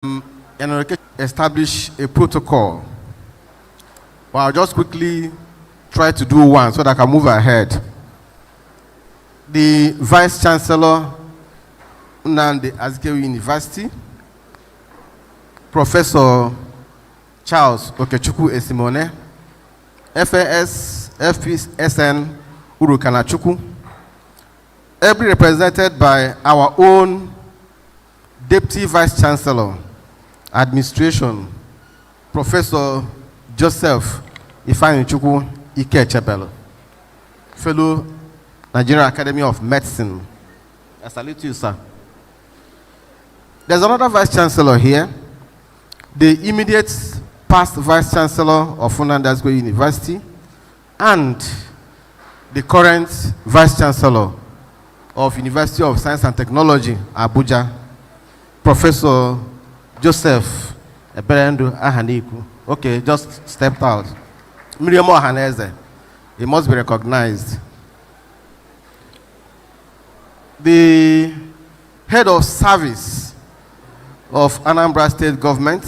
and establish a protocol. But I'll just quickly try to do one so that I can move ahead. The Vice Chancellor, Nnamdi Azikiwe University, Professor Charles Okechukwu Esimone, FAS, FPSN Urukanachukwu, ably represented by our own Deputy Vice Chancellor, Administration, Professor Joseph Ifeanyichukwu Ikechebelu, fellow Nigerian Academy of Medicine. I salute you, sir. There's another Vice Chancellor here, the immediate past Vice Chancellor of Nnamdi Azikiwe University, and the current Vice Chancellor of University of Science and Technology, Abuja, Professor Joseph Eberendu Ahaniku. Okay, just stepped out. Miriam Ohaneze, he must be recognized. The head of service of Anambra State Government,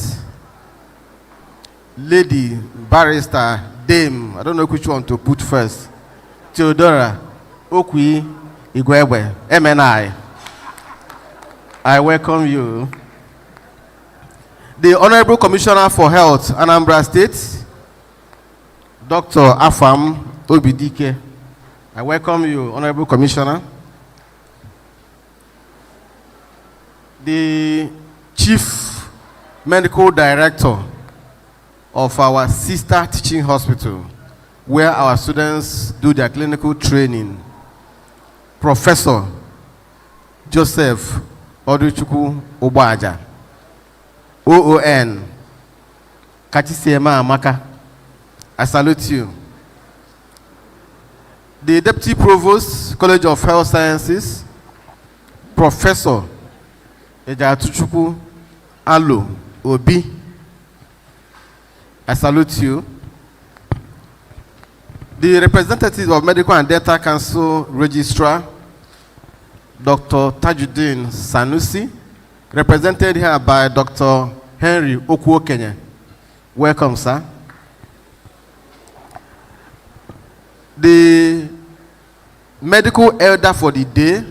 Lady Barrister Dame, I don't know which one to put first, Theodora Okwi Igwebe, MNI. I welcome you. The Honorable Commissioner for Health, Anambra State, Dr. Afam Obidike. I welcome you, Honorable Commissioner. The Chief Medical Director of our sister teaching hospital, where our students do their clinical training, Professor Joseph Oduchukwu Obaja, OON, Kachisiema Amaka. I salute you. The Deputy Provost, College of Health Sciences, Professor Ejatuchukwu Alo Obi. I salute you. The representative of Medical and Data Council Registrar, Dr. Tajuddin Sanusi, represented here by Dr. Henry Okuokenye. Welcome, sir. The medical elder for the day,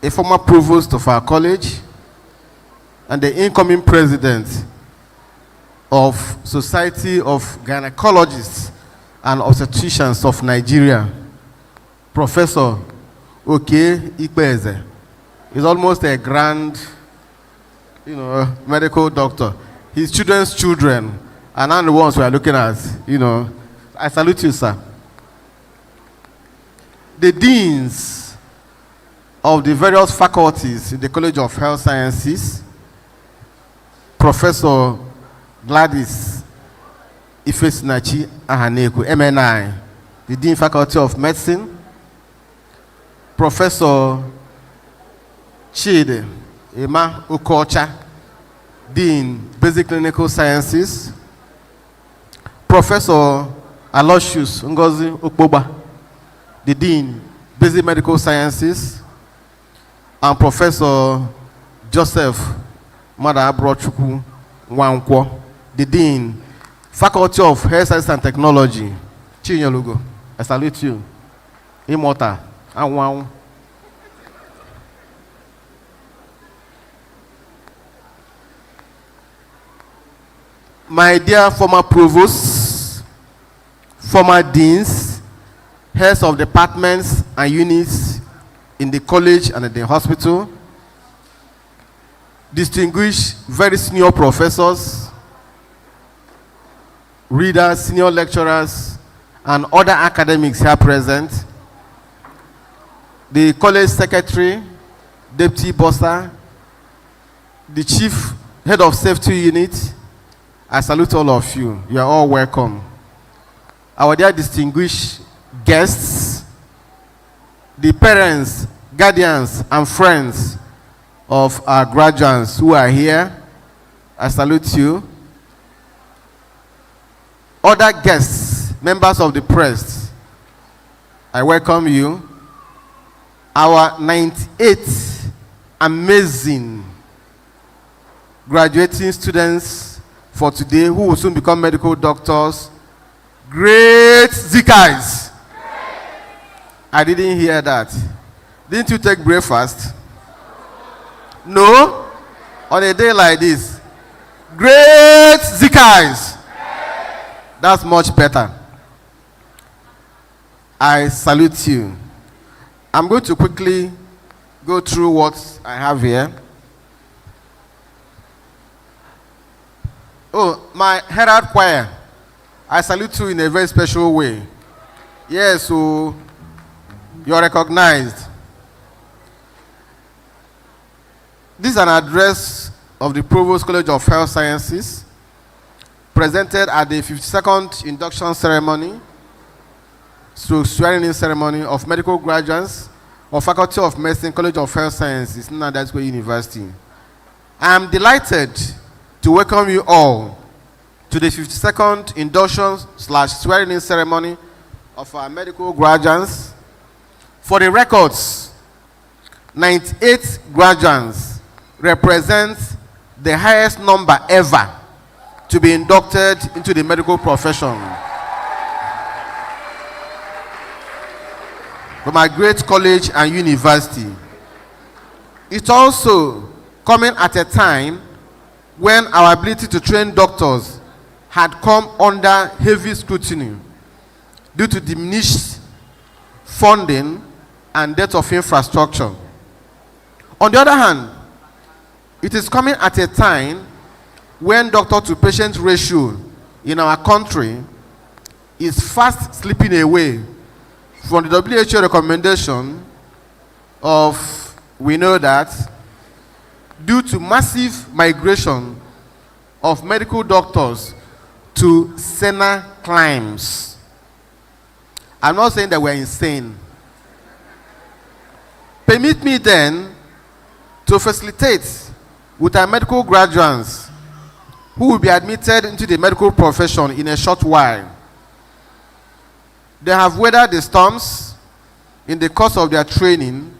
a former provost of our college, and the incoming president of Society of Gynecologists and Obstetricians of Nigeria, Professor Oke Ikpeze. He's almost a grand, medical doctor. His children's children are not the ones we are looking at, I salute you, sir. The deans of the various faculties in the College of Health Sciences, Professor Gladys Ifesinachi Ahaneku, MNI, the Dean Faculty of Medicine, Professor Chide Emma Okocha, Dean, Basic Clinical Sciences, Professor Aloysius Ngozi Okpoba, the Dean, Basic Medical Sciences, and Professor Joseph Madabrochukwu Nwankwo, the Dean, Faculty of Health Science and Technology, Chinyolugo. I salute you. Immortal. Wow. My dear former provosts, former deans, heads of departments and units in the college and in the hospital, distinguished very senior professors, readers, senior lecturers, and other academics here present, the college secretary, deputy bursar, the chief head of safety unit, I salute all of you. You are all welcome. Our dear distinguished guests, the parents, guardians, and friends of our graduates who are here, I salute you. Other guests, members of the press, I welcome you. Our 98th amazing graduating students for today who will soon become medical doctors. Great Ziki's. I didn't hear that. Didn't you take breakfast? No? On a day like this. Great Ziki's. That's much better. I salute you. I'm going to quickly go through what I have here. Oh, my Herald Choir. I salute you in a very special way. Yes, so you're recognized. This is an address of the Provost College of Health Sciences, presented at the 52nd induction ceremony, swearing-in ceremony of medical graduates of Faculty of Medicine, College of Health Sciences, Nnamdi Azikiwe University. I am delighted to welcome you all to the 52nd induction / swearing-in ceremony of our medical graduates. For the records, 98 graduates represent the highest number ever to be inducted into the medical profession from a great college and university. It's also coming at a time when our ability to train doctors had come under heavy scrutiny due to diminished funding and dearth of infrastructure. On the other hand, it is coming at a time when doctor-to-patient ratio in our country is fast slipping away from the WHO recommendation of, we know that, due to massive migration of medical doctors to saner climes. I'm not saying that we're insane. Permit me then to facilitate with our medical graduates who will be admitted into the medical profession in a short while. They have weathered the storms in the course of their training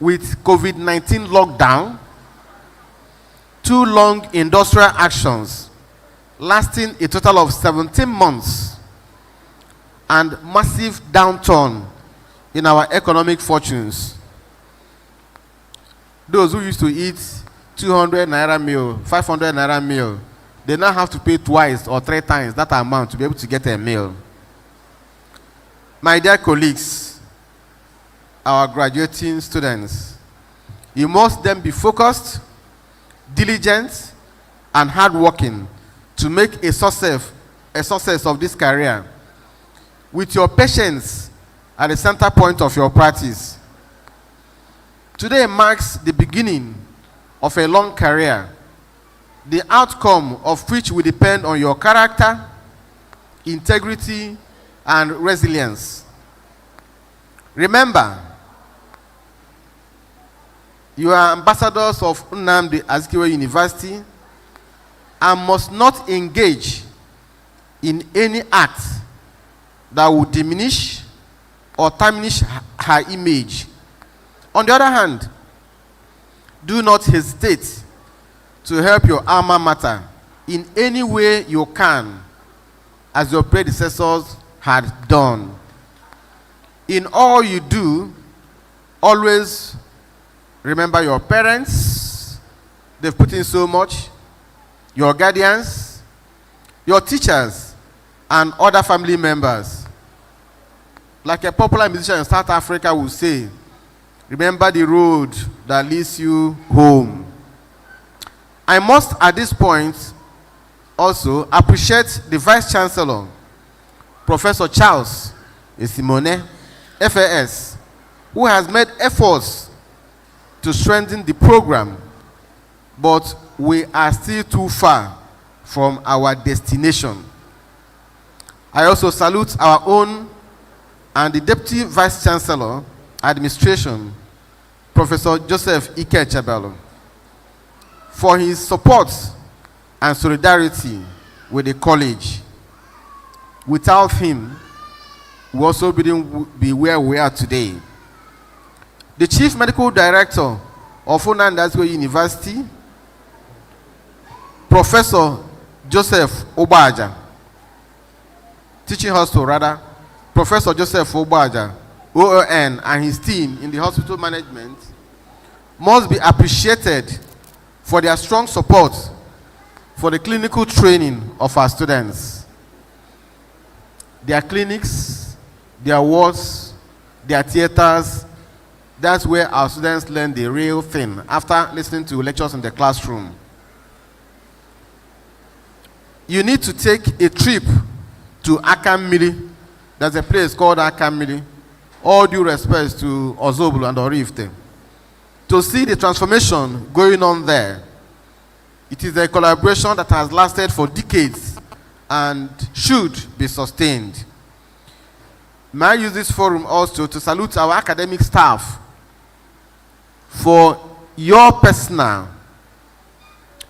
with COVID-19 lockdown, 2 long industrial actions lasting a total of 17 months, and massive downturn in our economic fortunes. Those who used to eat 200 naira meal, 500 naira meal, they now have to pay twice or 3 times that amount to be able to get a meal. My dear colleagues, our graduating students, you must then be focused, diligent, and hardworking to make a success of this career, with your patients at the center point of your practice. Today marks the beginning of a long career, the outcome of which will depend on your character, integrity, and resilience. Remember, you are ambassadors of Nnamdi Azikiwe University and must not engage in any act that will diminish or tarnish her image. On the other hand, do not hesitate to help your alma mater in any way you can, as your predecessors had done. In all you do, always remember your parents. They've put in so much. Your guardians, your teachers, and other family members. Like a popular musician in South Africa will say, remember the road that leads you home. I must at this point also appreciate the Vice Chancellor, Professor Charles Esimone, FAS, who has made efforts to strengthen the program, but we are still too far from our destination. I also salute our own and the Deputy Vice Chancellor, Administration, Professor Joseph Ike Chabelo, for his support and solidarity with the college. Without him, we also wouldn't be where we are today. The Chief Medical Director of Nnamdi Azikiwe University, Professor Joseph Obaja, teaching hospital rather, Professor Joseph Obaja, OON, and his team in the hospital management must be appreciated for their strong support for the clinical training of our students. Their clinics, their wards, their theaters, that's where our students learn the real thing after listening to lectures in the classroom. You need to take a trip to Akammili. There's a place called Akammili. All due respect to Ozobulu and Orifte. To see the transformation going on there. It is a collaboration that has lasted for decades and should be sustained. May I use this forum also to salute our academic staff for your personal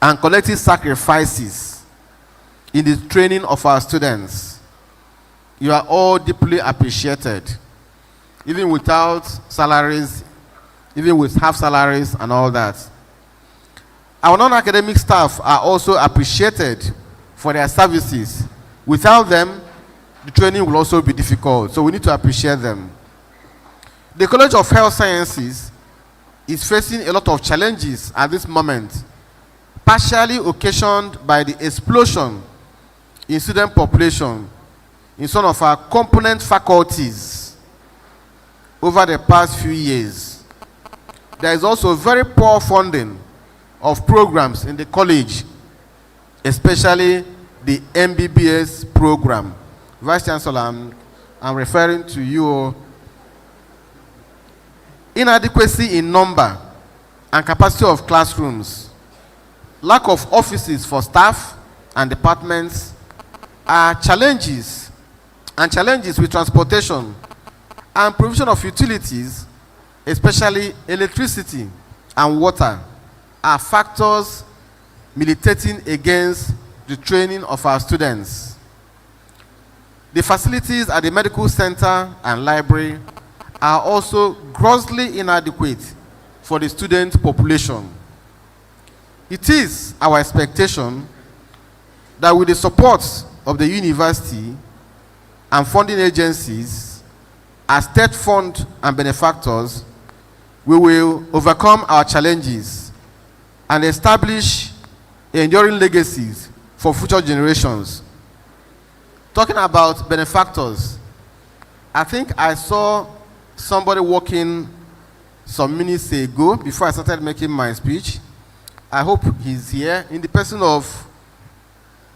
and collective sacrifices in the training of our students. You are all deeply appreciated, even without salaries, even with half salaries and all that. Our non-academic staff are also appreciated for their services. Without them, the training will also be difficult, so we need to appreciate them. The College of Health Sciences is facing a lot of challenges at this moment, partially occasioned by the explosion in student population in some of our component faculties over the past few years. There is also very poor funding of programs in the college, especially the MBBS program. Vice Chancellor, I'm referring to you. Inadequacy in number and capacity of classrooms, lack of offices for staff and departments are challenges, and challenges with transportation and provision of utilities, especially electricity and water, are factors militating against the training of our students. The facilities at the medical center and library are also grossly inadequate for the student population. It is our expectation that with the support of the university and funding agencies, as state fund and benefactors, we will overcome our challenges and establish enduring legacies for future generations. Talking about benefactors, I think I saw somebody walking some minutes ago before I started making my speech. I hope he's here in the person of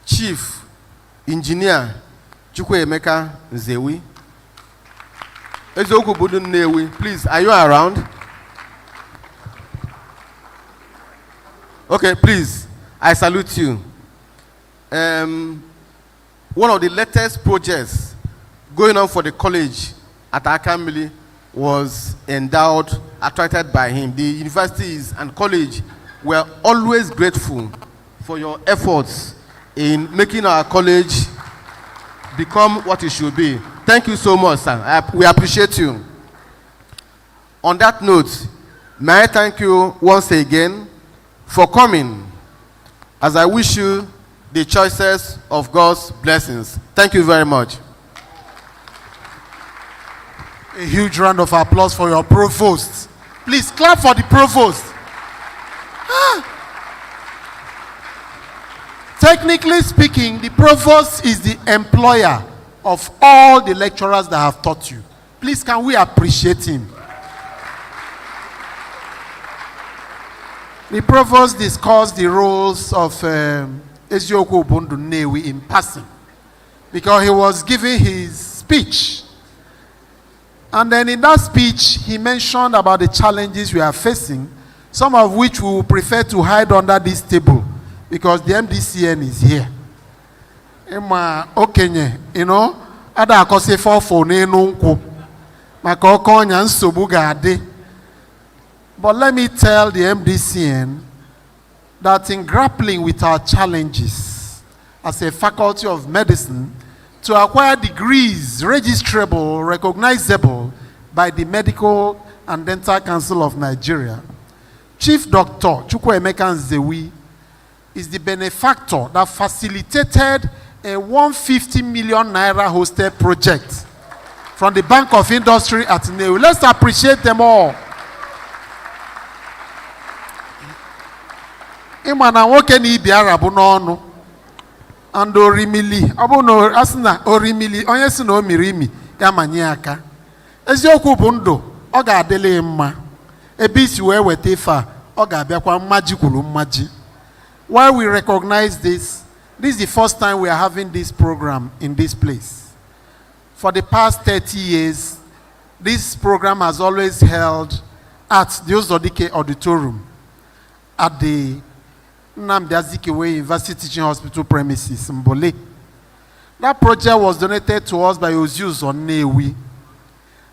Chief Engineer Chukwuemeka Nzewi. Please, are you around? Okay, please, I salute you. One of the latest projects going on for the college at Akammili was endowed, attracted by him. The universities and college were always grateful for your efforts in making our college become what it should be. Thank you so much, sir. We appreciate you. On that note, may I thank you once again for coming, as I wish you the choices of God's blessings. Thank you very much. A huge round of applause for your provost. Please clap for the provost. Technically speaking, the provost is the employer of all the lecturers that have taught you. Please, can we appreciate him? The provost discussed the roles of Eziokwu Obundu Nnewi in passing, because he was giving his speech. And then in that speech, he mentioned about the challenges we are facing, some of which we will prefer to hide under this table, because the MDCN is here. You know, ada akose for n'enu nkwụ maka ọkọ ọnya nsogbu ga-adị. But let me tell the MDCN that in grappling with our challenges as a faculty of medicine, to acquire degrees registrable, recognizable by the Medical and Dental Council of Nigeria, Chief Dr. Chukwuemeka Nzewi is the benefactor that facilitated a 150 million naira hosted project from the Bank of Industry at Nnewi. Let's appreciate them all. Imana nwoke na ibi Arabu n'ọnụ and orimili abu no asina orimili onye si na omirimi ya manye aka eziokwu bụ ndụ ọ ga-adịlị mma ebe isi wee weta ife a ọ ga-abịakwa mmaji kwuru mmaji. While we recognize this is the first time we are having this program in this place. For the past 30 years, this program has always held at the Ozodike Auditorium at the Nnamdi Azikiwe University Teaching Hospital premises in Mbole. That project was donated to us by Ozius Onnewi,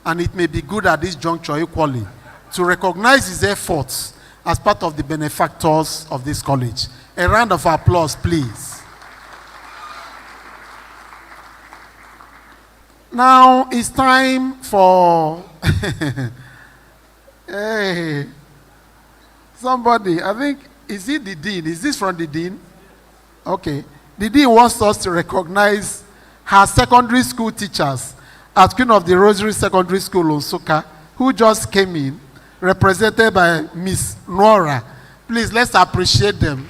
and it may be good at this juncture equally to recognize his efforts as part of the benefactors of this college. A round of applause, please. Now it's time for hey, somebody, I think, is it the dean? Is this from the dean? Okay. The dean wants us to recognize her secondary school teachers at Queen of the Rosary Secondary School on Nsukka, who just came in, represented by Miss Nora. Please, let's appreciate them.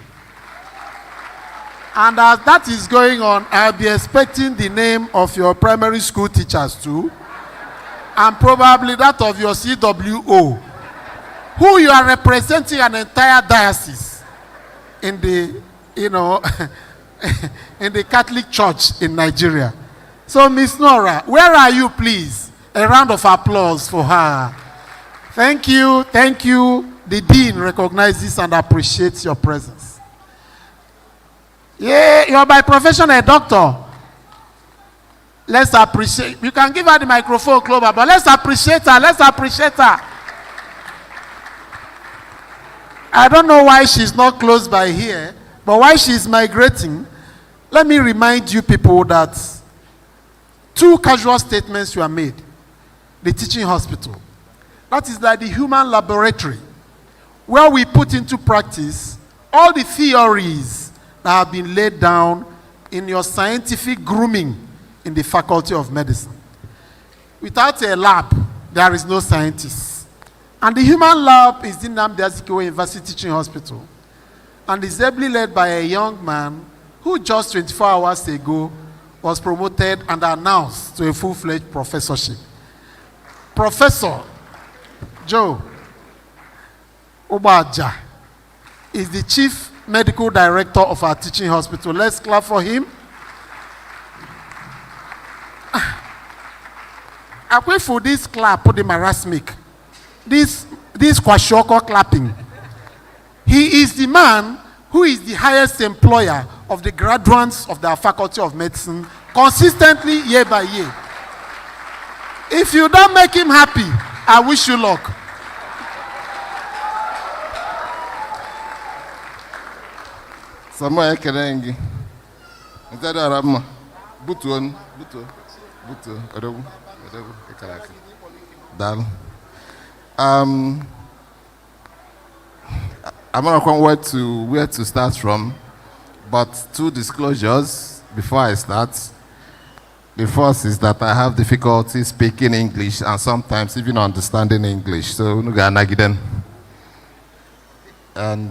And as that is going on, I'll be expecting the name of your primary school teachers too, and probably that of your CWO, who you are representing an entire diocese in the, in the Catholic Church in Nigeria. So, Miss Nora, where are you, please? A round of applause for her. Thank you, thank you. The dean recognizes and appreciates your presence. Yeah, you're by profession a doctor. Let's appreciate. You can give her the microphone, Clover, but let's appreciate her. Let's appreciate her. I don't know why she's not close by here, but while she's migrating, let me remind you people that 2 casual statements were made. The teaching hospital. That is like the human laboratory, where we put into practice all the theories that have been laid down in your scientific grooming in the Faculty of Medicine. Without a lab, there is no scientist. And the human lab is the Nnamdi Azikiwe University Teaching Hospital, and is ably led by a young man who just 24 hours ago was promoted and announced to a full-fledged professorship. Professor Joe Ubaja is the Chief Medical Director of our teaching hospital. Let's clap for him. I wait for this clap, put the marasmic. This kwashoko clapping. He is the man who is the highest employer of the graduates of the Faculty of Medicine consistently year by year. If you don't make him happy, I wish you luck. Samuel Kerengi. Instead of Ramma. Butu. Odogu. Ekalaki. Dal. I'm not sure where to start from, but 2 disclosures before I start. The first is that I have difficulty speaking English and sometimes even understanding English. So, and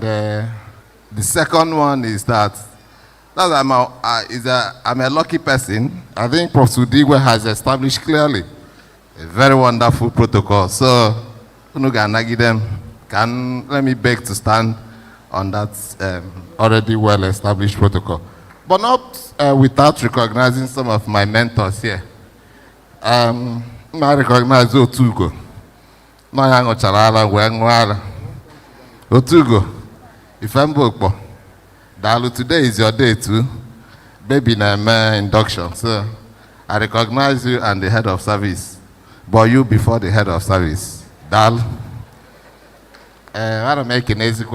the second one is that I'm a lucky person. I think Prof. Sudigwe has established clearly a very wonderful protocol. So, let me beg to stand on that already well-established protocol. But not without recognizing some of my mentors here. I recognize Otugo. Otugo, if I'm booked, Dalu, today is your day too. Baby name induction. So I recognize you and the head of service. But you before the head of service. Dal. I don't make an easy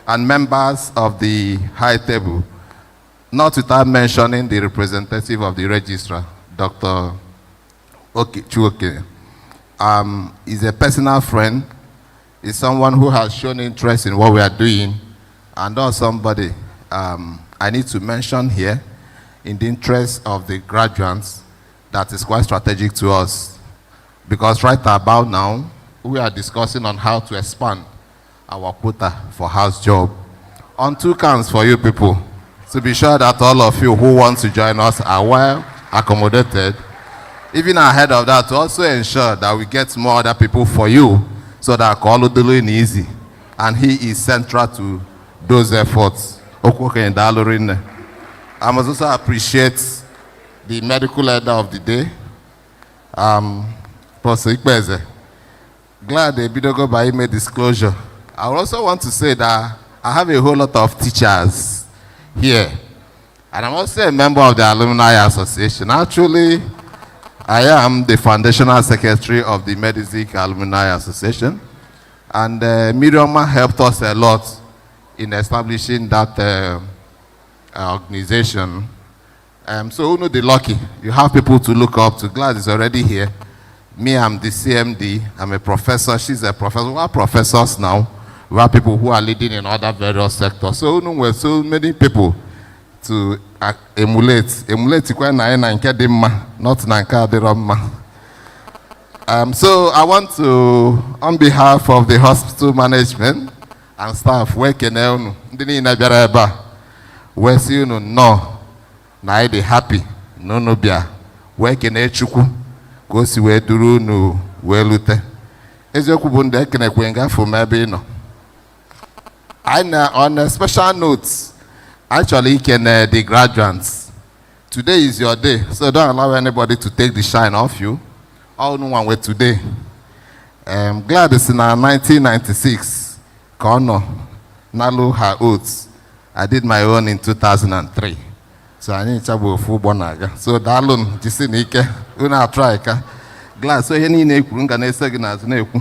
and members of the high table, not without mentioning the representative of the registrar, Dr. Chuoke. He's a personal friend. is someone who has shown interest in what we are doing, and also somebody I need to mention here in the interest of the graduates that is quite strategic to us. Because right about now, we are discussing on how to expand our quota for house job on 2 counts for you people, to be sure that all of you who want to join us are well accommodated. Even ahead of that, to also ensure that we get more other people for you, so that Koludulu is easy, and he is central to those efforts. I must also appreciate the medical elder of the day, Professor Ikpeze. Glad the Bidogo Bai made disclosure. I also want to say that I have a whole lot of teachers here, and I'm also a member of the Alumni Association. Actually, I am the foundational secretary of the Medizik Alumni Association, and Miriam helped us a lot in establishing that organization. So you know the lucky, you have people to look up to. Glad is already here. Me, I'm the CMD, I'm a professor, she's a professor. We are professors now. We have people who are leading in other various sectors. So you know, we're so many people to emulate not so I want to, on behalf of the hospital management and staff, where can I where see you no na they happy no bia where can I chuku go see where duru no where lute ezoku bunde kene kwenga for maybe no. And on a special note, actually, the graduates, today is your day, so don't allow anybody to take the shine off you. All no one with today. Glad it's in 1996. Kono, Nalu her oaths. I did my own in 2003. So I need to go full bonaga. So Dalun, Jisinike, Una Trika. Glad so any nekunga nesaginas neku.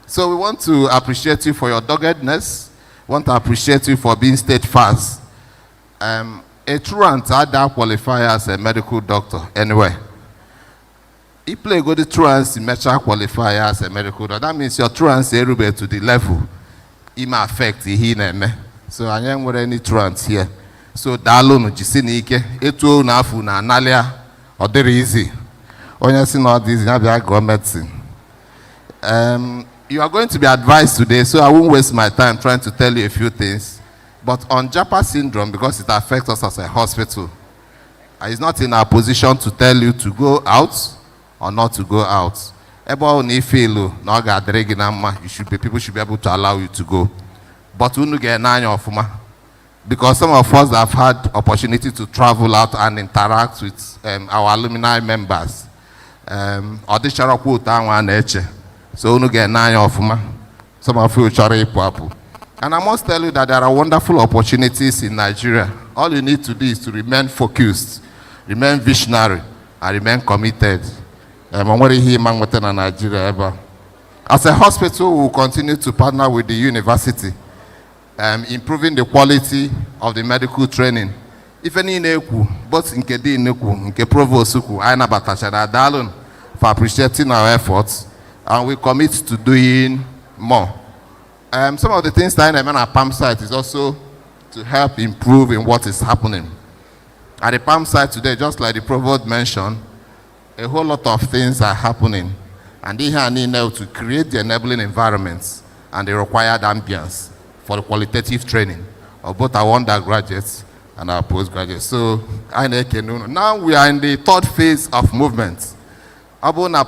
So we want to appreciate you for your doggedness. We want to appreciate you for being steadfast. A truant that qualify as a medical doctor anyway. He play good truants in medical qualify as a medical doctor. That means your truants are to the level. It may affect he name. So I am with any truants here. So Dalon Jisinike, Etu Nafu na Nalia or there easy. Only see not this go medicine. You are going to be advised today, so I won't waste my time trying to tell you a few things. But on Japa syndrome, because it affects us as a hospital, it's not in our position to tell you to go out or not to go out. People should be able to allow you to go. But we don't get because some of us have had opportunity to travel out and interact with our alumni members. So you get 9 of them. Some of you are people. And I must tell you that there are wonderful opportunities in Nigeria. All you need to do is to remain focused, remain visionary, and remain committed. As a hospital, we will continue to partner with the university, improving the quality of the medical training. If any both in Kedi in Provost, for appreciating our efforts. And we commit to doing more. Some of the things that I mean at PAM site is also to help improve in what is happening. At the PAM site today, just like the Provost mentioned, a whole lot of things are happening. And they need now to create the enabling environments and the required ambience for the qualitative training of both our undergraduates and our postgraduates. So, now we are in the 3rd phase of movement. Abuna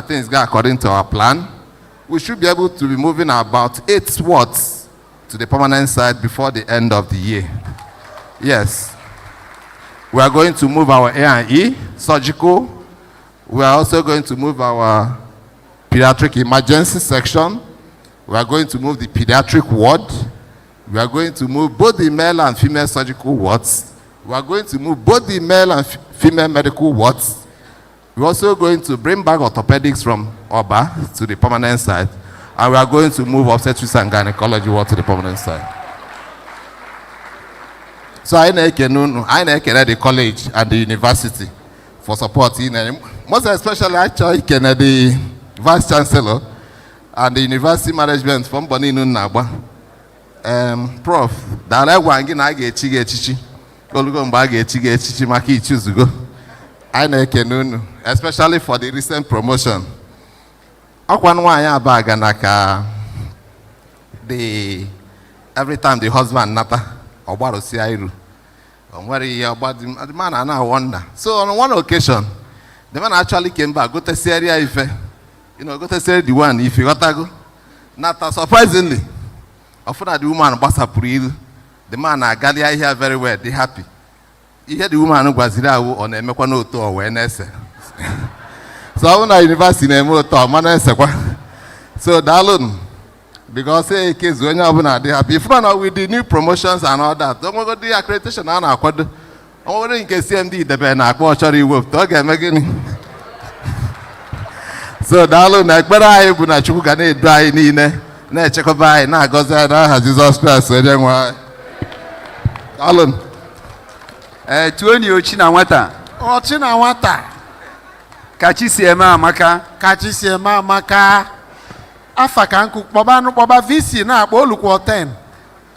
things go according to our plan. We should be able to be moving about 8 wards to the permanent site before the end of the year. Yes. We are going to move our A&E, surgical. We are also going to move our pediatric emergency section. We are going to move the pediatric ward. We are going to move both the male and female surgical wards. We are going to move both the male and female medical wards. We're also going to bring back orthopedics from Oba to the permanent site, and we are going to move obstetrics and gynecology ward to the permanent site. So I know the college and the university for support. Most especially, actually, Vice Chancellor, and the University Management from Boninu Nagba. Prof, dara gwangi na aga echi echichi. Olugo mba aga echi echichi maka ichuzugo. I na-ekene unu, especially for the recent promotion. Akwa nwaanyị abaga na ka every time the husband nata ogbarosi iru. The man and I wonder. So on one occasion, the man actually came back, go to Syria ife. You know, go to Syria the one if you got to go. Not surprisingly. Often the woman basa puriru. The man and Galia here very well, they happy. You hear the woman who was here on a mekwano to awareness. So I went to university in a man. So that alone, because hey, kids when you're they happy. If not with the new promotions and all that, don't go the accreditation and I could. I'm going to CMD the Ben. I watch your work. Talk again. So that alone, like better I would not you can dry in. Na check by na goes there na Jesus Christ so then why Alan tuoni ochi na nwata kachi si eme amaka afa ka nku kpoba VC na akpọ olukwo 10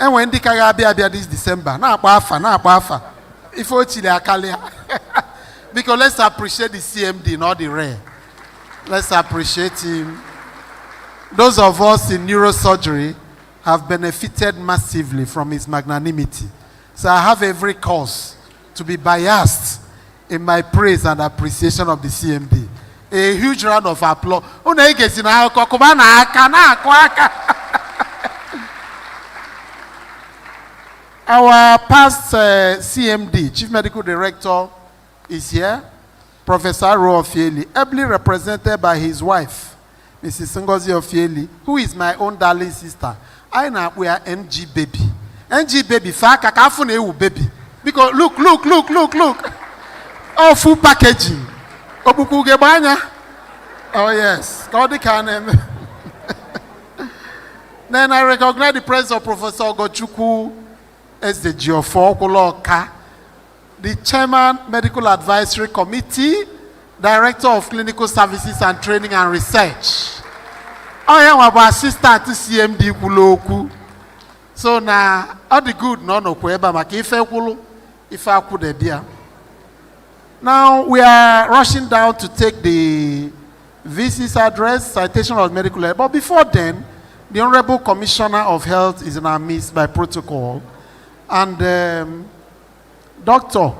enwe ndị ka ga-abịa this December na akpọ afa ife ochili akali because let's appreciate the CMD not the rare. Let's appreciate him. Those of us in neurosurgery have benefited massively from his magnanimity. So I have every cause to be biased in my praise and appreciation of the CMD. A huge round of applause. Our past CMD, Chief Medical Director, is here. Professor Ro Ofieli, ably represented by his wife, Mrs. Ngozi Ofieli, who is my own darling sister. We are NG baby. NG baby, faka kafune u baby. Because look. Oh, full packaging. Obukuge banya. Oh yes. God can. Then I recognize the presence of Professor Gochuku SDG4, the Chairman, Medical Advisory Committee, Director of Clinical Services and Training and Research. I am our assistant to CMD Kuloku. So now, all the good no kweba makife kulu if I could dear. Now we are rushing down to take the VC's address, citation of medical aid. But before then, the Honorable Commissioner of Health is in our midst by protocol. And Dr.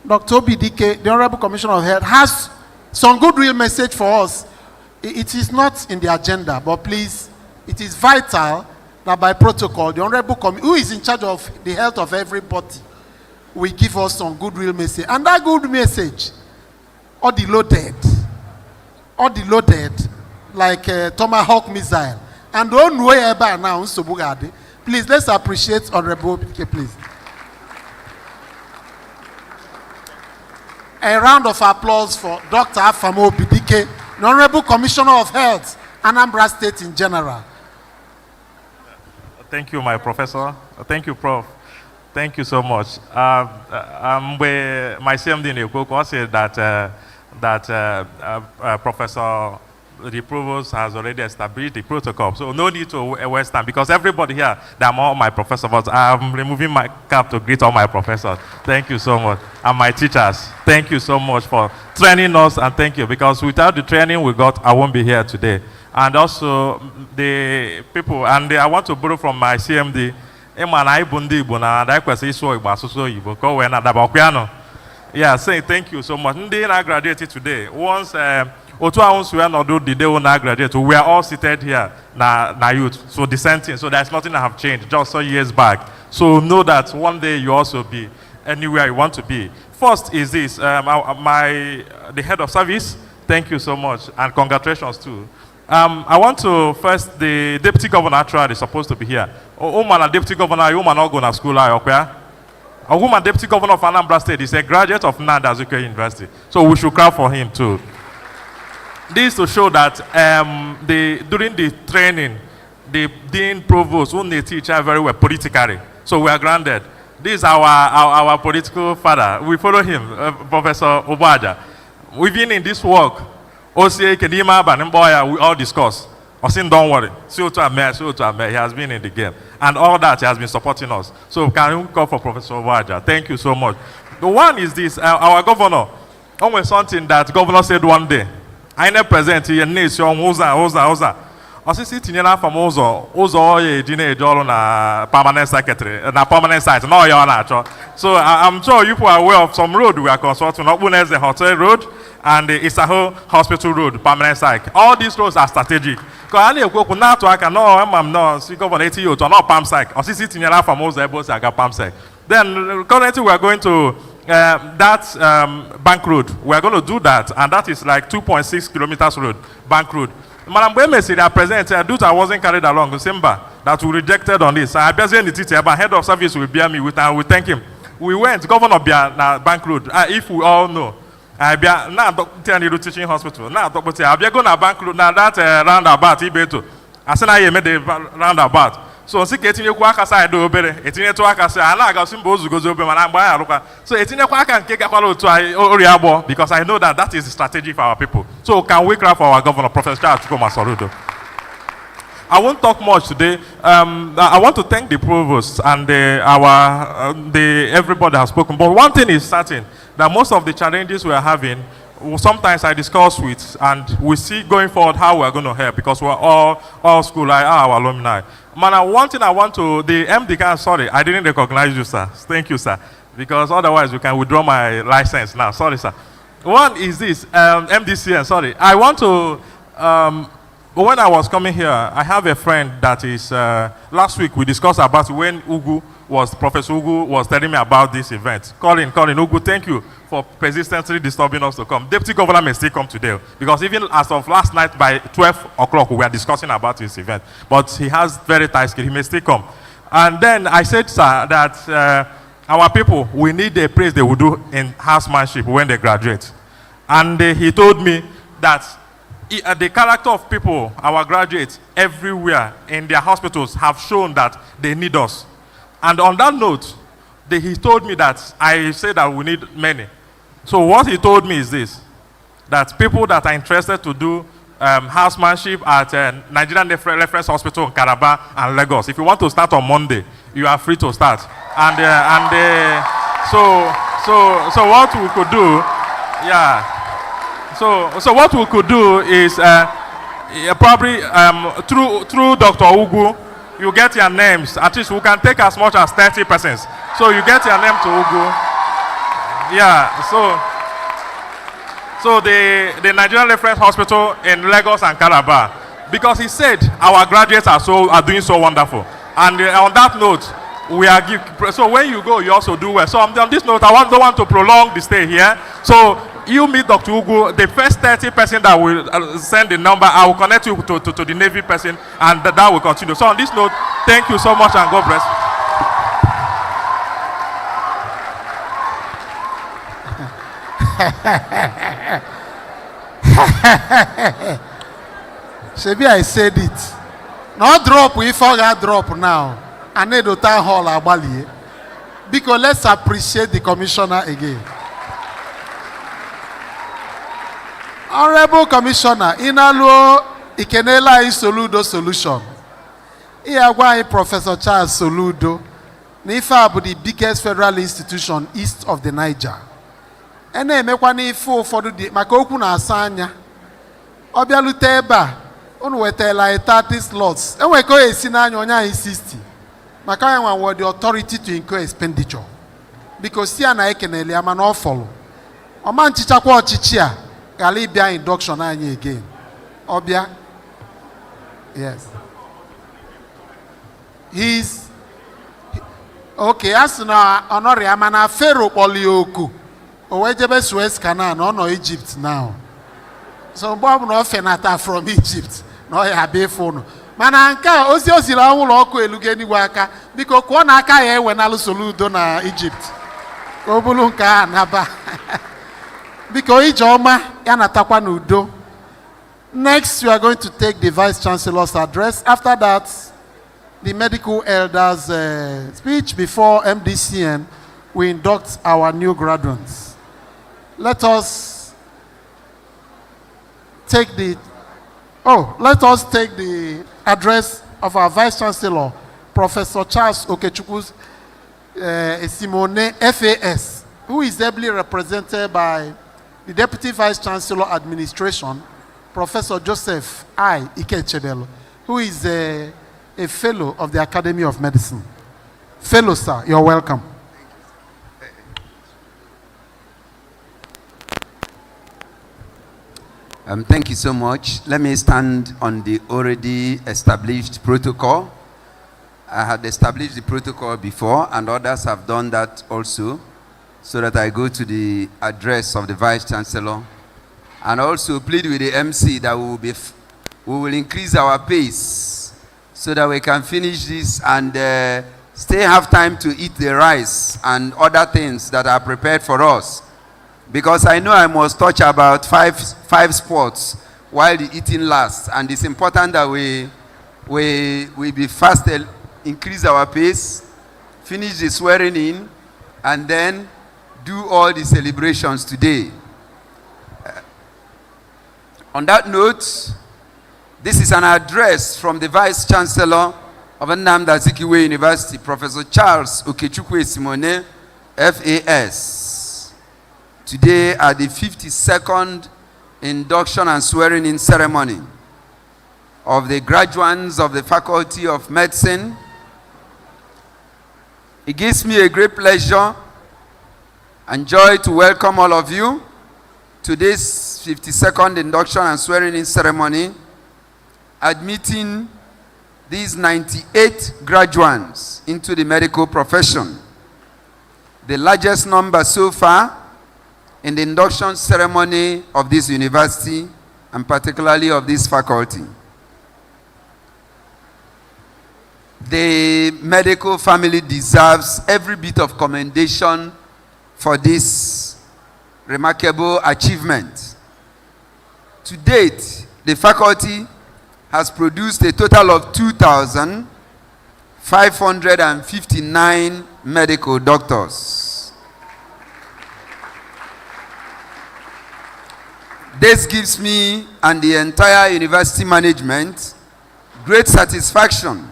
BDK, the Honorable Commissioner of Health, has some goodwill message for us. It is not in the agenda, but please, it is vital that by protocol, the Honorable who is in charge of the health of everybody, will give us some goodwill message. And that good message, all the loaded, like Tomahawk missile. And don't worry about now, please, let's appreciate Honorable BDK, please. A round of applause for Dr. Afamo Bidike, the Honorable Commissioner of Health, Anambra State in general. Thank you, my professor. Thank you, Prof. Thank you so much. My CMD in Ekoko said that Professor the Provost has already established the protocol. So no need to waste time because everybody here, they're all my professors. But I'm removing my cap to greet all my professors. Thank you so much. And my teachers, thank you so much for training us and thank you because without the training we got, I won't be here today. And also the people, and I want to borrow from my CMD, yeah, saying thank you so much. I graduated today. Once we are all seated here, na youth. So the same thing. So there's nothing that have changed, just some years back. So know that one day you also be anywhere you want to be. First is this, the head of service, thank you so much, and congratulations too. I want to first, the deputy governor actually is supposed to be here. Woman, deputy governor, woman not going to school, a woman deputy governor of Anambra State is a graduate of Nnamdi Azikiwe University. So we should clap for him too. This to show that during the training, the dean provost who they teach very well politically. So we are granted. This is our political father. We follow him, Professor Obaja. We've been in this work. OCA, Kedima, Banimboya, we all discuss. Osin, don't worry. He has been in the game. And all that, he has been supporting us. So can you call for Professor Obaja? Thank you so much. The one is this, our governor. Always something that governor said one day. I never present here, nation, Oza. Osisi tinyela from Ozo ye dine jolo na permanent secretary, na permanent site, no ya na. So I'm sure you people are aware of some road we are consulting. Obunez the Hotel Road and the Isaho Hospital Road, permanent site. All these roads are strategic. Because I know na to aka no I'm no see governor 80 to no palm site. Osisi tinyela from Ozo ebo se aga palm site. Then currently we are going to bank road. We are going to do that, and that is like 2.6 kilometers road, bank road. Madam Bweme said that president, due to I wasn't carried along, December, that we rejected on this. I basically the teacher, but head of service will bear me with, and we thank him. We went, Governor Bia, na bank road, if we all know. I be now doctor teaching hospital. Now doctor, I be going to bank road, now that roundabout, Ibeto. I said I made the roundabout. So si ketinye kwa aka side obere etinye to aka side ala aga simbo ozugozo obe mana agba ya aruka so etinye kwa aka nke gakwala otu ori agbo because I know that is the strategy for our people. So can we clap for our governor Professor Charles Masarudo? I won't talk much today. I want to thank the provost and everybody has spoken. But one thing is certain, that most of the challenges we are having, sometimes I discuss with, and we see going forward how we are going to help because we're all school, like our alumni. Man, one thing I want to, the MD, sorry, I didn't recognize you, sir. Thank you, sir. Because otherwise we can withdraw my license now. Sorry, sir. One is this, MDCN, sorry. I want to, when I was coming here, I have a friend that is, last week we discussed about when Professor Ugu was telling me about this event. Colin, Ugu, thank you for persistently disturbing us to come. Deputy Governor may still come today because even as of last night by 12 o'clock, we were discussing about this event. But he has very tight schedule, he may still come. And then I said, sir, that our people, we need a praise they will do in housemanship when they graduate. And he told me that the character of people, our graduates, everywhere in their hospitals have shown that they need us. And on that note, he told me that I said that we need many. So what he told me is this, that people that are interested to do housemanship at Nigerian Reference Hospital in Calabar and Lagos, if you want to start on Monday, you are free to start. So what we could do, yeah. So what we could do is probably through Dr. Ugu, you get your names. At least we can take as much as 30 persons. So you get your name to Ugu. Yeah. So the Nigerian Reference Hospital in Lagos and Calabar, because he said our graduates are doing so wonderful. And on that note, we are so when you go, you also do well. So on this note, I don't want to prolong the stay here. So you meet Dr. Ugu, the first 30 person that will send the number, I will connect you to the Navy person, and that will continue. So on this note, thank you so much and God bless. Shebi, I said it. No drop, if I got drop now. I need to town hall Abali. Because let's appreciate the commissioner again. Honorable Commissioner, Inalo Ikenela Soludo solution. Here Professor Charles Soludo. Nifa the biggest federal institution east of the Niger. Ene mekwani ifo ụfọdụ dị maka okwu na asanya. Ọbịa lute ebe a, unu wetela 30 slots. Enwe ka o esi n'anya onye anyị 60. Maka anyị nwa the authority to incur expenditure. Because si na ekenele ya mana ọ follow. Ọma nchichakwa ọchịchị a gali bịa induction anyị again. Ọbịa. Yes. Okay, as na honor ya mana Pharaoh Polioku. Owejebe Suez Canal, no Egypt now. So Bob no fenata from Egypt. No ya be phone. Mananka ozi la ụlọ ọkụ elugeni waka biko kwọ na aka ya ewe na Soludo na Egypt. Obulu nka anaba. Biko ijeoma ya natakwa n'udo. Next we are going to take the Vice Chancellor's address. After that the medical elders' speech before MDCN, we induct our new graduates. Let us take the address of our Vice Chancellor, Professor Charles Okechukwu Simone, FAS, who is ably represented by the Deputy Vice Chancellor Administration, Professor Joseph I. Ikechebelo, who is a fellow of the Academy of Medicine. Fellow, sir, you're welcome. Thank you so much. Let me stand on the already established protocol. I had established the protocol before, and others have done that also, so that I go to the address of the Vice Chancellor, and also plead with the MC that we will increase our pace so that we can finish this and still have time to eat the rice and other things that are prepared for us. Because I know I must touch about five spots while the eating lasts, and it's important that we be fast, increase our pace, finish the swearing in, and then do all the celebrations today. On that note, this is an address from the Vice Chancellor of Nnamdi Azikiwe University, Professor Charles Okechukwu Simone, FAS. Today at the 52nd induction and swearing in ceremony of the graduates of the Faculty of Medicine. It gives me a great pleasure and joy to welcome all of you to this 52nd induction and swearing in ceremony, admitting these 98 graduates into the medical profession, the largest number so far in the induction ceremony of this university, and particularly of this faculty. The medical family deserves every bit of commendation for this remarkable achievement. To date, the faculty has produced a total of 2,559 medical doctors. This gives me and the entire university management great satisfaction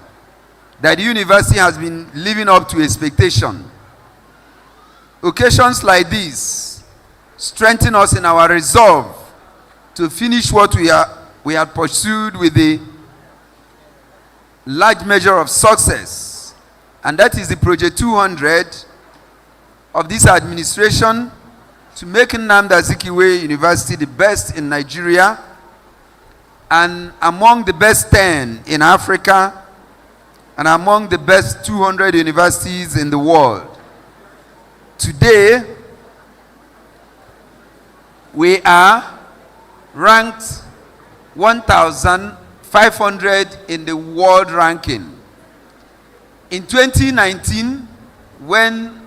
that the university has been living up to expectation. Occasions like this strengthen us in our resolve to finish what we had pursued with a large measure of success, and that is the Project 200 of this administration, to make Nnamdi Azikiwe University the best in Nigeria and among the best 10 in Africa and among the best 200 universities in the world. Today, we are ranked 1,500 in the world ranking. In 2019, when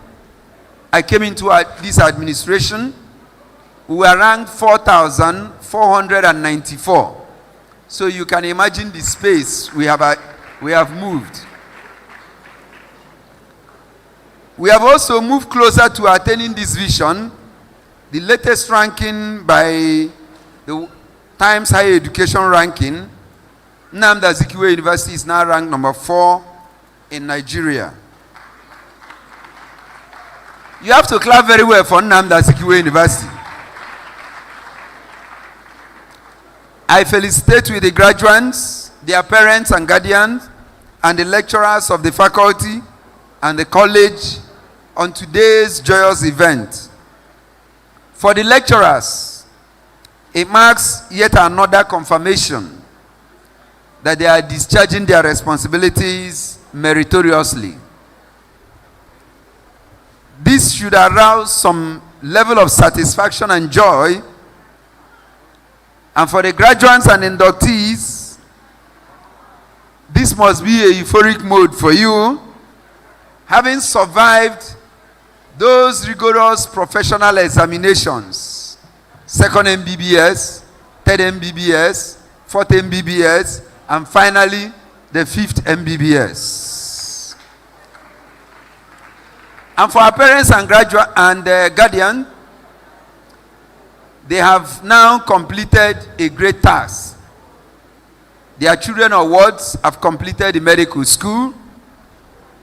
I came into this administration, we were ranked 4,494. So you can imagine the space we have moved. We have also moved closer to attaining this vision. The latest ranking by the Times Higher Education ranking, Nnamdi Azikiwe University is now ranked number 4 in Nigeria. You have to clap very well for Nnamdi Azikiwe University. I felicitate with the graduates, their parents and guardians, and the lecturers of the faculty and the college on today's joyous event. For the lecturers, it marks yet another confirmation that they are discharging their responsibilities meritoriously. This should arouse some level of satisfaction and joy. And for the graduates and inductees, this must be a euphoric mode for you, having survived those rigorous professional examinations, 2nd MBBS, 3rd MBBS, 4th MBBS, and finally the 5th MBBS. And for our parents and guardian, they have now completed a great task. Their children or wards have completed the medical school,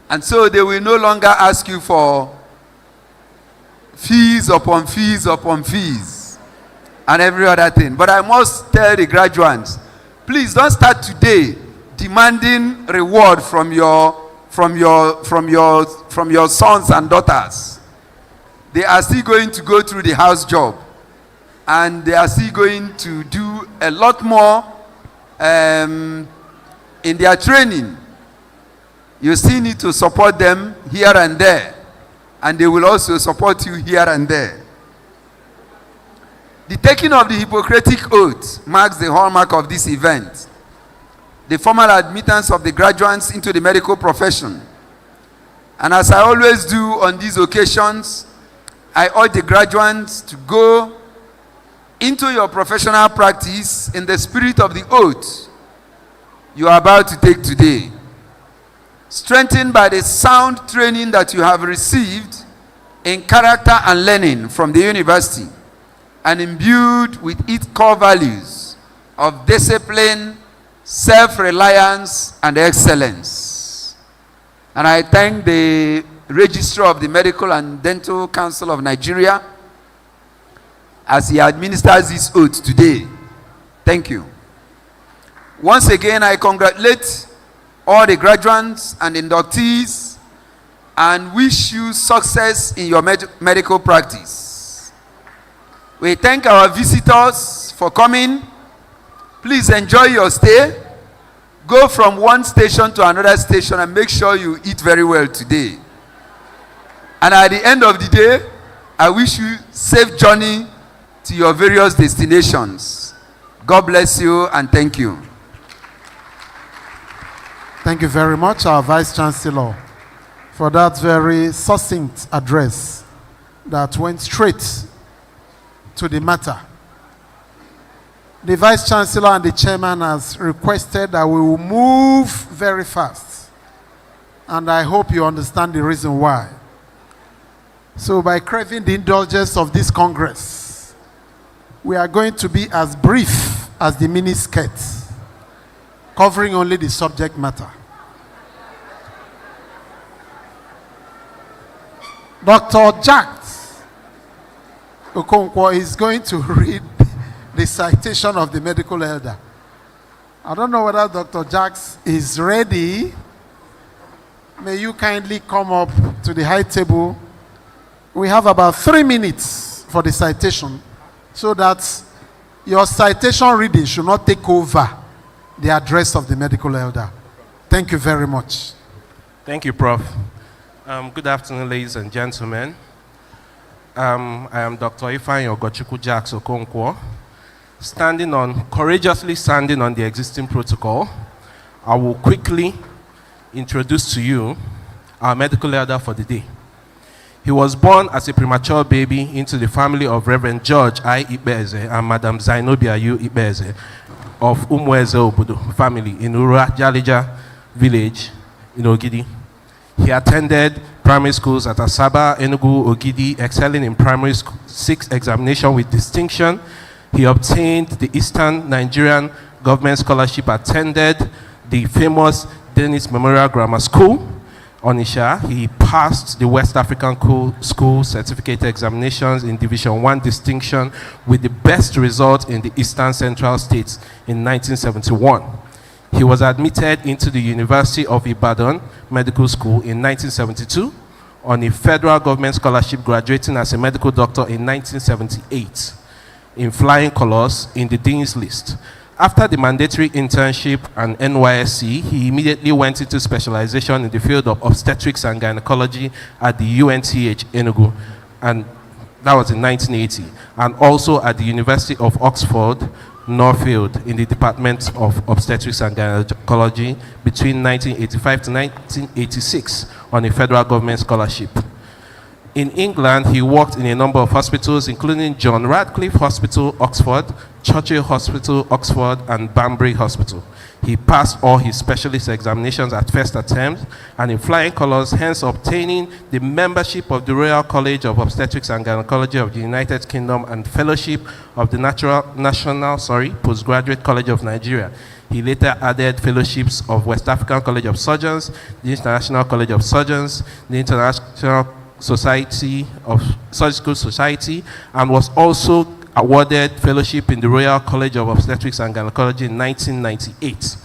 and so they will no longer ask you for fees upon fees upon fees and every other thing. But I must tell the graduates, please don't start today demanding reward from your sons and daughters. They are still going to go through the house job, and they are still going to do a lot more in their training. You still need to support them here and there, and they will also support you here and there. The taking of the Hippocratic Oath marks the hallmark of this event, the formal admittance of the graduates into the medical profession. And as I always do on these occasions, I urge the graduates to go into your professional practice in the spirit of the oath you are about to take today, strengthened by the sound training that you have received in character and learning from the university, and imbued with its core values of discipline, self-reliance, and excellence. And I thank the Registrar of the Medical and Dental Council of Nigeria as he administers this oath today. Thank you. Once again, I congratulate all the graduates and inductees and wish you success in your medical practice. We thank our visitors for coming. Please enjoy your stay. Go from one station to another station and make sure you eat very well today. And at the end of the day, I wish you safe journey to your various destinations. God bless you and thank you. Thank you very much, our Vice Chancellor, for that very succinct address that went straight to the matter. The Vice Chancellor and the Chairman has requested that we will move very fast. And I hope you understand the reason why. So by craving the indulgence of this Congress, we are going to be as brief as the miniskirt, covering only the subject matter. Dr. Jack Okonkwo is going to read the citation of the medical elder. I don't know whether Dr. Jax is ready. May you kindly come up to the high table. We have about 3 minutes for the citation, so that your citation reading should not take over the address of the medical elder. Thank you very much. Thank you, Prof. Good afternoon, ladies and gentlemen. I am Dr. Ifeanyi Ogochukwu Jax Okonkwo, courageously standing on the existing protocol. I will quickly introduce to you our medical elder for the day. He was born as a premature baby into the family of Reverend George I. Ikpeeze and Madam Zainobia U. Ikpeeze of Umueze Obodo family in Ura Jalija village in Ogidi. He attended primary schools at Asaba, Enugu, Ogidi, excelling in primary 6 examination with distinction. He obtained the Eastern Nigerian Government Scholarship, attended the famous Dennis Memorial Grammar School, Onisha. He passed the West African School Certificate Examinations in Division 1 distinction with the best result in the Eastern Central States in 1971. He was admitted into the University of Ibadan Medical School in 1972 on a federal government scholarship, graduating as a medical doctor in 1978 in flying colors in the Dean's List. After the mandatory internship and NYSC, he immediately went into specialization in the field of obstetrics and gynecology at the UNTH Enugu, and that was in 1980, and also at the University of Oxford, Northfield, in the Department of Obstetrics and Gynecology between 1985 to 1986 on a federal government scholarship. In England, he worked in a number of hospitals, including John Radcliffe Hospital, Oxford, Churchill Hospital, Oxford, and Banbury Hospital. He passed all his specialist examinations at first attempt and in flying colors, hence obtaining the membership of the Royal College of Obstetrics and Gynecology of the United Kingdom and fellowship of the National Postgraduate College of Nigeria. He later added fellowships of West African College of Surgeons, the International College of Surgeons, the International Society of Surgical Society, and was also awarded fellowship in the Royal College of Obstetrics and Gynecology in 1998.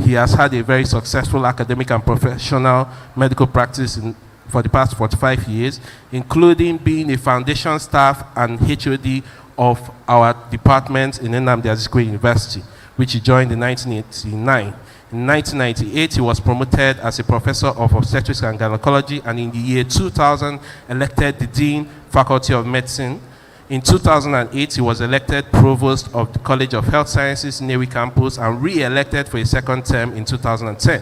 He has had a very successful academic and professional medical practice for the past 45 years, including being a foundation staff and HOD of our department in Nnamdi Azikiwe University, which he joined in 1989. In 1998, he was promoted as a professor of obstetrics and gynecology, and in the year 2000, elected the Dean, Faculty of Medicine. In 2008, he was elected Provost of the College of Health Sciences, Nnewi Campus, and re-elected for a second term in 2010.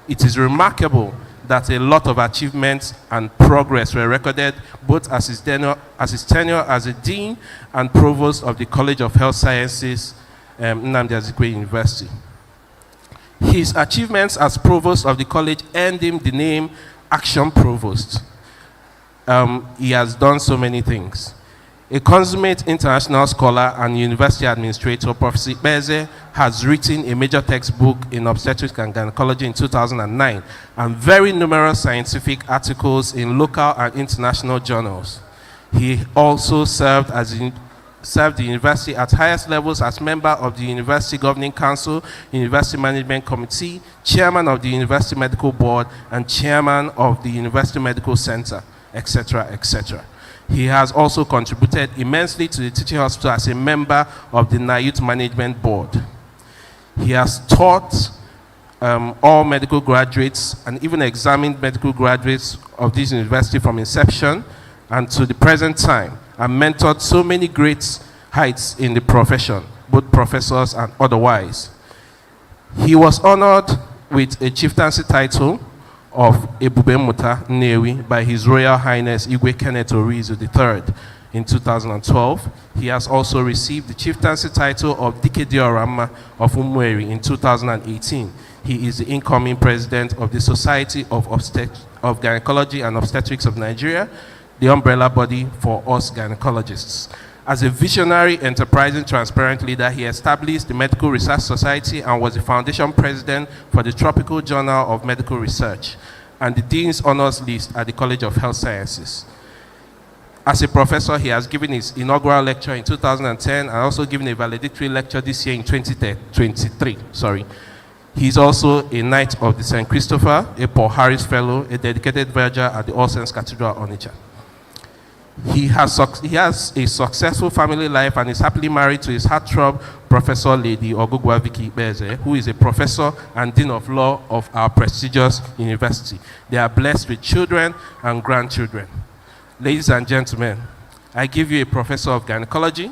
It is remarkable that a lot of achievements and progress were recorded both as his tenure as a Dean and Provost of the College of Health Sciences, Nnamdi Azikiwe University. His achievements as Provost of the college earned him the name Action Provost. He has done so many things. A consummate international scholar and university administrator, Professor Beze has written a major textbook in obstetrics and gynecology in 2009 and very numerous scientific articles in local and international journals. He also served the university at highest levels as member of the University Governing Council, University Management Committee, chairman of the University Medical Board, and chairman of the University Medical Center, etc., etc. He has also contributed immensely to the teaching hospital as a member of the NIUT Management Board. He has taught all medical graduates and even examined medical graduates of this university from inception and to the present time, and mentored so many great heights in the profession, both professors and otherwise. He was honored with a chieftaincy title of Ebube Muta Nnewi by His Royal Highness Igwe Kenneth Orizu III in 2012. He has also received the chieftaincy title of Dike Diorama of Umueri in 2018. He is the incoming president of the Society of Gynecology and Obstetrics of Nigeria, the umbrella body for us gynecologists. As a visionary, enterprising, transparent leader, he established the Medical Research Society and was the foundation president for the Tropical Journal of Medical Research and the Dean's Honors List at the College of Health Sciences. As a professor, he has given his inaugural lecture in 2010 and also given a valedictory lecture this year in 2023. He is also a Knight of the St. Christopher, a Paul Harris Fellow, a dedicated verger at the All Saints Cathedral, Onitsha. He has a successful family life and is happily married to his heartthrob, Professor Lady Ogugwa Vicky Beze, who is a professor and Dean of Law of our prestigious university. They are blessed with children and grandchildren. Ladies and gentlemen, I give you a professor of gynecology,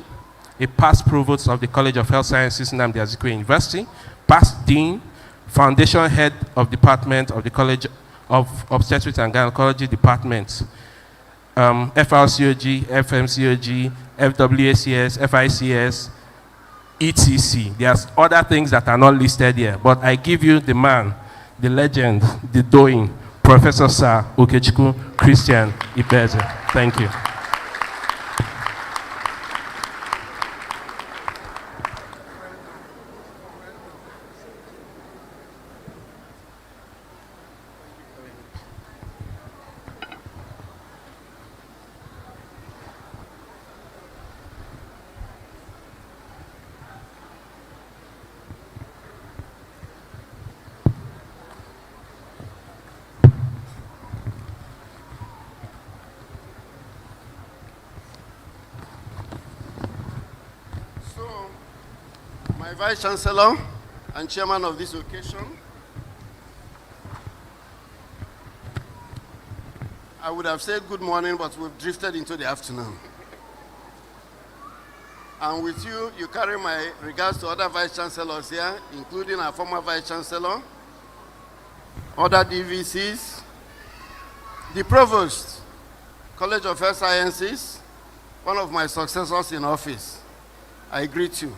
a past provost of the College of Health Sciences, Nnamdi Azikiwe University, past dean, foundation head of department of the College of Obstetrics and Gynecology Department, FRCOG, FMCOG, FWACS, FICS, ETC. There's other things that are not listed here, but I give you the man, the legend, the doing, Professor Sir Okechukwu Christian Ibeze. Thank you. Vice Chancellor and Chairman of this occasion, I would have said good morning, but we've drifted into the afternoon. And with you, you carry my regards to other Vice Chancellors here, including our former Vice Chancellor, other DVCs, the Provost, College of Health Sciences, one of my successors in office, I greet you.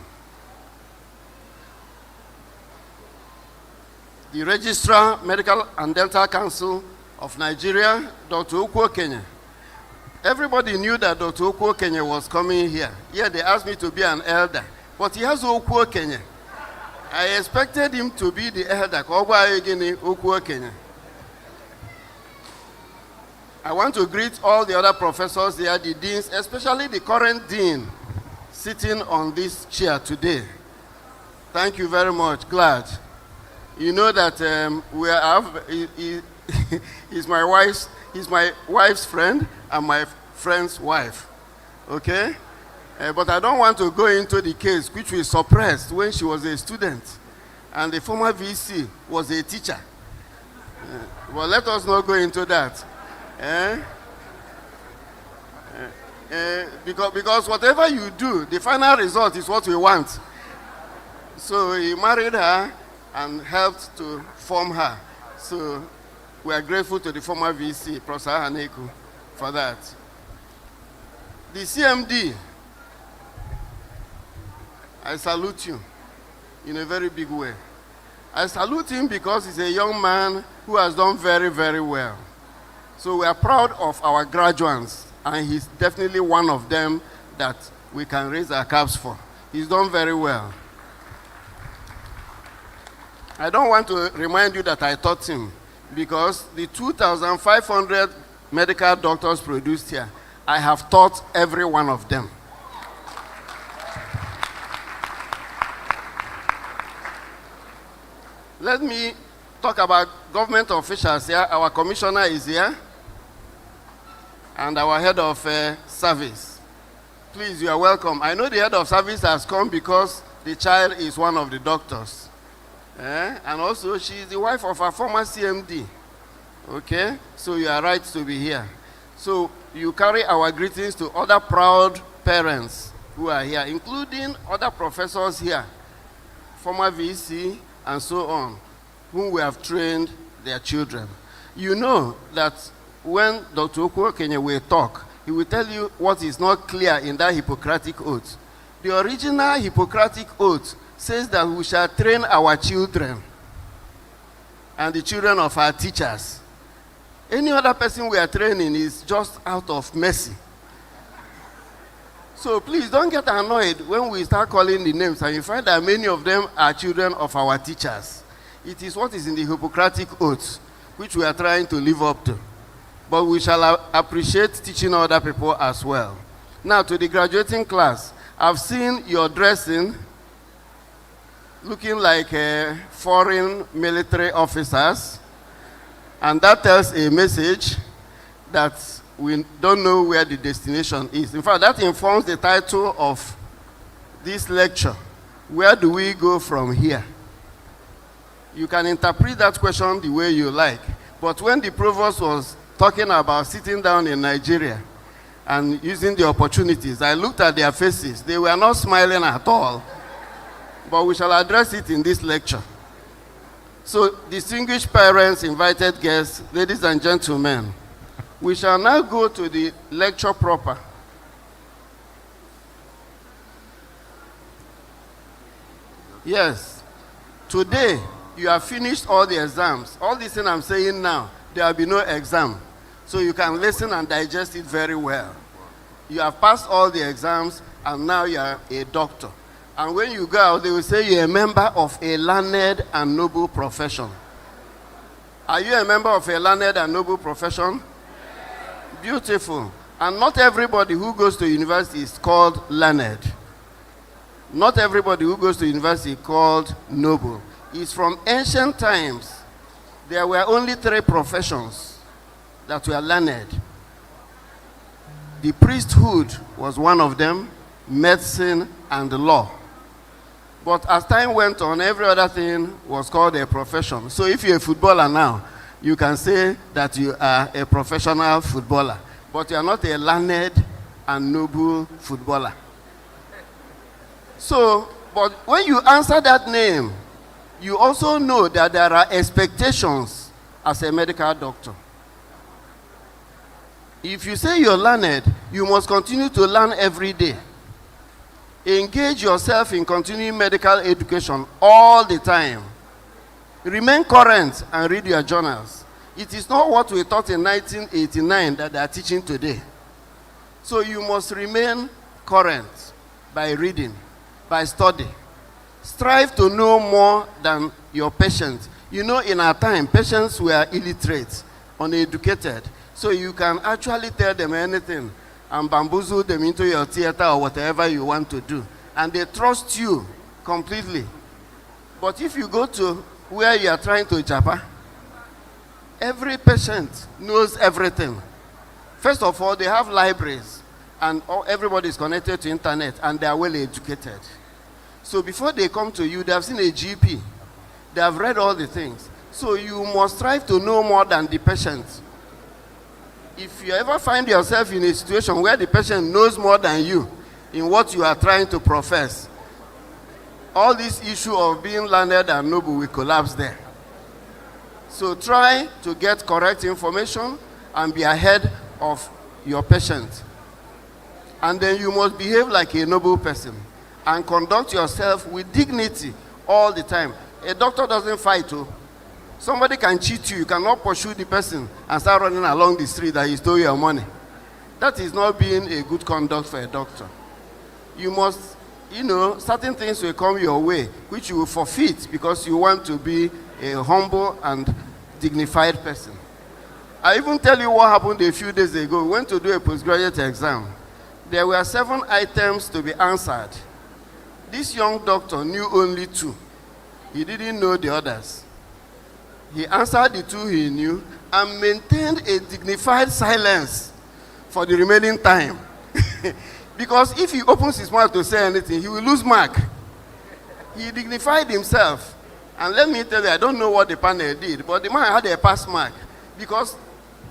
The Registrar, Medical and Dental Council of Nigeria, Dr. Okwo Kenya. Everybody knew that Dr. Okwo Kenya was coming here. Yeah, they asked me to be an elder, but he has Okwo Kenya. I expected him to be the elder. Okwo Kenya. I want to greet all the other professors there, the deans, especially the current dean sitting on this chair today. Thank you very much. Glad. You know that he's my wife's friend and my friend's wife. Okay? But I don't want to go into the case which we suppressed when she was a student and the former VC was a teacher. Well, let us not go into that. Because whatever you do, the final result is what we want. So he married her and helped to form her. So we are grateful to the former VC, Professor Haneku, for that. The CMD, I salute you in a very big way. I salute him because he's a young man who has done very, very well. So we are proud of our graduates, and he's definitely one of them that we can raise our caps for. He's done very well. I don't want to remind you that I taught him, because the 2,500 medical doctors produced here, I have taught every one of them. Let me talk about government officials here. Our commissioner is here, and our head of service. Please, you are welcome. I know the head of service has come because the child is one of the doctors. And also, she is the wife of our former CMD. Okay? So you are right to be here. So you carry our greetings to other proud parents who are here, including other professors here, former VC, and so on, whom we have trained their children. You know that when Dr. Okwo Kenya will talk, he will tell you what is not clear in that Hippocratic oath. The original Hippocratic oath says that we shall train our children and the children of our teachers. Any other person we are training is just out of mercy. So please don't get annoyed when we start calling the names and you find that many of them are children of our teachers. It is what is in the Hippocratic oath, which we are trying to live up to. But we shall appreciate teaching other people as well. Now to the graduating class, I've seen your dressing looking like foreign military officers, and that tells a message that we don't know where the destination is. In fact, that informs the title of this lecture. Where do we go from here? You can interpret that question the way you like, but when the provost was talking about sitting down in Nigeria and using the opportunities, I looked at their faces. They were not smiling at all. But we shall address it in this lecture. So, distinguished parents, invited guests, ladies and gentlemen, we shall now go to the lecture proper. Yes, today you have finished all the exams. All this thing I'm saying now, there will be no exam. So you can listen and digest it very well. You have passed all the exams, and now you are a doctor. And when you go out, they will say you're a member of a learned and noble profession. Are you a member of a learned and noble profession? Beautiful. And not everybody who goes to university is called learned. Not everybody who goes to university is called noble. It's from ancient times. There were only 3 professions that were learned. The priesthood was one of them, medicine and the law. But as time went on, every other thing was called a profession. So if you're a footballer now, you can say that you are a professional footballer. But you are not a learned and noble footballer. So, but when you answer that name, you also know that there are expectations as a medical doctor. If you say you're learned, you must continue to learn every day. Engage yourself in continuing medical education all the time. Remain current and read your journals. It is not what we taught in 1989 that they are teaching today. So you must remain current by reading, by study. Strive to know more than your patients. You know, in our time, patients were illiterate, uneducated. So you can actually tell them anything and bamboozle them into your theater or whatever you want to do. And they trust you completely. But if you go to where you are trying to japa, every patient knows everything. First of all, they have libraries, and everybody is connected to internet, and they are well educated. So before they come to you, they have seen a GP. They have read all the things. So you must strive to know more than the patient. If you ever find yourself in a situation where the patient knows more than you in what you are trying to profess, all this issue of being learned and noble will collapse there. So try to get correct information and be ahead of your patient. And then you must behave like a noble person and conduct yourself with dignity all the time. A doctor doesn't fight. Somebody can cheat you. You cannot pursue the person and start running along the street that he stole your money. That is not being a good conduct for a doctor. You must, certain things will come your way, which you will forfeit because you want to be a humble and dignified person. I even tell you what happened a few days ago. We went to do a postgraduate exam. There were 7 items to be answered. This young doctor knew only 2. He didn't know the others. He answered the 2 he knew and maintained a dignified silence for the remaining time. Because if he opens his mouth to say anything, he will lose mark. He dignified himself. And let me tell you, I don't know what the panel did, but the man had a pass mark because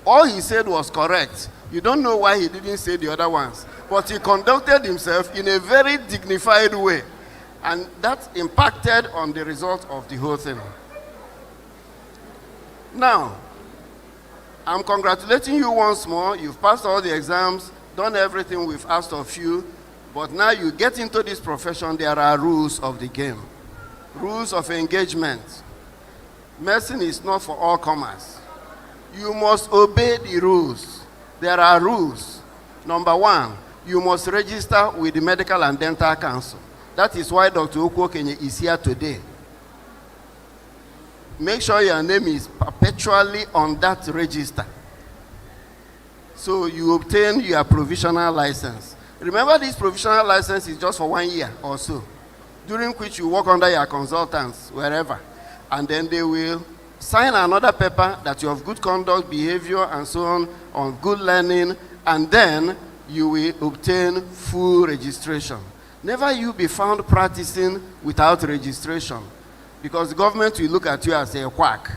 all he said was correct. You don't know why he didn't say the other ones. But he conducted himself in a very dignified way. And that impacted on the result of the whole thing. Now, I'm congratulating you once more. You've passed all the exams, done everything we've asked of you. But now you get into this profession, there are rules of the game. Rules of engagement. Medicine is not for all comers. You must obey the rules. There are rules. Number 1, you must register with the Medical and Dental Council. That is why Dr. Okwokenye is here today. Make sure your name is perpetually on that register. So you obtain your provisional license. Remember, this provisional license is just for 1 year or so, during which you work under your consultants, wherever. And then they will sign another paper that you have good conduct, behavior, and so on good learning, and then you will obtain full registration. Never you be found practicing without registration, because the government will look at you as a quack.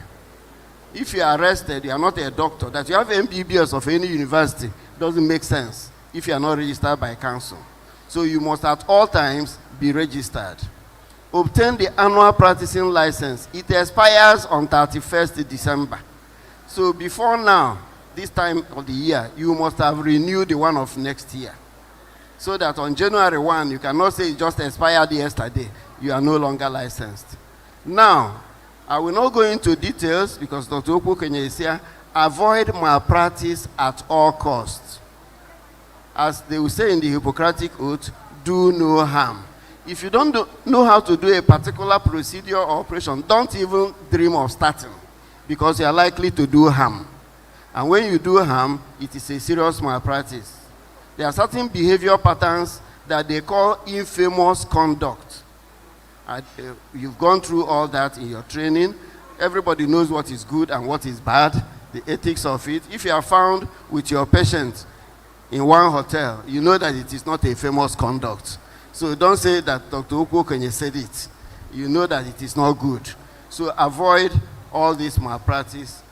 If you are arrested, you are not a doctor. That you have MBBS of any university doesn't make sense if you are not registered by council. So you must at all times be registered. Obtain the annual practicing license. It expires on 31st December. So before now, this time of the year, you must have renewed the one of next year. So that on January 1, you cannot say it just expired yesterday. You are no longer licensed. Now, I will not go into details because Dr. Okwokenye is here. Avoid malpractice at all costs. As they will say in the Hippocratic Oath, do no harm. If you don't know how to do a particular procedure or operation, don't even dream of starting because you are likely to do harm. And when you do harm, it is a serious malpractice. There are certain behavior patterns that they call infamous conduct. You've gone through all that in your training. Everybody knows what is good and what is bad, the ethics of it. If you are found with your patient in one hotel, you know that it is not a famous conduct. So don't say that Dr. Okwokenye said it. You know that it is not good. So avoid all this malpractice.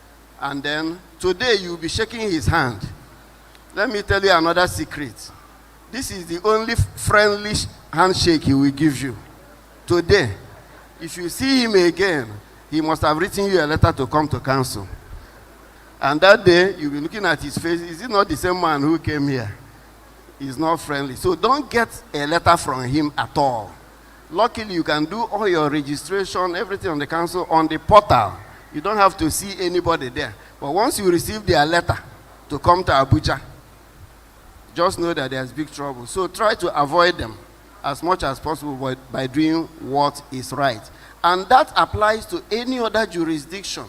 And then today you'll be shaking his hand. Let me tell you another secret. This is the only friendly handshake he will give you. Today, if you see him again, he must have written you a letter to come to council. And that day, you'll be looking at his face. Is it not the same man who came here? is not friendly. So don't get a letter from him at all. Luckily, you can do all your registration, everything on the council on the portal. You don't have to see anybody there. But once you receive their letter to come to Abuja, just know that there's big trouble. So try to avoid them as much as possible by doing what is right. And that applies to any other jurisdiction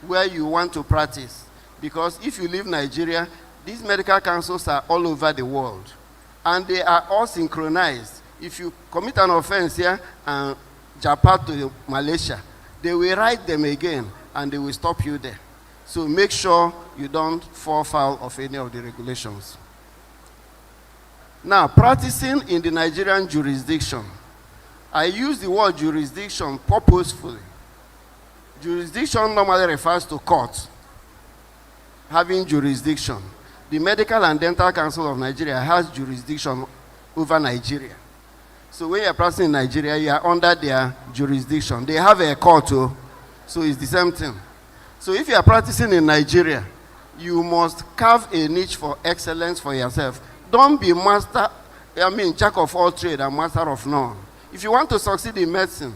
where you want to practice. Because if you leave Nigeria, these medical councils are all over the world. And they are all synchronized. If you commit an offense here and Japan to Malaysia, they will write them again and they will stop you there. So make sure you don't fall foul of any of the regulations. Now, practicing in the Nigerian jurisdiction. I use the word jurisdiction purposefully. Jurisdiction normally refers to court having jurisdiction. The Medical and Dental Council of Nigeria has jurisdiction over Nigeria. So when you're practicing in Nigeria, you are under their jurisdiction. They have a court too, so it's the same thing. So if you are practicing in Nigeria, you must carve a niche for excellence for yourself. Don't be jack of all trade and master of none. If you want to succeed in medicine,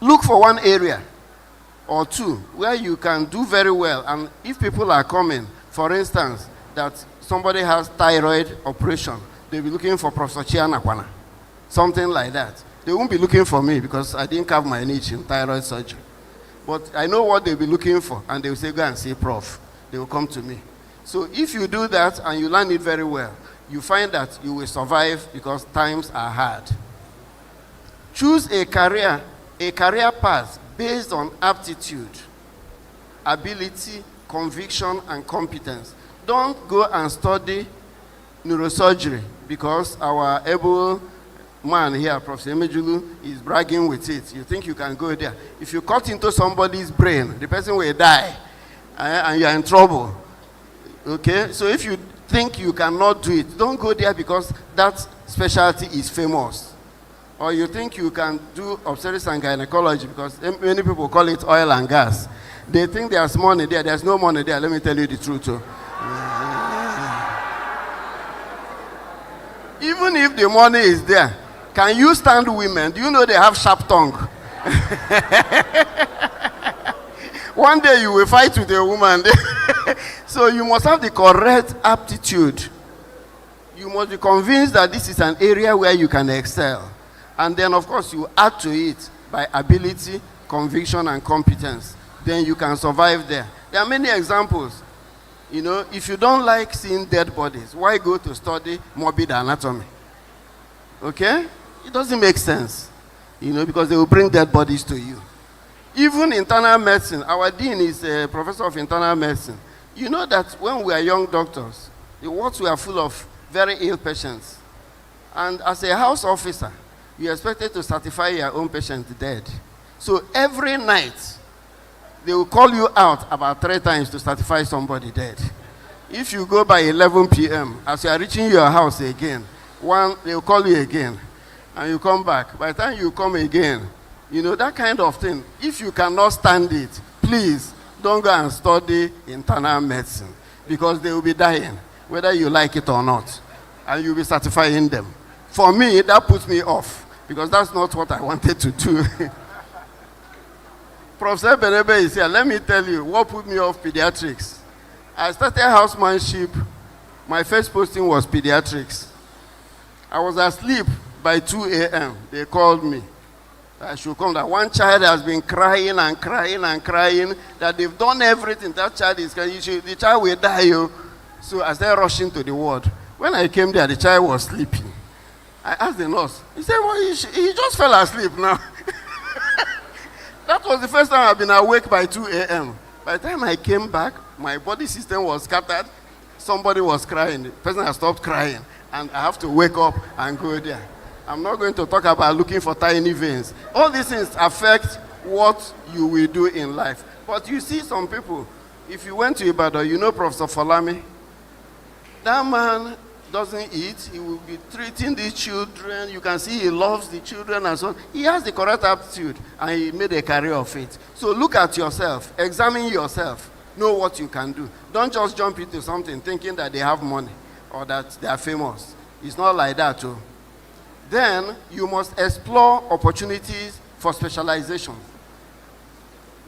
look for one area or two where you can do very well. And if people are coming, for instance, that somebody has thyroid operation, they'll be looking for Professor Chianakwana, something like that. They won't be looking for me because I didn't carve my niche in thyroid surgery. But I know what they'll be looking for, and they will say, go and see Prof. They will come to me. So if you do that and you learn it very well, you find that you will survive because times are hard. Choose a career path based on aptitude, ability, conviction, and competence. Don't go and study neurosurgery because our able man here, Professor Emejulu, is bragging with it. You think you can go there. If you cut into somebody's brain, the person will die and you are in trouble. Okay? So if you think you cannot do it, don't go there because that specialty is famous. Or you think you can do obstetrics and gynecology because many people call it oil and gas. They think there's money there. There's no money there. Let me tell you the truth. Too. Even if the money is there, can you stand women? Do you know they have sharp tongue? One day you will fight with a woman. So you must have the correct aptitude. You must be convinced that this is an area where you can excel. And then, of course, you add to it by ability, conviction, and competence. Then you can survive there. There are many examples. You know, if you don't like seeing dead bodies, why go to study morbid anatomy? Okay? It doesn't make sense. You know, because they will bring dead bodies to you. Even internal medicine, our dean is a professor of internal medicine. You know that when we are young doctors, the wards were full of very ill patients. And as a house officer, you're expected to certify your own patient dead. So every night, they will call you out about 3 times to certify somebody dead. If you go by 11 p.m., as you are reaching your house again, they will call you again, and you come back. By the time you come again, you know, that kind of thing. If you cannot stand it, please don't go and study internal medicine because they will be dying, whether you like it or not, and you'll be certifying them. For me, that puts me off because that's not what I wanted to do. Professor Benebe is here. Let me tell you what put me off pediatrics. I started housemanship. My first posting was pediatrics. I was asleep by 2 a.m. They called me. I should come. That one child has been crying and crying and crying. That they've done everything. That child is crying. The child will die. So I started rushing to the ward. When I came there, the child was sleeping. I asked the nurse. He said, well, he just fell asleep now. That was the first time I've been awake by 2 a.m. By the time I came back, my body system was scattered. Somebody was crying. The person had stopped crying. And I have to wake up and go there. I'm not going to talk about looking for tiny veins. All these things affect what you will do in life. But you see some people, if you went to Ibadan, you know Professor Falami. That man doesn't eat. He will be treating the children. You can see he loves the children and so on. He has the correct aptitude and he made a career of it. So look at yourself. Examine yourself. Know what you can do. Don't just jump into something thinking that they have money. or that they are famous. It's not like that too. Then you must explore opportunities for specialization.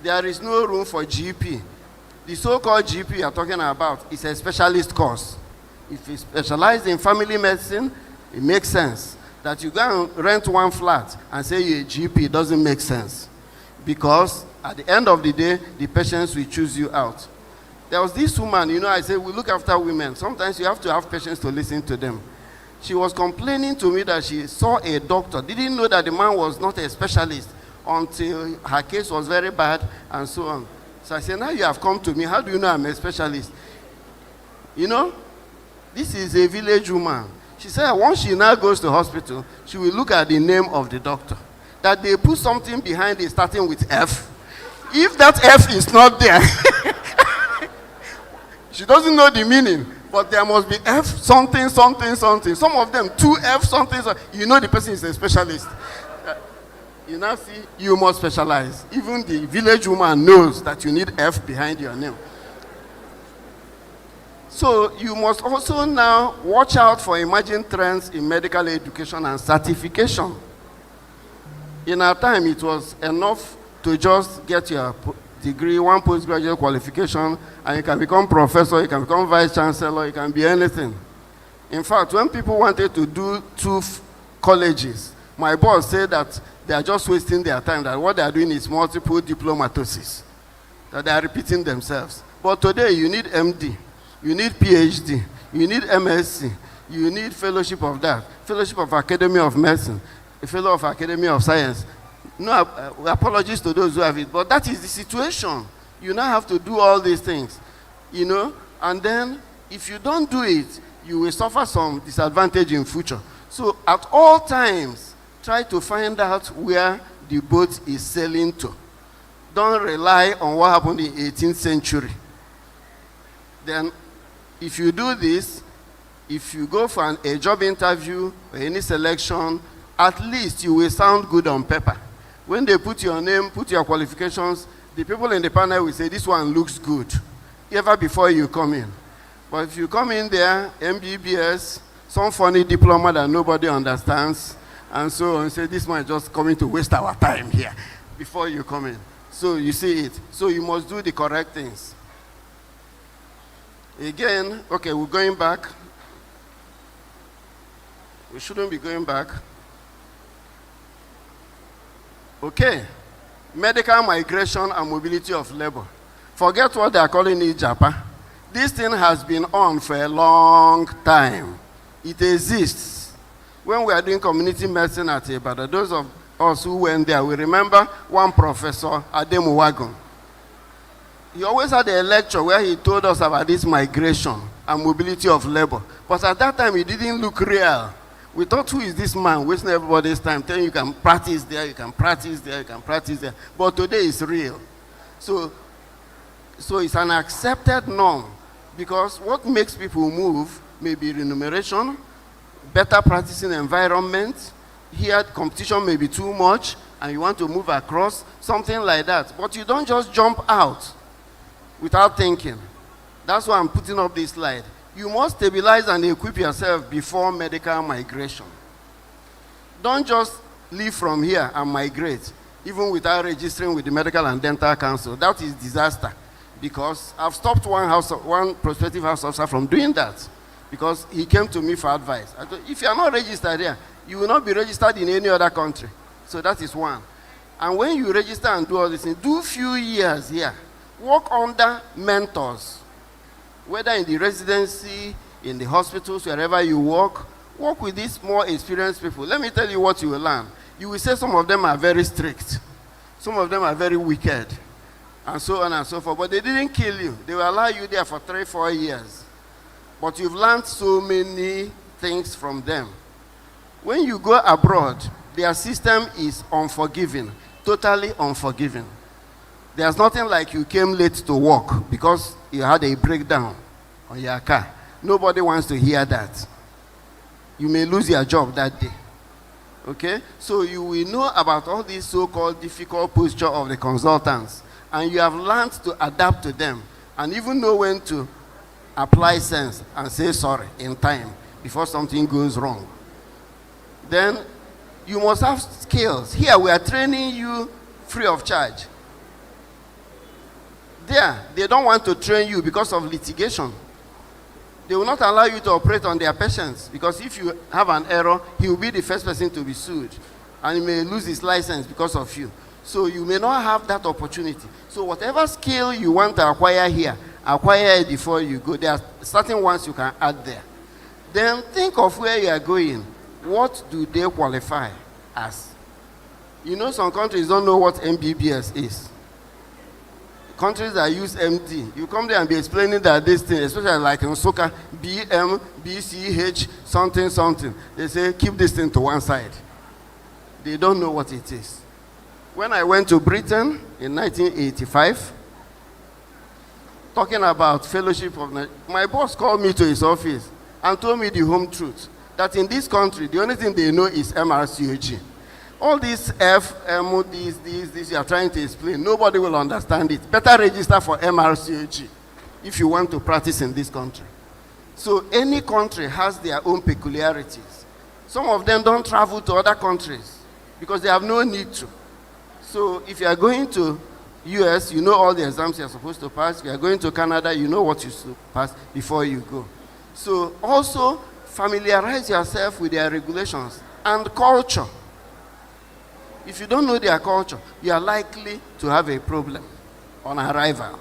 There is no room for GP. The so-called GP you're talking about is a specialist course. If you specialize in family medicine, it makes sense. That you go and rent one flat and say you're a GP, it doesn't make sense. Because at the end of the day, the patients will choose you out. There was this woman, you know, I say we look after women. Sometimes you have to have patience to listen to them. She was complaining to me that she saw a doctor, didn't know that the man was not a specialist until her case was very bad and so on. So I said, now you have come to me, how do you know I'm a specialist? You know, this is a village woman. She said once she now goes to hospital, she will look at the name of the doctor. That they put something behind it starting with F. If that F is not there, she doesn't know the meaning, but there must be F something, something, something. Some of them, 2F something, something. You know the person is a specialist. You now see, you must specialize. Even the village woman knows that you need F behind your name. So you must also now watch out for emerging trends in medical education and certification. In our time, it was enough to just get your degree, one postgraduate qualification, and you can become professor, you can become vice chancellor, you can be anything. In fact, when people wanted to do two colleges, my boss said that they are just wasting their time, that what they are doing is multiple diplomatosis, that they are repeating themselves. But today, you need MD, you need PhD, you need MSc, you need fellowship of that, fellowship of Academy of Medicine, a fellow of Academy of Science. No apologies to those who have it, but that is the situation. You now have to do all these things, you know, and then if you don't do it, you will suffer some disadvantage in future. So at all times, try to find out where the boat is sailing to. Don't rely on what happened in the 18th century. Then, if you do this, if you go for a job interview or any selection, at least you will sound good on paper. When they put your name, put your qualifications, the people in the panel will say, this one looks good, ever before you come in. But if you come in there, MBBS, some funny diploma that nobody understands, and so on, say, this one is just coming to waste our time here before you come in. So you see it. So you must do the correct things. Again, okay, we're going back. We shouldn't be going back. Okay, medical migration and mobility of labor. Forget what they are calling it, Japan. This thing has been on for a long time. It exists. When we are doing community medicine at Ibadan, those of us who went there, we remember one professor, Ademu Wagon. He always had a lecture where he told us about this migration and mobility of labor. But at that time, it didn't look real. We thought, who is this man wasting everybody's time, telling you can practice there, you can practice there, you can practice there. But today it's real. So it's an accepted norm, because what makes people move may be remuneration, better practicing environment. Here, competition may be too much, and you want to move across, something like that. But you don't just jump out without thinking. That's why I'm putting up this slide. You must stabilize and equip yourself before medical migration. Don't just leave from here and migrate, even without registering with the Medical and Dental Council. That is disaster, because I've stopped one prospective house officer from doing that, because he came to me for advice. I thought, if you are not registered here, you will not be registered in any other country. So that is one. And when you register and do all this thing, do few years here. Work under mentors, whether in the residency, in the hospitals, wherever you work with these more experienced people. Let me tell you what you will learn. You will say some of them are very strict. Some of them are very wicked, and so on and so forth. But they didn't kill you. They will allow you there for 3-4 years. But you've learned so many things from them. When you go abroad, their system is unforgiving, totally unforgiving. There's nothing like you came late to work because you had a breakdown on your car. Nobody wants to hear that. You may lose your job that day. Okay? So you will know about all these so-called difficult posture of the consultants, and you have learned to adapt to them, and even know when to apply sense and say sorry in time before something goes wrong. Then you must have skills. Here we are training you free of charge. There, they don't want to train you because of litigation. They will not allow you to operate on their patients, because if you have an error, he will be the first person to be sued, and he may lose his license because of you. So you may not have that opportunity. So whatever skill you want to acquire here, acquire it before you go. There are certain ones you can add there. Then think of where you are going. What do they qualify as? You know, some countries don't know what MBBS is. Countries that use MD, you come there and be explaining that this thing, especially like in Soka, BM, BCH, something, something. They say, keep this thing to one side. They don't know what it is. When I went to Britain in 1985, talking about fellowship of, my boss called me to his office and told me the home truth, that in this country, the only thing they know is MRCOG. All this FMO, this you are trying to explain, nobody will understand it. Better register for MRCOG if you want to practice in this country. So any country has their own peculiarities. Some of them don't travel to other countries because they have no need to. So if you are going to US, you know all the exams you are supposed to pass. If you are going to Canada, you know what you should pass before you go. So also familiarize yourself with their regulations and culture. If you don't know their culture, you are likely to have a problem on arrival.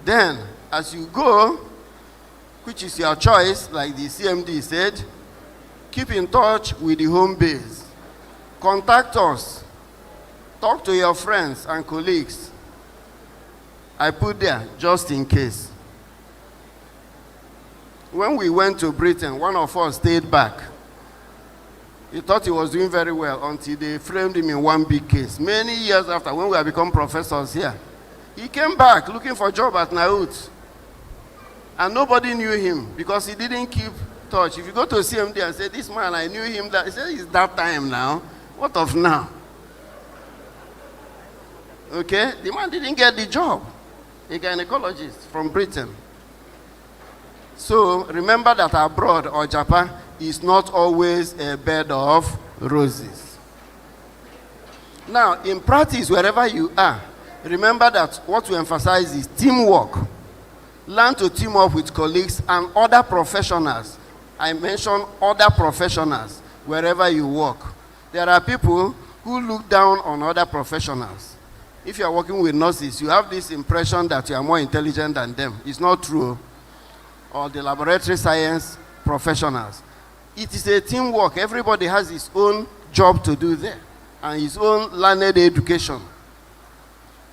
Then, as you go, which is your choice, like the CMD said, keep in touch with the home base. Contact us. Talk to your friends and colleagues. I put there just in case. When we went to Britain, one of us stayed back. He thought he was doing very well until they framed him in one big case. Many years after, when we had become professors here, he came back looking for a job at Naut. And nobody knew him because he didn't keep touch. If you go to CMD and say, this man, I knew him, that, he said, it's that time now. What of now? Okay? The man didn't get the job. A gynecologist from Britain. So remember that abroad or Japan is not always a bed of roses. Now, in practice, wherever you are, remember that what we emphasize is teamwork. Learn to team up with colleagues and other professionals. I mentioned other professionals wherever you work. There are people who look down on other professionals. If you are working with nurses, you have this impression that you are more intelligent than them. It's not true. Or the laboratory science professionals. It is a teamwork. Everybody has his own job to do there and his own learned education.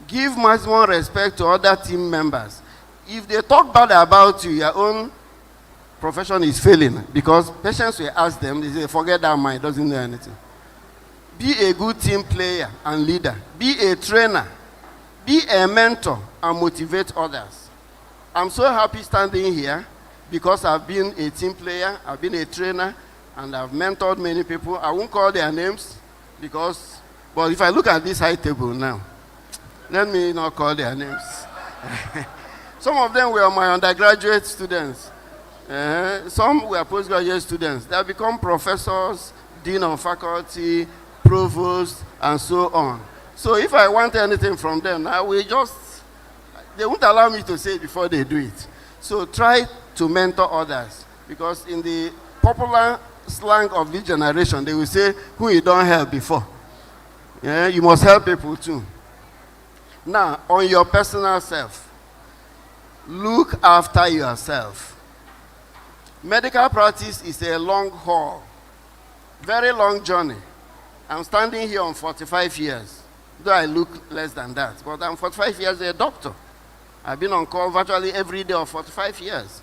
Give maximum respect to other team members. If they talk bad about you, your own profession is failing, because patients will ask them, they say, forget that man, doesn't know anything. Be a good team player and leader. Be a trainer. Be a mentor and motivate others. I'm so happy standing here because I've been a team player, I've been a trainer, and I've mentored many people. I won't call their names because, but if I look at this high table now, let me not call their names. Some of them were my undergraduate students. Some were postgraduate students. They have become professors, dean of faculty, provost, and so on. So if I want anything from them, I will just, they won't allow me to say it before they do it. So try to mentor others, because in the popular slang of this generation, they will say, who you don't help before. Yeah, you must help people too. Now, on your personal self, look after yourself. Medical practice is a long haul, very long journey. I'm standing here on 45 years, though I look less than that, but I'm 45 years a doctor. I've been on call virtually every day of 45 years.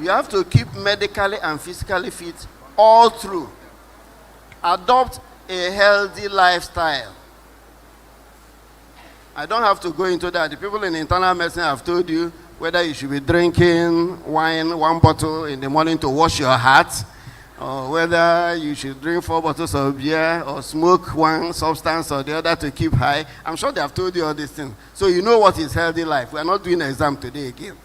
You have to keep medically and physically fit all through. Adopt a healthy lifestyle. I don't have to go into that. The people in internal medicine have told you whether you should be drinking wine, one bottle in the morning to wash your heart, or whether you should drink 4 bottles of beer or smoke one substance or the other to keep high. I'm sure they have told you all these things. So you know what is healthy life. We are not doing an exam today again.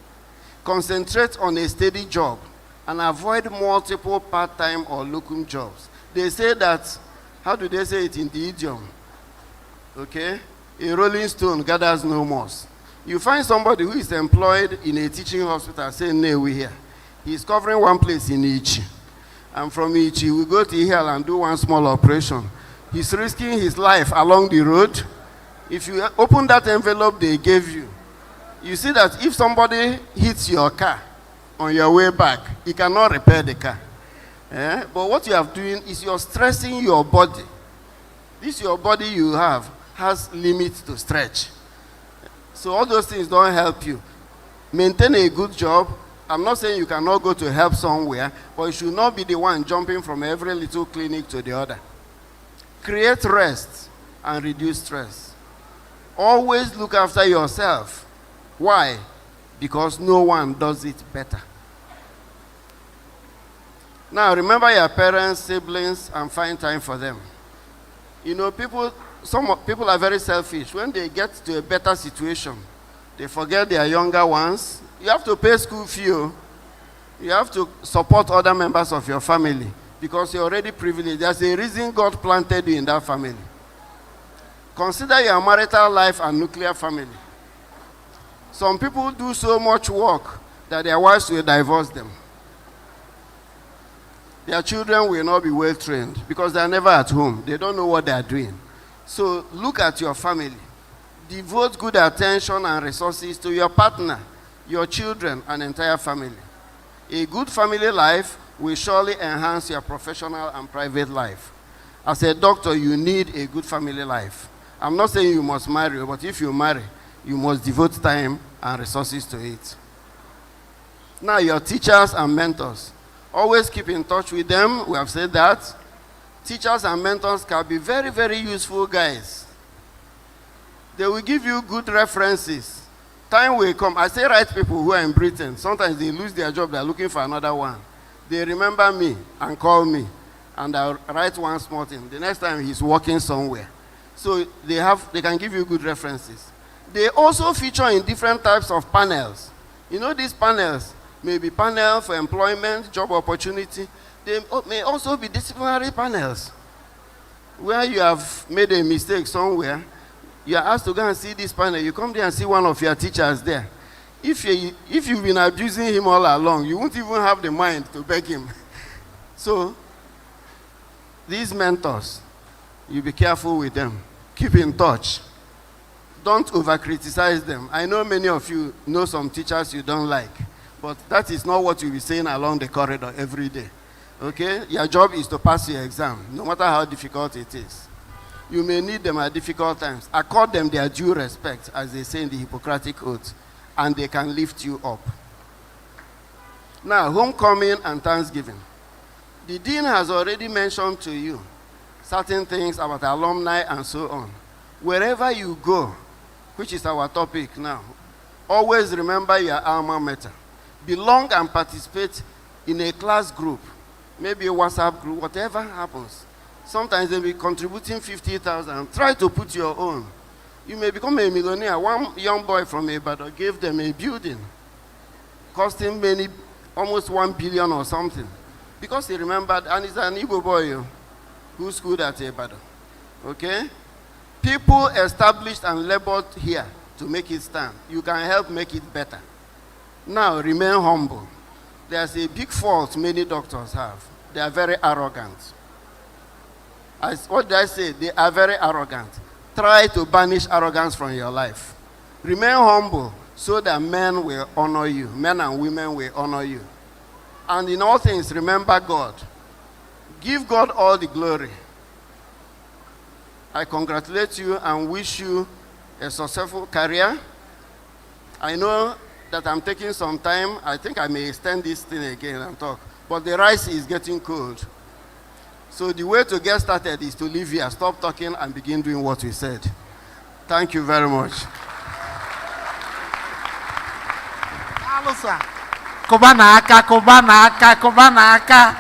Concentrate on a steady job and avoid multiple part-time or locum jobs. They say that, how do they say it in the idiom? Okay? A rolling stone gathers no moss. You find somebody who is employed in a teaching hospital saying, no, we're here. He's covering one place in Ichi. And from Ichi, we go to Ihel and do one small operation. He's risking his life along the road. If you open that envelope they gave you, you see that if somebody hits your car on your way back, he cannot repair the car. But what you are doing is you're stressing your body. This your body you have has limits to stretch. So all those things don't help you. Maintain a good job. I'm not saying you cannot go to help somewhere, but you should not be the one jumping from every little clinic to the other. Create rest and reduce stress. Always look after yourself. Why? Because no one does it better. Now remember your parents, siblings, and find time for them. You know, some people are very selfish. When they get to a better situation, they forget their younger ones. You have to pay school fee. You have to support other members of your family because you're already privileged. There's a reason God planted you in that family. Consider your marital life and nuclear family. Some people do so much work that their wives will divorce them. Their children will not be well trained because they are never at home. They don't know what they are doing. So look at your family. Devote good attention and resources to your partner, your children, and entire family. A good family life will surely enhance your professional and private life. As a doctor, you need a good family life. I'm not saying you must marry, but if you marry, you must devote time and resources to it. Now, your teachers and mentors. Always keep in touch with them. We have said that. Teachers and mentors can be very, very useful guys. They will give you good references. Time will come. I say right people who are in Britain, sometimes they lose their job, they're looking for another one. They remember me and call me, and I'll write one small thing. The next time he's working somewhere. So they can give you good references. They also feature in different types of panels. You know these panels may be panel for employment, job opportunity. They may also be disciplinary panels where you have made a mistake somewhere. You are asked to go and see this panel. You come there and see one of your teachers there. If you've been abusing him all along, you won't even have the mind to beg him. So, these mentors, you be careful with them. Keep in touch. Don't over-criticize them. I know many of you know some teachers you don't like, but that is not what you'll be saying along the corridor every day. Okay? Your job is to pass your exam, no matter how difficult it is. You may need them at difficult times. Accord them their due respect, as they say in the Hippocratic Oath, and they can lift you up. Now, homecoming and Thanksgiving. The dean has already mentioned to you certain things about alumni and so on. Wherever you go, which is our topic now, always remember your alma mater. Belong and participate in a class group, maybe a WhatsApp group, whatever happens. Sometimes they'll be contributing 50,000. Try to put your own. You may become a millionaire. One young boy from Ibadan gave them a building, costing almost 1 billion or something. Because he remembered, and he's an Igbo boy who schooled at Ibadan. Okay? People established and labored here to make it stand. You can help make it better. Now, remain humble. There's a big fault many doctors have. They are very arrogant. What did I say? They are very arrogant. Try to banish arrogance from your life. Remain humble so that men will honor you. Men and women will honor you. And in all things, remember God. Give God all the glory. I congratulate you and wish you a successful career. I know that I'm taking some time. I think I may extend this thing again and talk. But the rice is getting cold. So the way to get started is to leave here, stop talking, and begin doing what we said. Thank you very much. Kubanaka, Kubanaka, Kubanaka.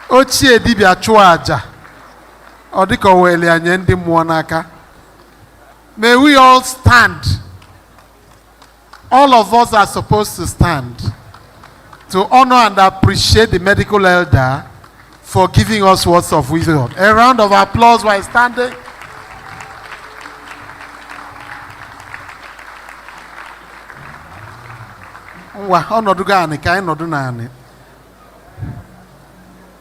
ochie dibịa chụọ aja ọ dịka o wele anya ndị mmụọ n'aka. May we all stand. All of us are supposed to stand to honor and appreciate the medical elder for giving us words of wisdom. A round of applause while standing. Nwa ọnọdụ gani ka anyị nọdụ naanị.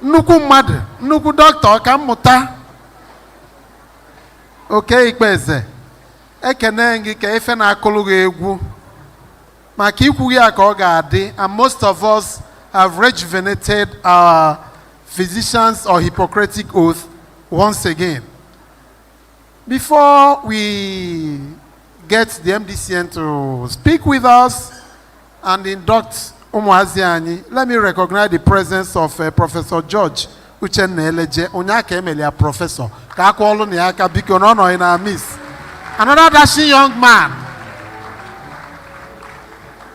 Nnukwu mmadụ, nnukwu dọkịta ọka mmụta oke ikpeze ekene gị ka ife na-akụlụ gị egwu maka ikwu ya ka ọ ga-adị, and most of us have rejuvenated our physicians or Hippocratic oath once again. Before we get the MDCN to speak with us and induct Umuaziani, let me recognize the presence of Professor George Uchenna Eleje, Onyaka Emelia Professor. Kakwolu Nyaka Biko no in our midst. Another dashing young man.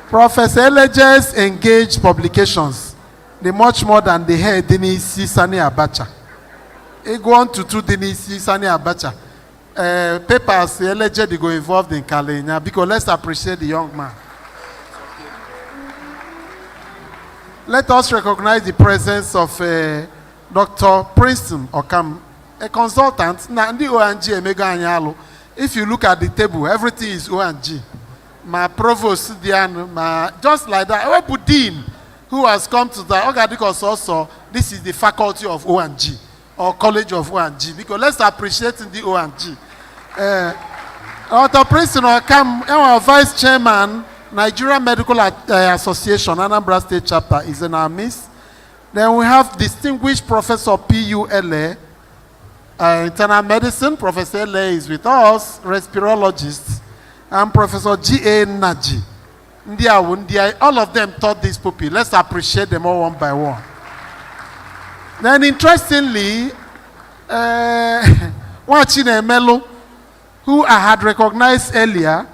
Professor Eleje's engaged publications, they much more than the head Denisi Sani Abacha. He go on to two Denisi Sani Abacha. Papers Eleje they go involved in Kalenya because let's appreciate the young man. Let us recognize the presence of Dr. Princeton Okam, a consultant. Nandi ONG Emega Anyalo. If you look at the table, everything is ONG. My provost, just like that. Our Dean, who has come to the Ogadikos also, this is the faculty of ONG or college of ONG, because let's appreciate the ONG. Dr. Princeton Okam, our vice chairman, Nigerian Medical Association, Anambra State Chapter, is in our midst. Then we have distinguished Professor P.U.L.A., internal medicine. Professor L.A. is with us, respirologist, and Professor G.A. Naji. All of them taught this puppy. Let's appreciate them all one by one. Then interestingly, Wachine Melo, who I had recognized earlier,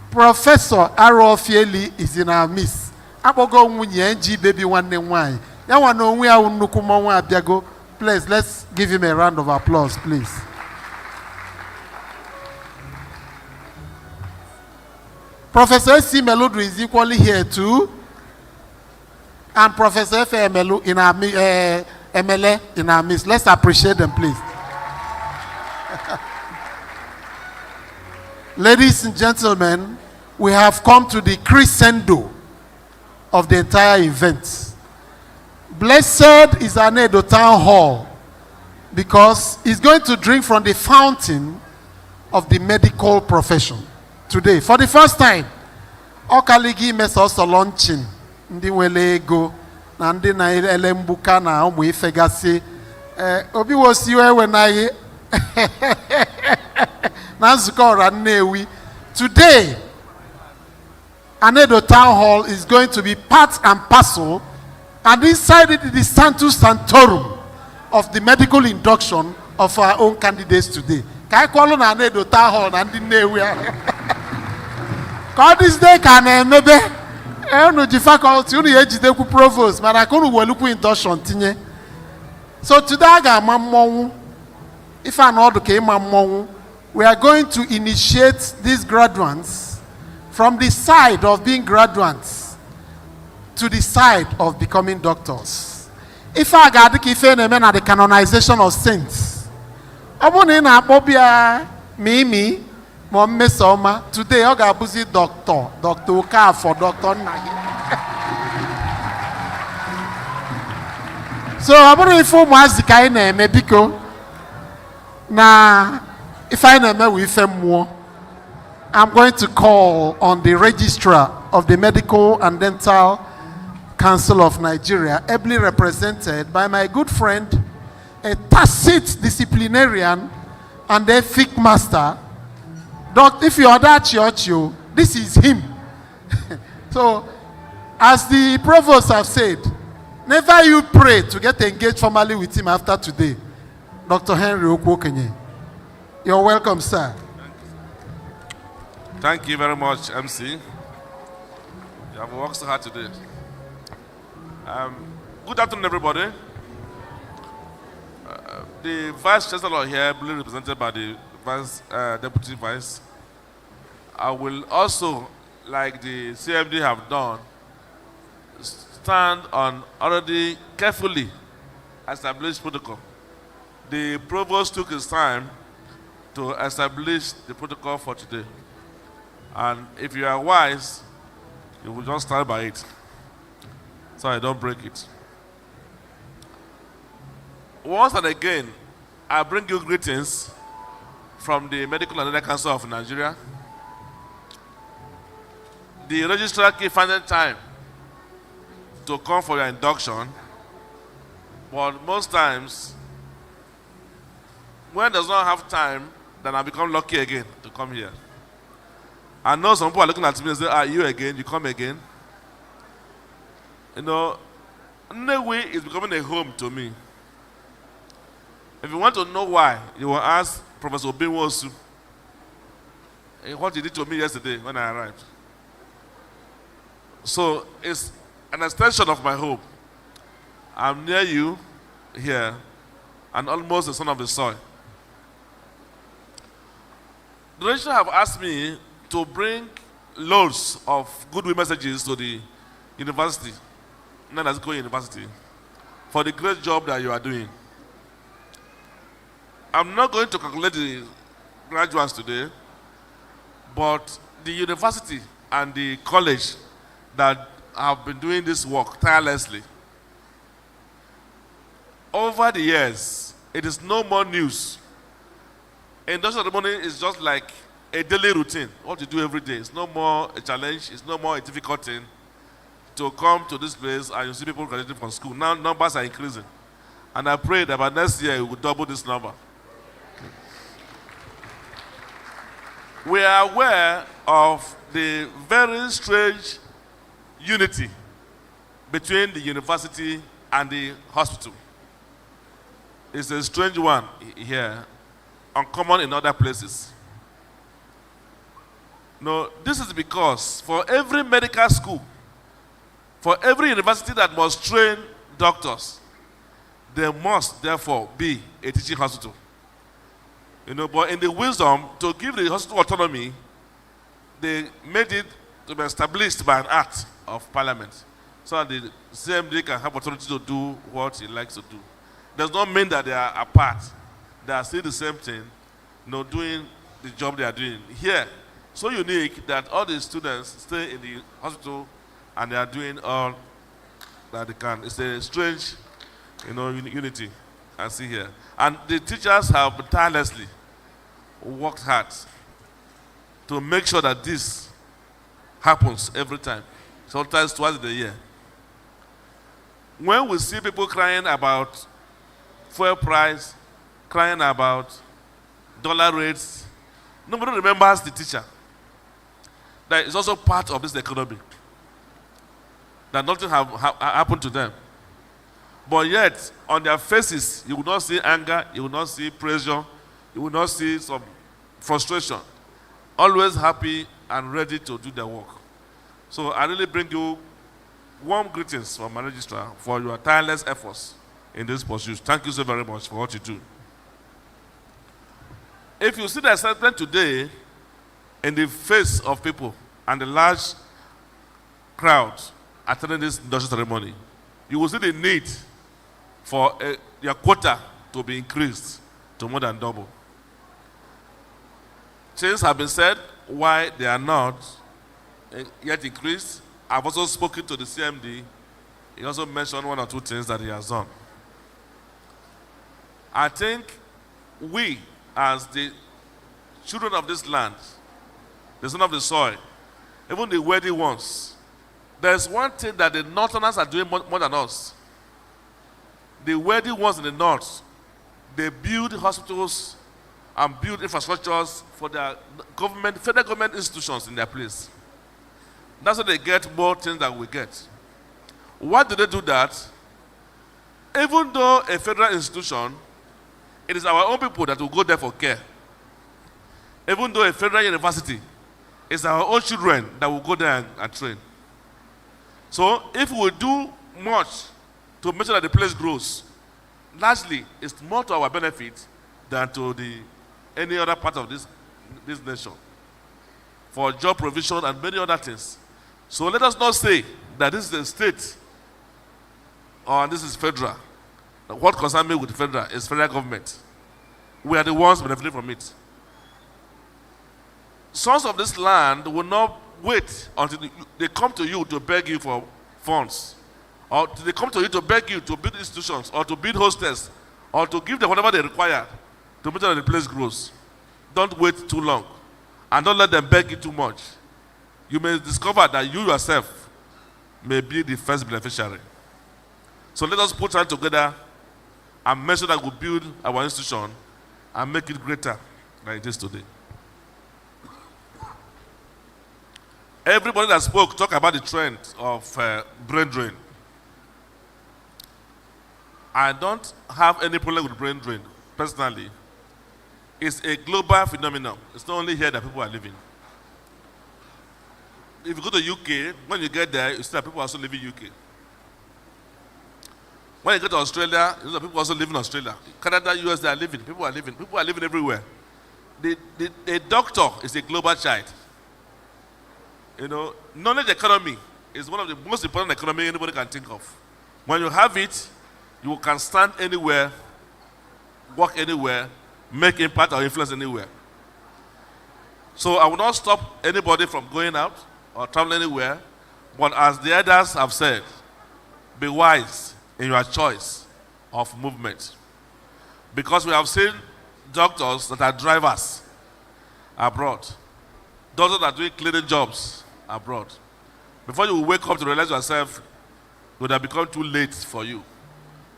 Professor Arofieli is in our midst. Abogo nwunye NG baby one wine. Ya wano we are unukumo abiago. Please, let's give him a round of applause, please. Professor C. Meludu is equally here too. And Professor F. Melu in our MLA in our midst. Let's appreciate them, please. Ladies and gentlemen, we have come to the crescendo of the entire event. Blessed is Anedo Town Hall because he's going to drink from the fountain of the medical profession today. For the first time, Okaligi mesos launching ndi wele ego na ndi na ele mbuka na umu ifegasi obi wosiwe wenaye Nanzukora Newi. Today, Anedo Town Hall is going to be part and parcel, and inside it is the Santus Santorum of the medical induction of our own candidates today. Can I call on Anedo Town Hall and the Newi? God this day can maybe the faculty only the provost, but I couldn't well look induction. So today I got my if I know the came we are going to initiate these graduates from the side of being graduates to the side of becoming doctors. If I got the the canonization of saints, I want to know Mimi, Mom Soma. Today I got busy Dr. Awka for Dr. Nagi. So I want to inform Azikiwe name because now. If I know with more, I'm going to call on the registrar of the Medical and Dental Council of Nigeria, ably represented by my good friend, a tacit disciplinarian and ethic master. If you are that church, this is him. So, as the provost have said, never you pray to get engaged formally with him after today. Dr. Henry Okwokenye. You're welcome, sir. Thank you very much, MC. You have worked so hard today. Good afternoon, everybody. The Vice Chancellor here, represented by the Deputy Vice, I will also, like the CMD have done, stand on already carefully established protocol. The Provost took his time to establish the protocol for today. And if you are wise, you will just stand by it, so I don't break it. Once and again, I bring you greetings from the Medical and Dental Council of Nigeria. The registrar keeps finding time to come for your induction, but most times, when does not have time, then I become lucky again to come here. I know some people are looking at me and say, "Ah, you again? You come again?" You know, Nnewi is becoming a home to me. If you want to know why, you will ask Professor Obinwosu what he did to me yesterday when I arrived. So it's an extension of my home. I'm near you here and almost the son of the soil. The registrar have asked me to bring loads of goodwill messages to the university, Nnamdi Azikiwe University, for the great job that you are doing. I'm not going to calculate the graduates today, but the university and the college that have been doing this work tirelessly. Over the years, it is no more news. Induction ceremony is just like a daily routine, what you do every day. It's no more a challenge, it's no more a difficult thing to come to this place and you see people graduating from school. Now numbers are increasing. And I pray that by next year we will double this number. We are aware of the very strange unity between the university and the hospital. It's a strange one here, uncommon in other places. No, this is because for every medical school, for every university that must train doctors, there must therefore be a teaching hospital. You know, but in the wisdom to give the hospital autonomy, they made it to be established by an act of parliament, so that the CMD can have authority to do what he likes to do. Does not mean that they are apart. They are still the same thing, you know, doing the job they are doing. Here, so unique that all the students stay in the hospital and they are doing all that they can. It's a strange, you know, unity I see here. And the teachers have tirelessly worked hard to make sure that this happens every time, sometimes twice a year. When we see people crying about fuel price, crying about dollar rates, nobody remembers the teacher. That is also part of this economy. That nothing have happened to them. But yet, on their faces, you will not see anger, you will not see pressure, you will not see some frustration. Always happy and ready to do their work. So I really bring you warm greetings from my registrar for your tireless efforts in this pursuit. Thank you so very much for what you do. If you see the excitement today in the face of people and the large crowd attending this induction ceremony, you will see the need for your quota to be increased to more than double. Things have been said why they are not yet increased. I've also spoken to the CMD. He also mentioned one or two things that he has done. I think we, as the children of this land, the son of the soil, even the worthy ones, there's one thing that the northerners are doing more than us. The worthy ones in the north, they build hospitals and build infrastructures for their government, federal government institutions in their place. That's how they get more things than we get. Why do they do that? Even though a federal institution, it is our own people that will go there for care. Even though a federal university, it's our own children that will go there and train. So if we do much to make sure that the place grows, largely is more to our benefit than to any other part of this nation, for job provision and many other things. So let us not say that this is a state or this is federal. What concerns me with the federal is federal government. We are the ones benefiting from it. Sons of this land will not wait until they come to you to beg you for funds, or they come to you to beg you to build institutions, or to build hostels, or to give them whatever they require to make sure that the place grows. Don't wait too long, and don't let them beg you too much. You may discover that you yourself may be the first beneficiary. So let us put hands together and make sure that we build our institution and make it greater than it is today. Everybody that spoke talked about the trend of brain drain. I don't have any problem with brain drain, personally. It's a global phenomenon. It's not only here that people are living. If you go to UK, when you get there, you see that people also live in UK. When you go to Australia, you see that people also live in Australia. Canada, US, they are living. People are living. People are living everywhere. A doctor is a global child. You know, knowledge economy is one of the most important economy anybody can think of. When you have it, you can stand anywhere, work anywhere, make impact or influence anywhere. So I will not stop anybody from going out or traveling anywhere, but as the others have said, be wise in your choice of movement. Because we have seen doctors that are drivers abroad, doctors that are doing cleaning jobs abroad. Before you wake up to realize yourself, it would have become too late for you.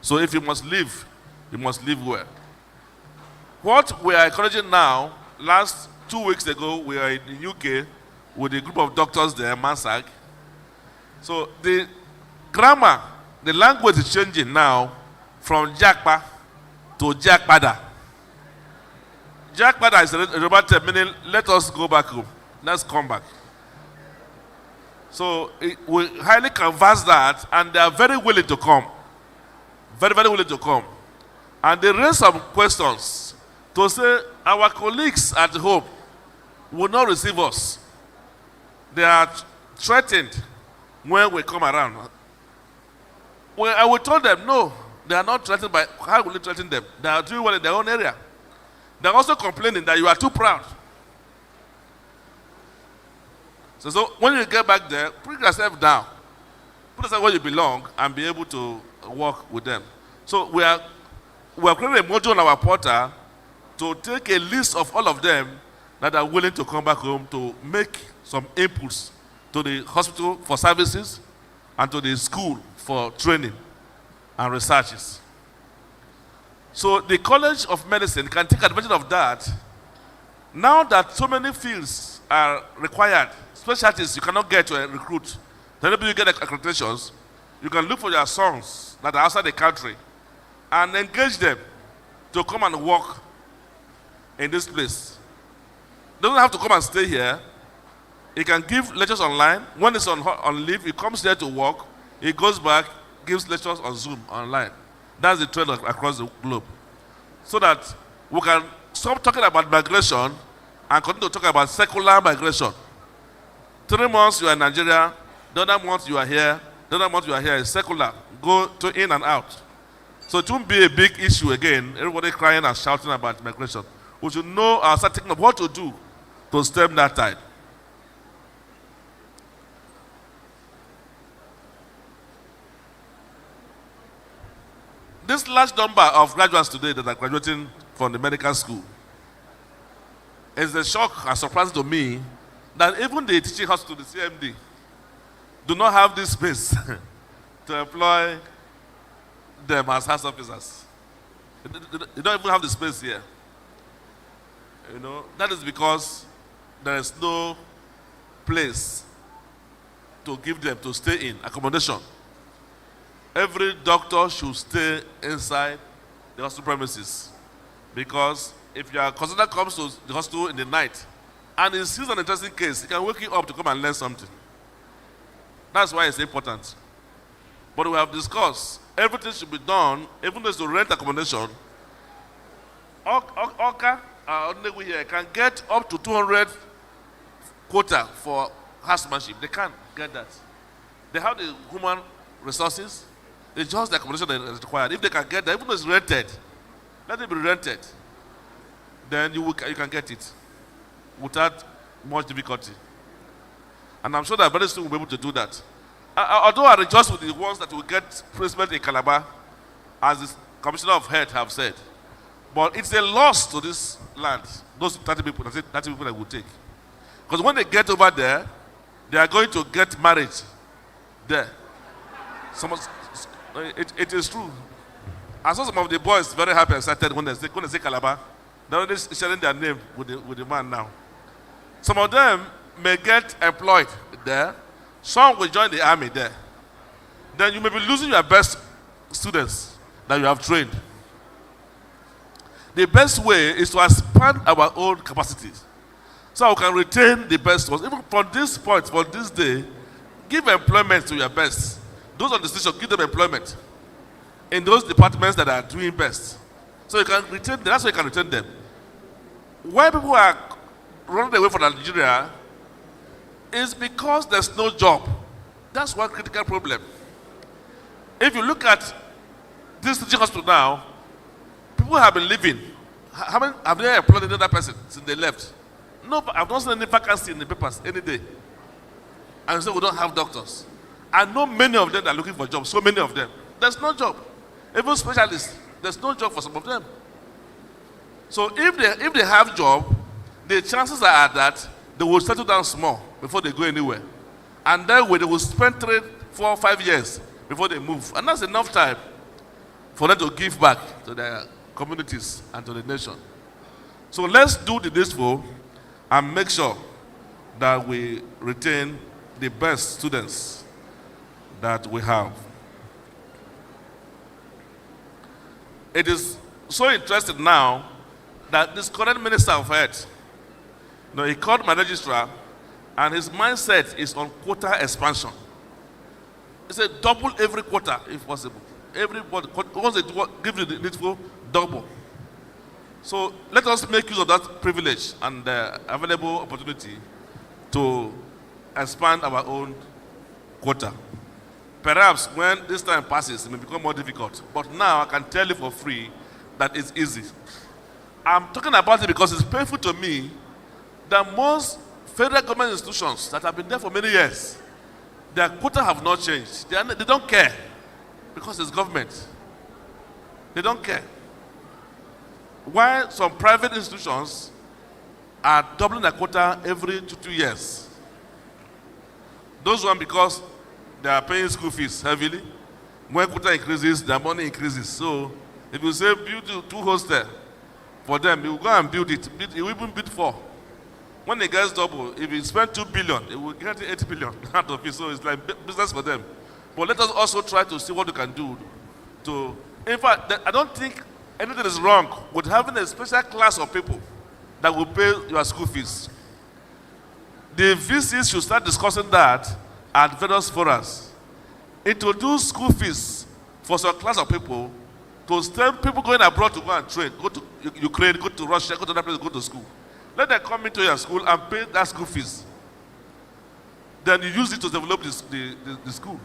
So if you must live well. What we are encouraging now, last 2 weeks ago, we were in the UK with a group of doctors there, Mansag. So the grammar, the language is changing now from Jakpa to Jakpada. Jakpada is a Yoruba term meaning let us go back home. Let's come back. So we highly canvass that, and they are very willing to come. Very, very willing to come. And they raise some questions to say our colleagues at home will not receive us. They are threatened when we come around. Well, I will tell them, no, they are not threatened by, how will you threaten them? They are doing well in their own area. They are also complaining that you are too proud. So when you get back there, put yourself down. Put yourself where you belong and be able to work with them. So we are creating a module on our portal to take a list of all of them that are willing to come back home to make some inputs to the hospital for services and to the school for training and researches. So the College of Medicine can take advantage of that. Now that so many fields are required, specialties you cannot get to recruit, then you get accreditations, you can look for your sons that are outside the country and engage them to come and work in this place. They don't have to come and stay here. He can give lectures online. When he's on leave, he comes here to work. He goes back, gives lectures on Zoom online. That's the trend across the globe. So that we can stop talking about migration and continue to talk about secular migration. 3 months you are in Nigeria, the other month you are here, the other month you are here is secular. Go to in and out. So it won't be a big issue again, everybody crying and shouting about migration. We should know our thinking of what to do to stem that tide. This large number of graduates today that are graduating from the medical school is a shock and surprise to me that even the teaching hospital, the CMD, do not have this space to employ them as house officers. They don't even have the space here. You know, that is because there is no place to give them to stay in, accommodation. Every doctor should stay inside the hospital premises, because if your consultant comes to the hospital in the night and he sees an interesting case, he can wake you up to come and learn something. That's why it's important. But we have discussed everything should be done, even though it's to rent accommodation. Awka, here can get up to 200 quota for housemanship. They can't get that. They have the human resources. It's just the accommodation that is required. If they can get that, even though it's rented, let it be rented. Then you can get it without much difficulty. And I'm sure that very soon we'll be able to do that. Although I rejoice with the ones that will get placement in Calabar, as the Commissioner of Health have said. But it's a loss to this land, those 30 people that will take. Because when they get over there, they are going to get married there. It is true. I saw some of the boys very happy and excited when they say Calabar. They're already sharing their name with the man now. Some of them may get employed there. Some will join the army there. Then you may be losing your best students that you have trained. The best way is to expand our own capacities so we can retain the best ones. Even from this point, from this day, give employment to your best. Those on the station, give them employment in those departments that are doing best. So you can retain them. That's how you can retain them. Why people are running away from Nigeria is because there's no job. That's one critical problem. If you look at this teaching hospital now, people have been living. Have they employed another person since they left? No, I've not seen any vacancy in the papers any day. And so we don't have doctors. I know many of them that are looking for jobs, so many of them. There's no job. Even specialists, there's no job for some of them. So if they have job, the chances are that they will settle down small before they go anywhere. And then they will spend 3, 4, 5 years before they move. And that's enough time for them to give back to their communities and to the nation. So let's do the needful and make sure that we retain the best students that we have. It is so interesting now that this current Minister of Health, he called my registrar and his mindset is on quota expansion. He said double every quarter if possible. Everybody, once they give you the needful, double. So let us make use of that privilege and available opportunity to expand our own quota. Perhaps when this time passes, it may become more difficult. But now I can tell you for free that it's easy. I'm talking about it because it's painful to me that most federal government institutions that have been there for many years, their quota have not changed. They don't care because it's government. They don't care. While some private institutions are doubling their quota every 2 years. Those ones because they are paying school fees heavily. When quota increases, their money increases. So if you say build 2 hostels for them, you will go and build it. You will even build 4. When it gets double, if you spend 2 billion, it will get 8 billion out of it. So it's like business for them. But let us also try to see what we can do to. In fact, I don't think anything is wrong with having a special class of people that will pay your school fees. The VCs should start discussing that at various forums. Introduce school fees for some class of people to stem people going abroad to go and train, go to Ukraine, go to Russia, go to other places, go to school. Let them come into your school and pay that school fees. Then you use it to develop the school.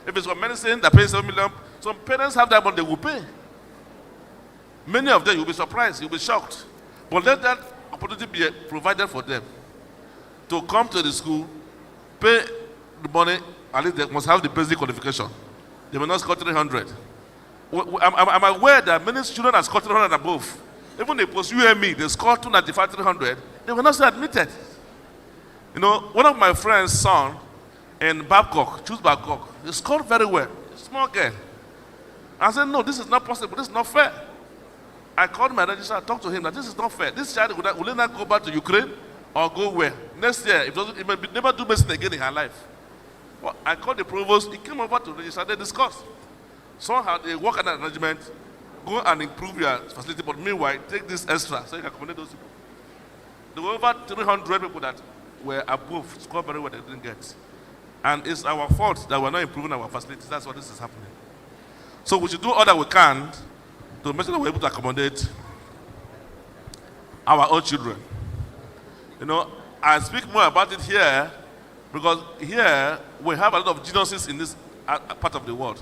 If it's for medicine that pays 7 million, some parents have that money, they will pay. Many of them, you'll be surprised, you'll be shocked. But let that opportunity be provided for them to come to the school, pay the money, at least they must have the basic qualification. They may not score 300. I'm aware that many students are scored 300 and above. Even they post UME, they score 295, 300, they were not still admitted. One of my friend's son in Babcock, he scored very well, a small girl. I said, no, this is not possible, this is not fair. I called my registrar, I talked to him that this is not fair. This child will not go back to Ukraine or go where? Next year, he may never do medicine again in her life. Well, I called the provost, he came over to register, they discussed. Somehow they work at an arrangement, go and improve your facility, but meanwhile, take this extra so you can accommodate those people. There were over 300 people that were above, scored very well, they didn't get. And it's our fault that we're not improving our facilities. That's why this is happening. So we should do all that we can to make sure that we're able to accommodate our own children. You know, I speak more about it here because here we have a lot of geniuses in this part of the world.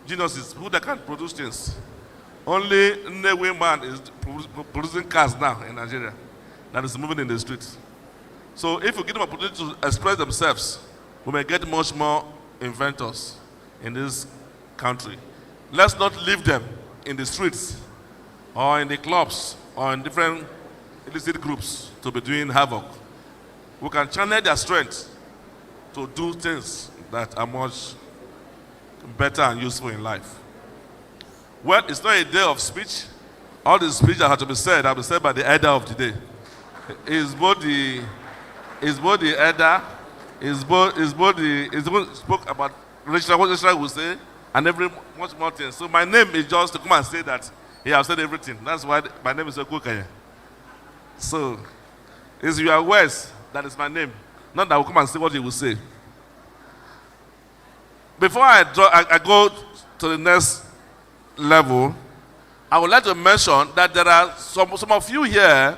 Geniuses who that can produce things. Only Nnewi man is producing cars now in Nigeria that is moving in the streets. So if we give them an opportunity to express themselves, we may get much more inventors in this country. Let's not leave them in the streets or in the clubs or in different illicit groups to be doing havoc. We can channel their strength to do things that are much better and useful in life. Well, it's not a day of speech. All the speech that have to be said have been said by the elder of the day. It's both the elder, it's both spoke about what Rachel will say, and every much more things. So my name is just to come and say that he has said everything. That's why my name is Okukaya. So it's your words that is my name, not that I will come and say what he will say. Before I go to the next level, I would like to mention that there are some of you here,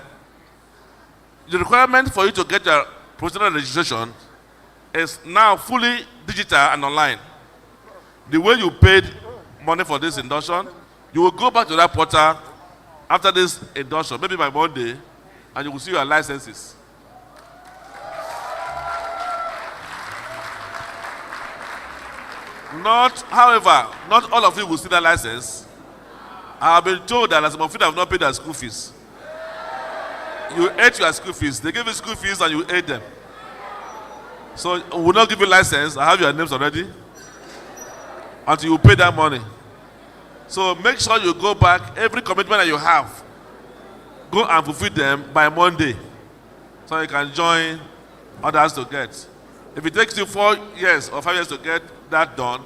the requirement for you to get your professional registration is now fully digital and online. The way you paid money for this induction, you will go back to that portal after this induction, maybe by Monday, and you will see your licenses. However, not all of you will see that license. I have been told that some of you have not paid their school fees. You ate your school fees. They give you school fees and you ate them. So we will not give you license. I have your names already. Until you pay that money. So make sure you go back. Every commitment that you have, go and fulfill them by Monday. So you can join others to get. If it takes you 4 years or 5 years to get that done,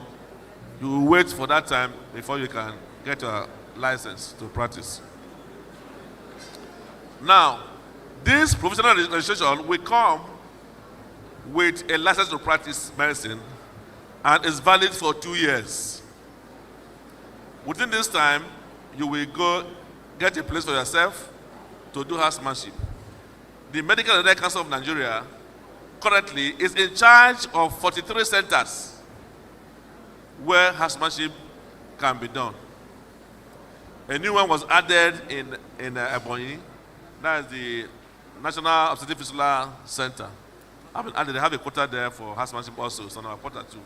you will wait for that time before you can get a license to practice. Now, this professional registration will come with a license to practice medicine and is valid for 2 years. Within this time, you will go get a place for yourself to do housemanship. The Medical and Dental Council of Nigeria currently is in charge of 43 centers where housemanship can be done. A new one was added in Ebonyi. That is the National Obstetric Fistula Center. They have a quota there for housemanship also, so now a quota too.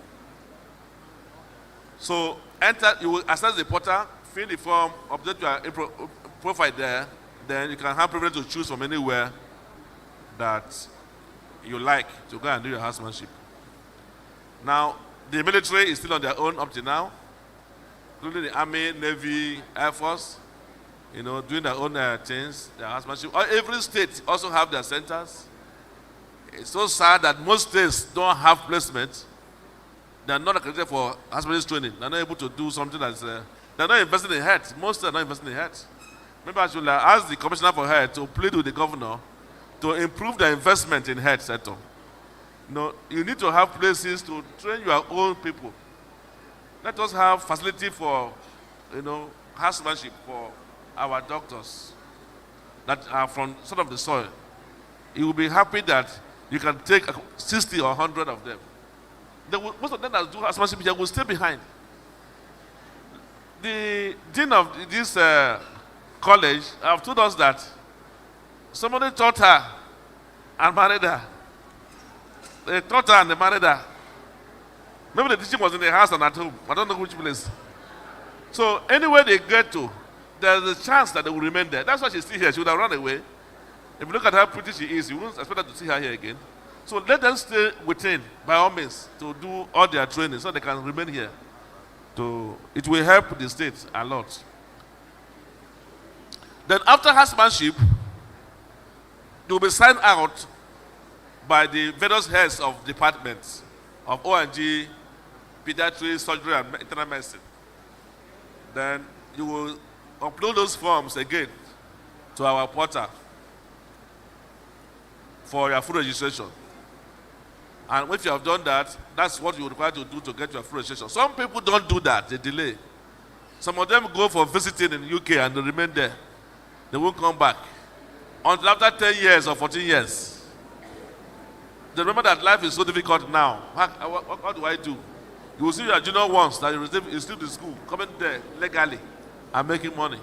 So you will access the portal, fill the form, update your profile there, then you can have privilege to choose from anywhere that you like to go and do your housemanship. Now, the military is still on their own up to now, including the Army, Navy, Air Force, doing their own things, their housemanship. Every state also have their centers. It's so sad that most states don't have placement. They're not accredited for housemanship training. They're not able to do something that's, they're not investing in health. Most states are not investing in health. Maybe I should ask the Commissioner for Health to plead with the governor to improve the investment in health sector. You need to have places to train your own people. Let us have facility for, housemanship for our doctors that are from sort of the soil. You will be happy that you can take 60 or 100 of them. Most of them that do housemanship here will stay behind. The dean of this college have told us that somebody taught her and married her. They taught her and they married her. Maybe the teaching was in the house and at home. I don't know which place. So anywhere they get to, there's a chance that they will remain there. That's why she's still here. She would have run away. If you look at how pretty she is, you wouldn't expect her to see her here again. So let them stay within, by all means, to do all their training so they can remain here. It will help the state a lot. Then after housemanship, they will be signed out by the various heads of departments of O&G, pediatrics, surgery, and internal medicine. Then you will upload those forms again to our portal for your full registration. And if you have done that, that's what you require to do to get your full registration. Some people don't do that, they delay. Some of them go for visiting in the UK and they remain there. They won't come back until after 10 years or 14 years. They remember that life is so difficult now. What do I do? You will see your junior ones that you still in school, coming there legally and making money.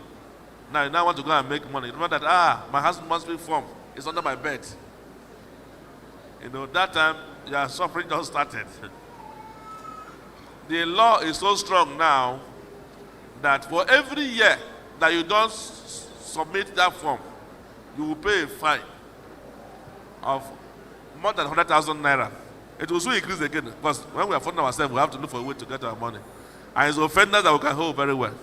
Now you now want to go and make money. Remember that, my husband must be formed. It's under my bed. You know, that time, your suffering just started. The law is so strong now that for every year that you don't submit that form, you will pay a fine of more than 100,000 naira. It will soon increase again because when we are funding ourselves, we have to look for a way to get our money. And it's offenders that we can hold very well.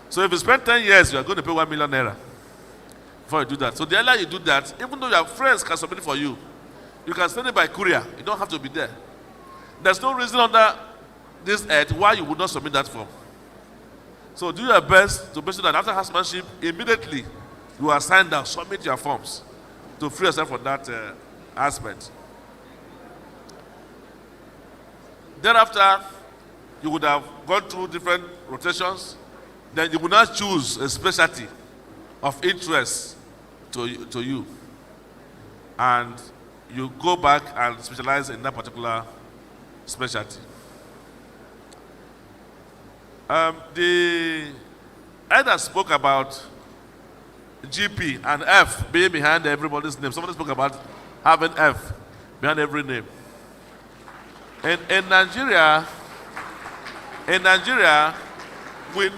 So if you spend 10 years, you are going to pay 1 million naira before you do that. So the earlier you do that, even though your friends can submit it for you, you can send it by courier. You don't have to be there. There's no reason under this earth why you would not submit that form. So do your best to make sure that after housemanship, immediately you are signed out, submit your forms to free yourself from that aspect. Thereafter, you would have gone through different rotations. Then you would not choose a specialty of interest to you. And you go back and specialize in that particular specialty. The elder spoke about GP and F being behind everybody's name. Somebody spoke about having F behind every name. In Nigeria, we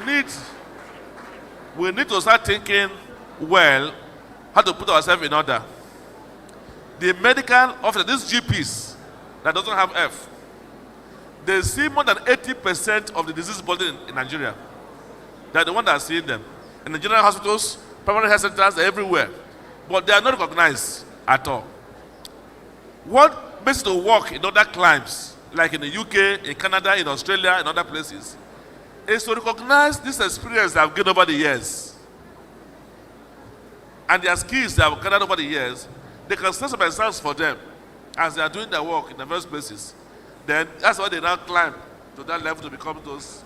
need to start thinking well how to put ourselves in order. The medical officer, these GPs that doesn't have F, they see more than 80% of the disease burden in Nigeria. They're the ones that are seeing them. In the general hospitals, primary health centers, everywhere. But they are not recognized at all. What makes it to work in other climes, like in the UK, in Canada, in Australia, in other places, is to recognize this experience they have gained over the years. And their skills they have gathered over the years, they can set some exams for them as they are doing their work in the various places. Then that's why they now climb to that level to become those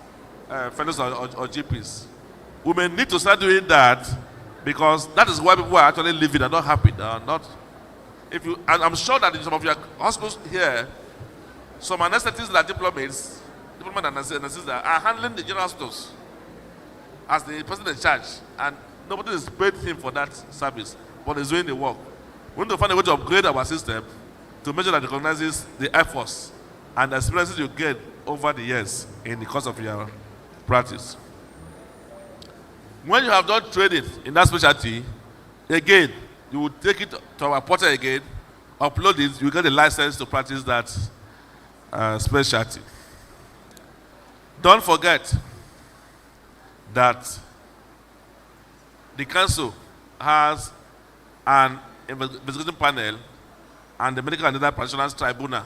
fellows or GPs. We may need to start doing that because that is why people are actually living and not happy. And I'm sure that in some of your hospitals here, some anesthetists that diplomats and anesthetists are handling the general hospitals as the person in charge, and nobody is paid him for that service, but he's doing the work. We need to find a way to upgrade our system to make sure that it recognizes the efforts and the experiences you get over the years in the course of your practice. When you have done training in that specialty, again, you will take it to our portal again, upload it, you get a license to practice that specialty. Don't forget that the council has an investigation panel and the medical and other practitioners tribunal.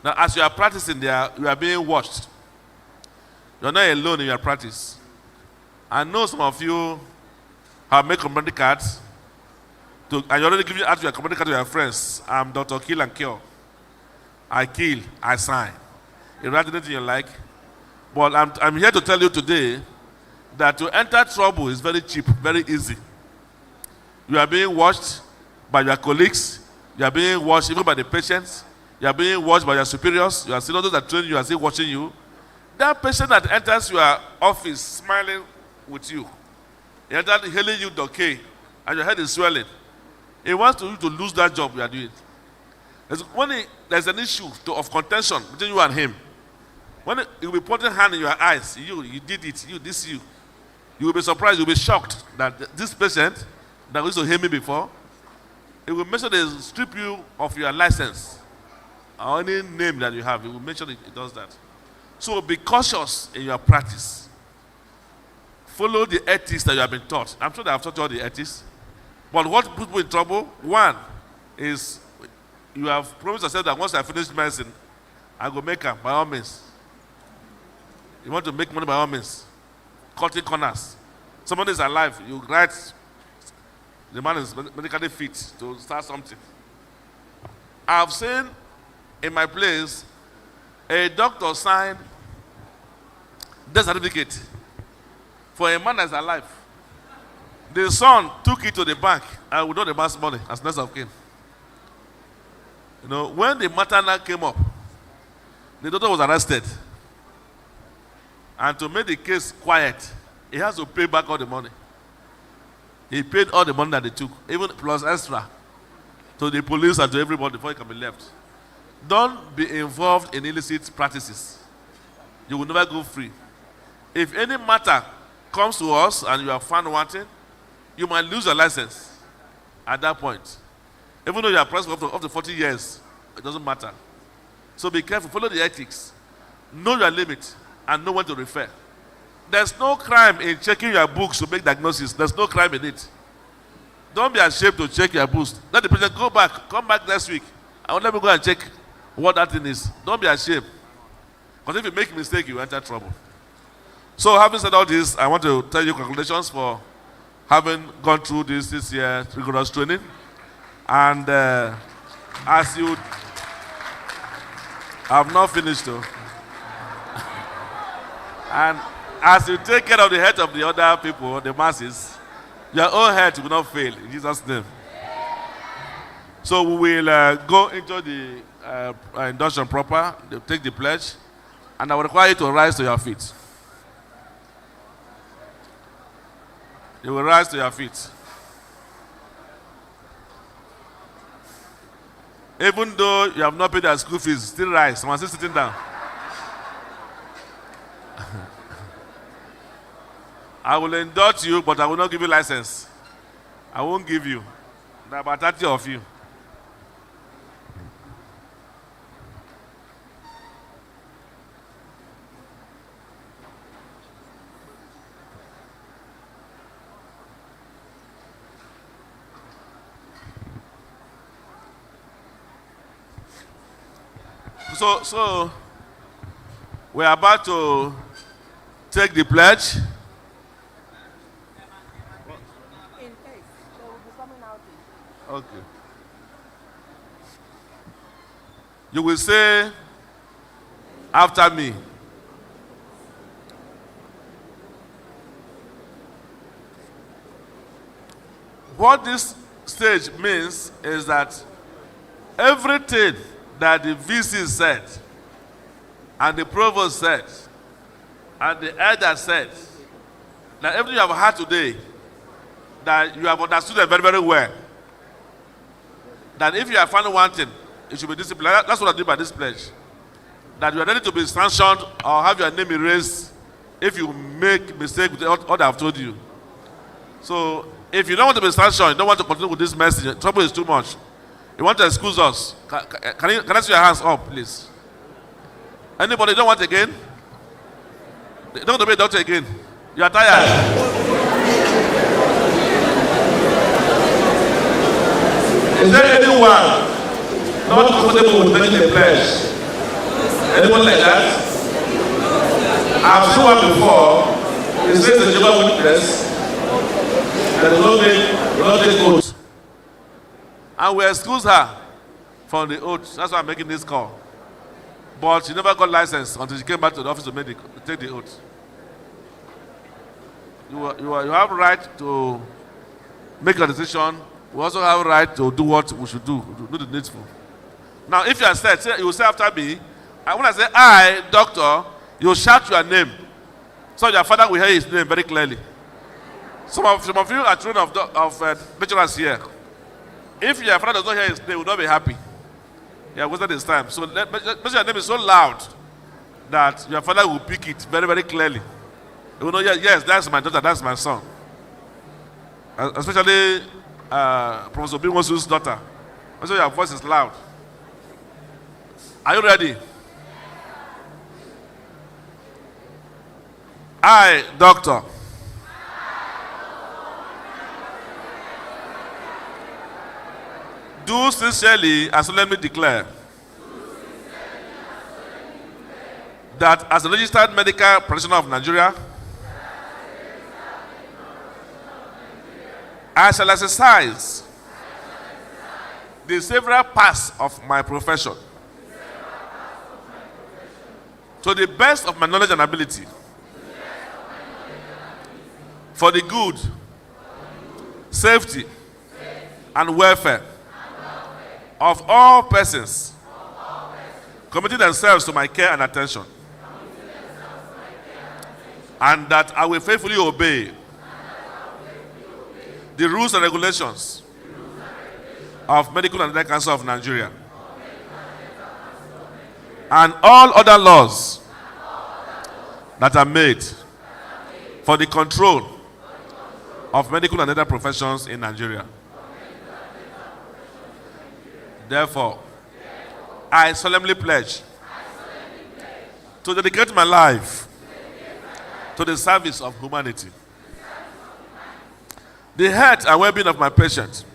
Now, as you are practicing there, you are being watched. You are not alone in your practice. I know some of you have made community cards, and you're already giving out your community card to your friends. I'm Dr. Kill and Cure. I kill, I sign. You write anything you like. But I'm here to tell you today that to enter trouble is very cheap, very easy. You are being watched by your colleagues. You are being watched even by the patients. You are being watched by your superiors. You are seeing those that train you are still watching you. That patient that enters your office smiling with you, he enters hailing you okay, and your head is swelling. He wants you to lose that job you are doing. When there's an issue of contention between you and him, when he will be putting hand in your eyes, you did it, you will be surprised, you'll be shocked that this patient that used to hear me before, it will make sure they strip you of your license or any name that you have. It will make sure it does that. So be cautious in your practice. Follow the ethics that you have been taught. I'm sure that I've taught you all the ethics. But what puts people in trouble, one, is you have promised yourself that once I finish medicine, I will make them by all means. You want to make money by all means. Cutting corners. Somebody is alive, you write, the man is medically fit to start something. I've seen in my place, a doctor signed death certificate for a man that's alive. The son took it to the bank and withdrew the man's money as next of kin. You know, when the matter now came up, the doctor was arrested. And to make the case quiet, he has to pay back all the money. He paid all the money that they took, even plus extra, to the police and to everybody before he can be left. Don't be involved in illicit practices. You will never go free. If any matter comes to us and you are found wanting, you might lose your license at that point. Even though you are pressed for up to 40 years, it doesn't matter. So be careful, follow the ethics. Know your limit and know when to refer. There's no crime in checking your books to make diagnosis. There's no crime in it. Don't be ashamed to check your books. Let the patient go back, come back next week. And let me go and check what that thing is. Don't be ashamed. Because if you make a mistake, you enter trouble. So having said all this, I want to tell you congratulations for having gone through this year rigorous training. And as you have not finished though. And as you take care of the head of the other people, the masses, your own head will not fail in Jesus' name. So we will go into the induction proper, take the pledge, and I will require you to rise to your feet. You will rise to your feet. Even though you have not paid your school fees, still rise. Someone still sitting down. I will indult you, but I will not give you license. I won't give you. There are about 30 of you. So we are about to take the pledge. Okay. You will say after me. What this stage means is that everything that the VC said, and the provost said, and the elder said, that everything you have heard today, that you have understood it very, very well. That if you are found wanting, it should be disciplined. That's what I do by this pledge. That you are ready to be sanctioned or have your name erased if you make mistake with what I have told you. So if you don't want to be sanctioned, you don't want to continue with this message, trouble is too much. You want to excuse us. Can I see your hands up, please? Anybody don't want again? They don't want to be a doctor again. You are tired. Is there anyone not comfortable with making a pledge? Anyone like that? I've seen one before. It says the Jehovah's Witness that will not take oath. And we excuse her from the oath. That's why I'm making this call. But she never got licensed until she came back to the office to take the oath. You have right to make a decision. We also have a right to do what we should do the needful. Now, if you are said, you will say after me, and when I say I, doctor, you shout your name. So your father will hear his name very clearly. Some of you are children of lecturers here. If your father does not hear his name, he will not be happy. He has wasted his time. So make sure your name is so loud that your father will pick it very, very clearly. He will know, yes, that's my daughter, that's my son. Especially Professor Bimosu's daughter. Make sure your voice is loud. Are you ready? I, doctor, do sincerely and solemnly declare that as a registered medical practitioner of Nigeria, I shall exercise the several parts of my profession to the best of my knowledge and ability, for the good, safety, and welfare of all persons committing themselves to my care and attention, and that I will faithfully obey the rules and regulations of Medical and Dental Council of Nigeria and all other laws that are made for the control of medical and dental professions in Nigeria. Therefore, I solemnly pledge to dedicate my life to the service of humanity. The health and well-being of my patient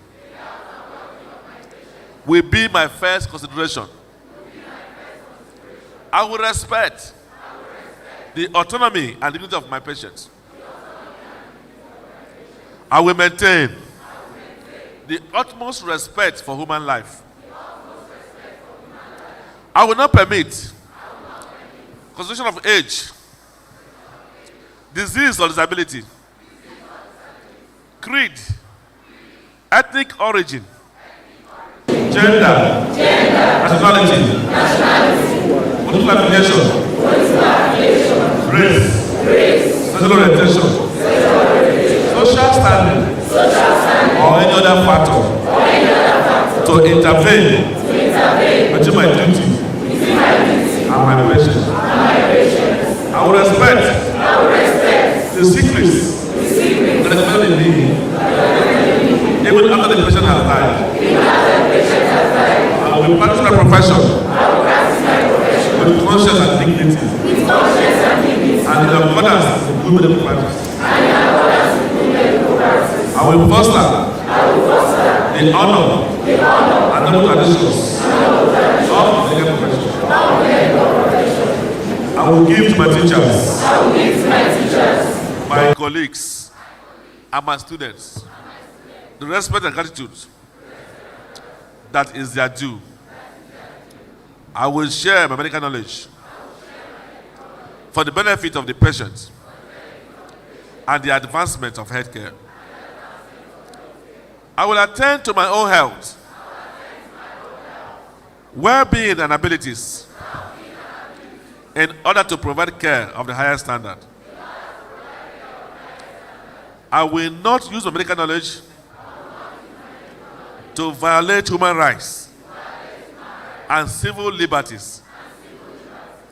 will be my first consideration. I will respect the autonomy and dignity of my patients. I will maintain the utmost respect for human life. I will not permit consideration of age, disease or disability, creed, ethnic origin, gender, nationality, political affiliation, race, sexual orientation, social standing, or any other factor to intervene between my duty and my patients. I will respect the secrets that is held in me, even after the patient has died. I will practice my profession with conscience and dignity, and in accordance with good medical practice. I will foster the honor and noble traditions of the medical profession. I will give to my teachers, my colleagues, and my students the respect and gratitude that is their due. I will share my medical knowledge for the benefit of the patient and the advancement of healthcare. I will attend to my own health, well-being, and abilities in order to provide care of the highest standard. I will not use my medical knowledge to violate human rights and civil liberties,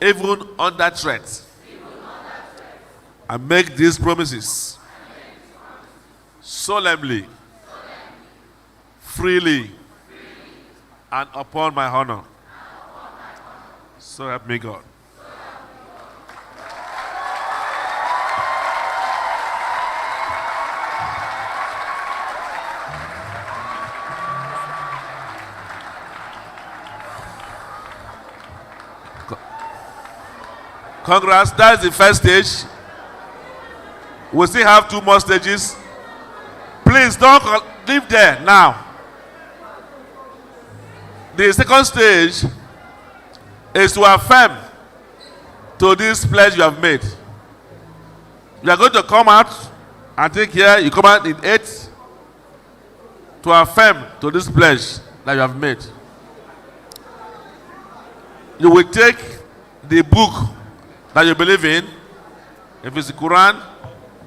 even under threat. I make these promises solemnly, freely, and upon my honor. So help me God. Congrats, that's the first stage. We still have 2 more stages. Please don't leave there now. The second stage is to affirm to this pledge you have made. You are going to come out and take here, you come out in 8 to affirm to this pledge that you have made. You will take the book that you believe in. If it's the Quran,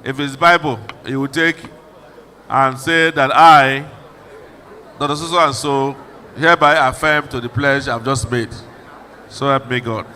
if it's Bible, you will take and say that I, Dr. So and so, hereby affirm to the pledge I've just made. So help me God.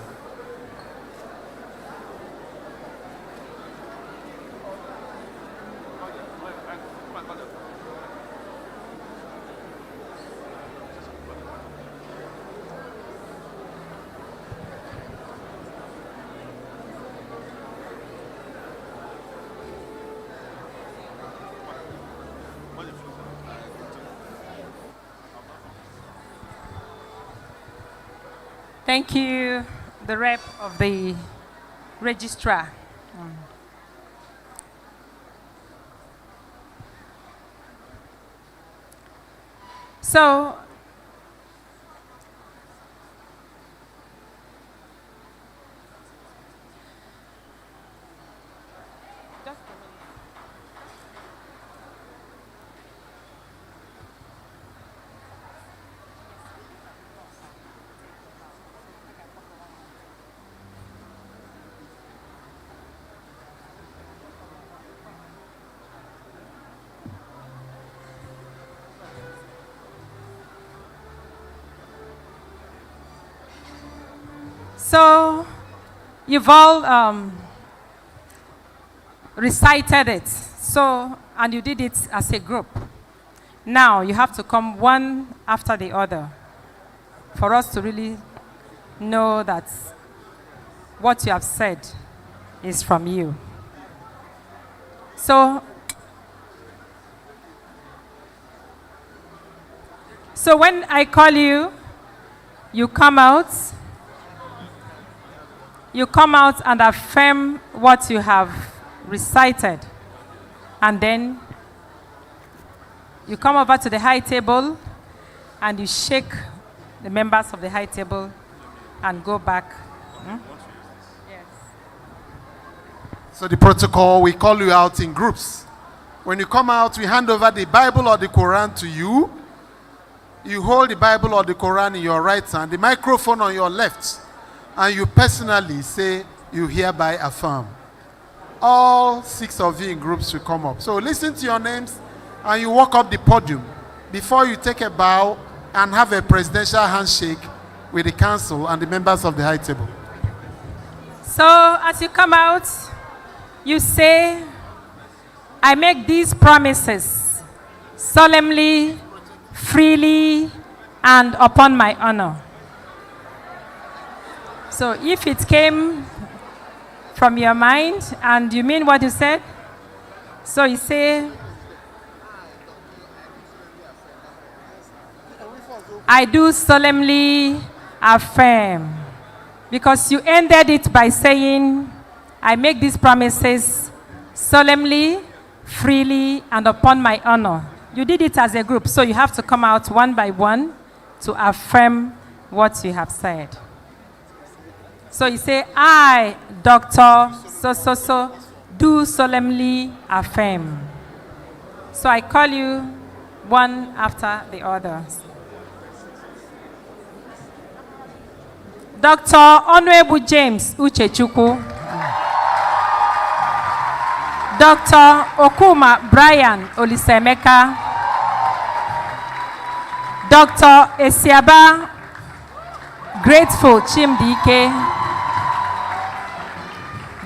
Thank you, the rep of the registrar. So, So you've all recited it. So, and you did it as a group. Now you have to come one after the other for us to really know that what you have said is from you. So when I call you, you come out. You come out and affirm what you have recited. And then you come over to the high table and you shake the members of the high table and go back. Yes. So the protocol, we call you out in groups. When you come out, we hand over the Bible or the Quran to you. You hold the Bible or the Quran in your right hand, the microphone on your left, and you personally say, you hereby affirm. All 6 of you in groups will come up. So listen to your names, and you walk up the podium before you take a bow and have a presidential handshake with the council and the members of the high table. So as you come out, you say, I make these promises solemnly, freely, and upon my honor. So if it came from your mind and you mean what you said, so you say, I do solemnly affirm. Because you ended it by saying, I make these promises solemnly, freely, and upon my honor. You did it as a group, so you have to come out one by one to affirm what you have said. So you say, I, Dr. So, do solemnly affirm. So I call you one after the other. Dr. Honorable James Uchechukwu. Dr. Okuma Brian Olisemeka. Dr. Esiaba Grateful Chimdike.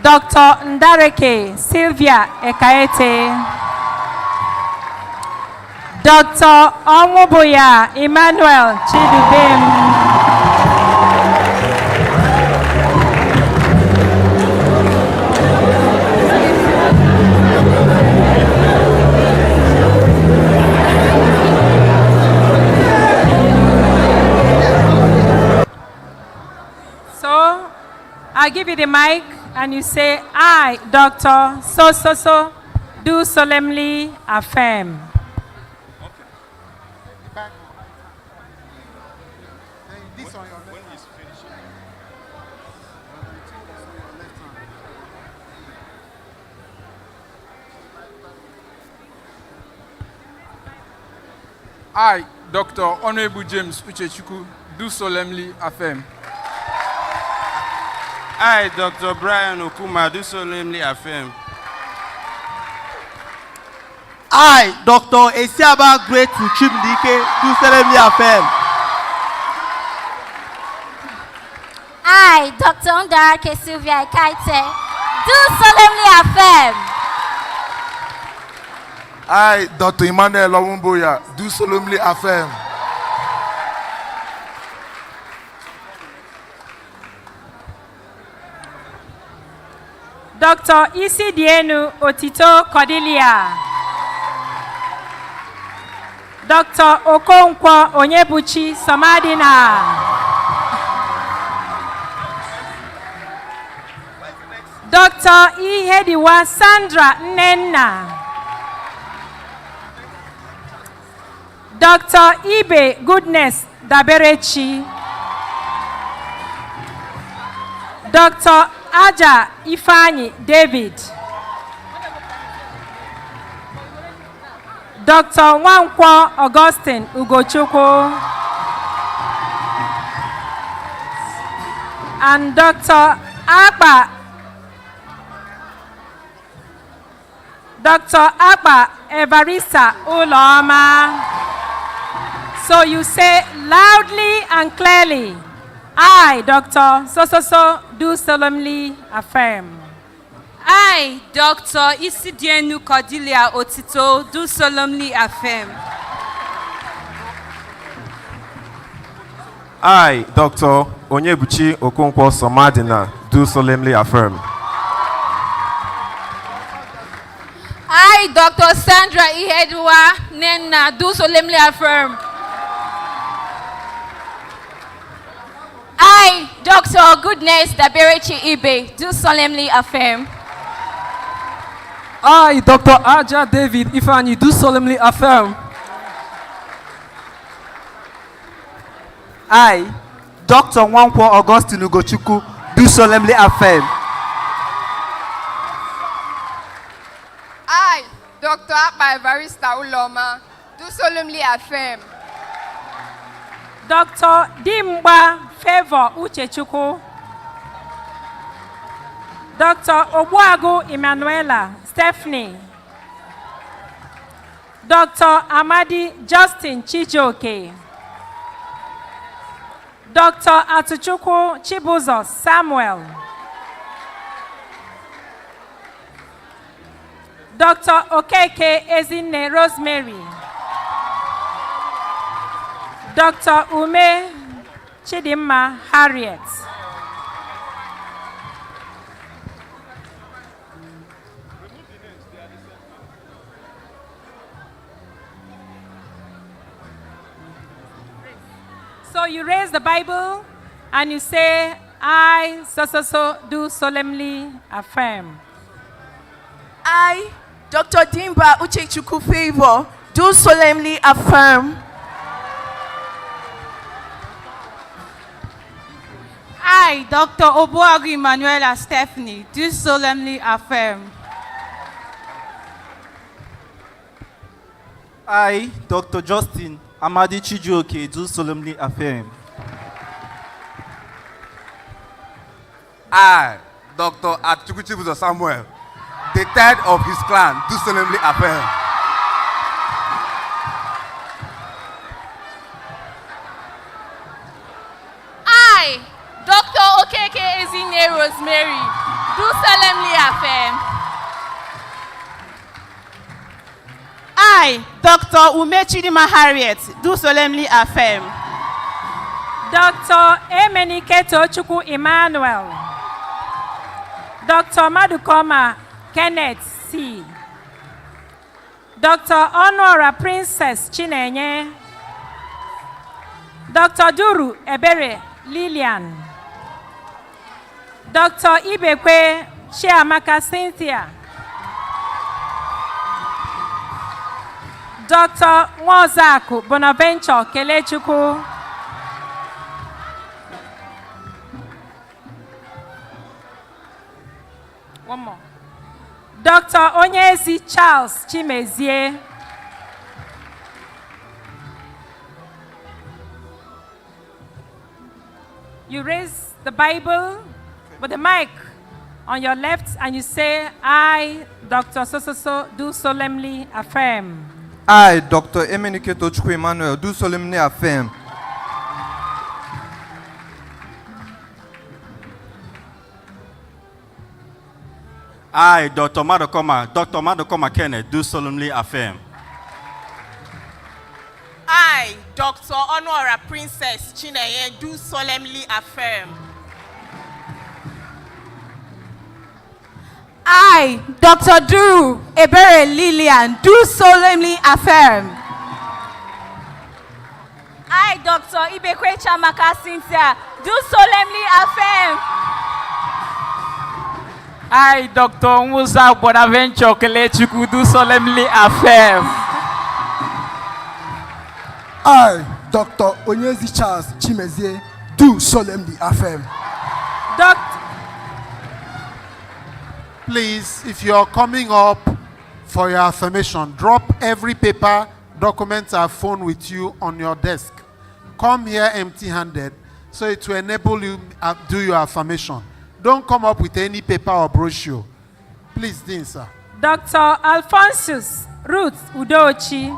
Dr. Ndareke Sylvia Ekaete. Dr. Onwubuya Emmanuel Chidubem. I'll give you the mic and you say, I, Dr. So, do solemnly affirm. I, Dr. Honorable James Uchechukwu, do solemnly affirm. I, Dr. Brian Okuma, do solemnly affirm. I, Dr. Esiaba Grateful Chimdike, do solemnly affirm. I, Dr. Ndareke Sylvia Ekaete, do solemnly affirm. I, Dr. Emmanuel Onwubuya, do solemnly affirm. Dr. Isidienu Otito Cordelia. Dr. Okonkwo Onyebuchi Samadina. Dr. Ihediwa Sandra Nnenna. Dr. Ibe Goodness Daberechi. Dr. Aja Ifeanyi David. Dr. Nwankwo Augustine Ugochukwu. And Dr. Akpa Evarista Uloma. So you say loudly and clearly, I, Dr. So do solemnly affirm. I, Dr. Isidienu Cordelia Otito, do solemnly affirm. I, Dr. Onyebuchi Okonkwo Somadina, do solemnly affirm. I, Dr. Sandra Ihedwa Nenna, do solemnly affirm. I, Dr. Goodness Daberechi Ibe, do solemnly affirm. I, Dr. Aja David Ifani, do solemnly affirm. I, Dr. Nwankwo Augustine Ugochukwu, do solemnly affirm. I, Dr. Akpa Evarista Uloma, do solemnly affirm. Dr. Dimba Favor Uchechukwu. Dr. Obuagu Emanuela Stephanie. Dr. Amadi Justin Chijoke. Dr. Atuchukwu Chibuzo Samuel. Dr. Okeke Ezinne Rosemary. Dr. Ume Chidimma Harriet. So you raise the Bible and you say, I, so do solemnly affirm. I, Dr. Dimba Uchechukwu Favor, do solemnly affirm. I, Dr. Obuagu Emanuela Stephanie, do solemnly affirm. I, Dr. Justin Amadi Chijoke, do solemnly affirm. I, Dr. Atuchukwu Chibuzo Samuel, the third of his clan, do solemnly affirm. I, Dr. Okeke Ezinne Rosemary, do solemnly affirm. I, Dr. Ume Chidimma Harriet, do solemnly affirm. Dr. Emenike Tochukwu Emmanuel. Dr. Madukoma Kenneth C. Dr. Honora Princess Chinenye. Dr. Duru Ebere Lillian. Dr. Ibekwe Chiamaka Cynthia. Dr. Nwozaku Bonaventure Kelechukwu. One more. Dr. Onyezi Charles Chimezie. You raise the Bible with the mic on your left and you say, I, Dr. So do solemnly affirm. I, Dr. Emenike Tochukwu Emmanuel, do solemnly affirm. I, Dr. Madukoma Kenneth, do solemnly affirm. I, Dr. Honora Princess Chinenye, do solemnly affirm. I, Dr. Duru Ebere Lillian, do solemnly affirm. I, Dr. Ibekwe Chiamaka Cynthia, do solemnly affirm. I, Dr. Musa Bonaventure Kelechukwu, do solemnly affirm. I, Dr. Onyezi Charles Chimezie, do solemnly affirm. Please, if you're coming up for your affirmation, drop every paper, document, or phone with you on your desk. Come here empty-handed so it will enable you to do your affirmation. Don't come up with any paper or brochure. Please, Dean, sir. Dr. Alphonsus Ruth Udochi.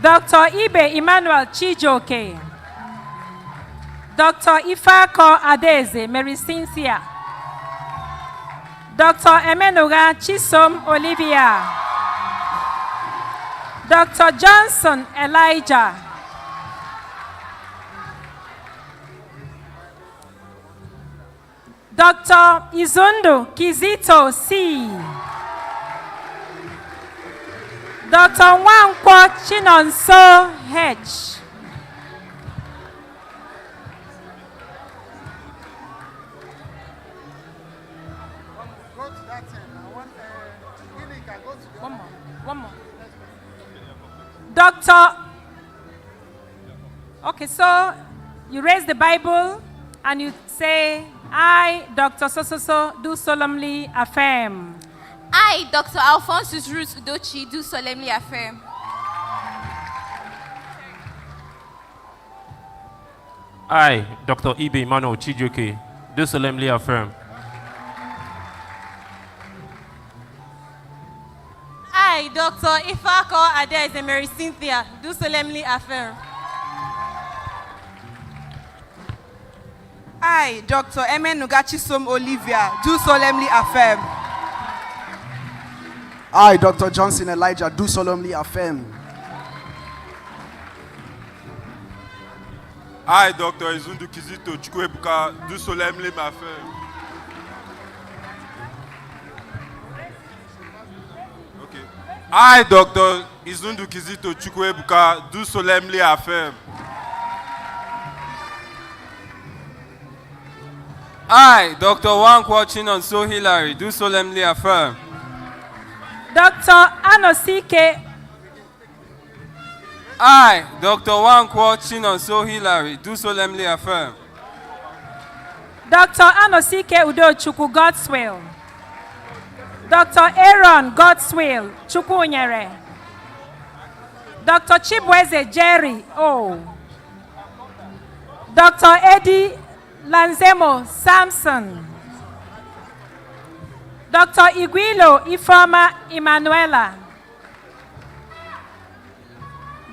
Dr. Ibe Emmanuel Chijoke. Dr. Ifako Adeze, Mary Cynthia. Dr. Emenuga Chisom Olivia. Dr. Johnson Elijah. Dr. Izundu Kizito C. Dr. Nwankwo Chinonso H. One more. Doctor. Okay, so you raise the Bible and you say, I, Dr. So, do solemnly affirm. I, Dr. Alphonsus Ruth Udochi, do solemnly affirm. I, Dr. Ibe Emmanuel Chijoke, do solemnly affirm. I, Dr. Ifako Adeze Mary Cynthia, do solemnly affirm. I, Dr. Emenuga Chisom Olivia, do solemnly affirm. I, Dr. Johnson Elijah, do solemnly affirm. I, Dr. Izundu Kizito Chukwuebuka, do solemnly affirm. Okay. I, Dr. Izundu Kizito Chukwuebuka, do solemnly affirm. I, Dr. Nwankwo Chinonso Hilary, do solemnly affirm. Dr. Anosike. I, Dr. Nwankwo Chinonso Hilary, do solemnly affirm. Dr. Anosike Udochukwu, God's will. Dr. Aaron, God's will, Chukwunyere. Dr. Chibweze Jerry, O. Dr. Eddie Lanzemo Samson. Dr. Iguilo Ifoma Emanuela.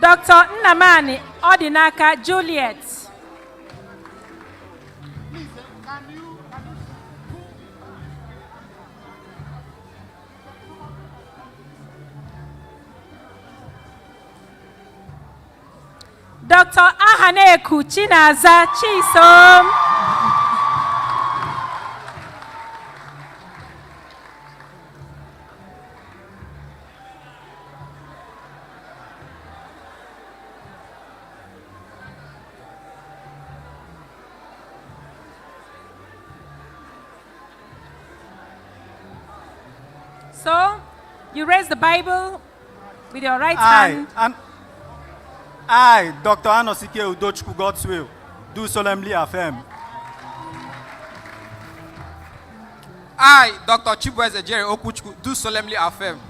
Dr. Nnamani Odinaka Juliet. Dr. Ahaneku Chinaza Chisom. So, you raise the Bible with your right hand. I, Dr. Anosike Udochukwu, God's will, do solemnly affirm. I, Dr. Chibweze Jerry Okuchukwu, do solemnly affirm.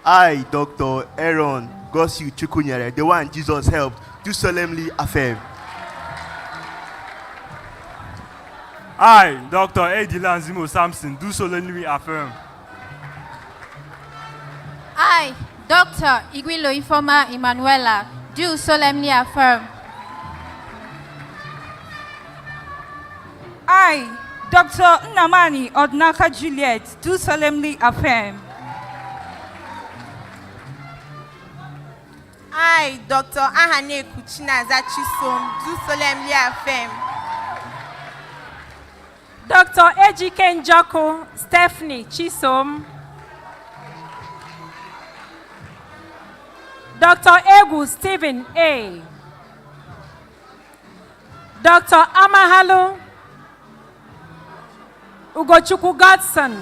I, Dr. Aaron Gosiu Chukwunyere, the one Jesus helped, do solemnly affirm. I, Dr. Eddie Lanzemo Samson, do solemnly affirm. I, Dr. Iguilo Ifoma Emanuela, do solemnly affirm. I, Dr. Nnamani Odinaka Juliet, do solemnly affirm. I, Dr. Ahaneku Chinaza Chisom, do solemnly affirm. Dr. Ejike Njoko Stephanie Chisom. Dr. Egu Stephen A. Dr. Amahalu Ugochukwu Godson.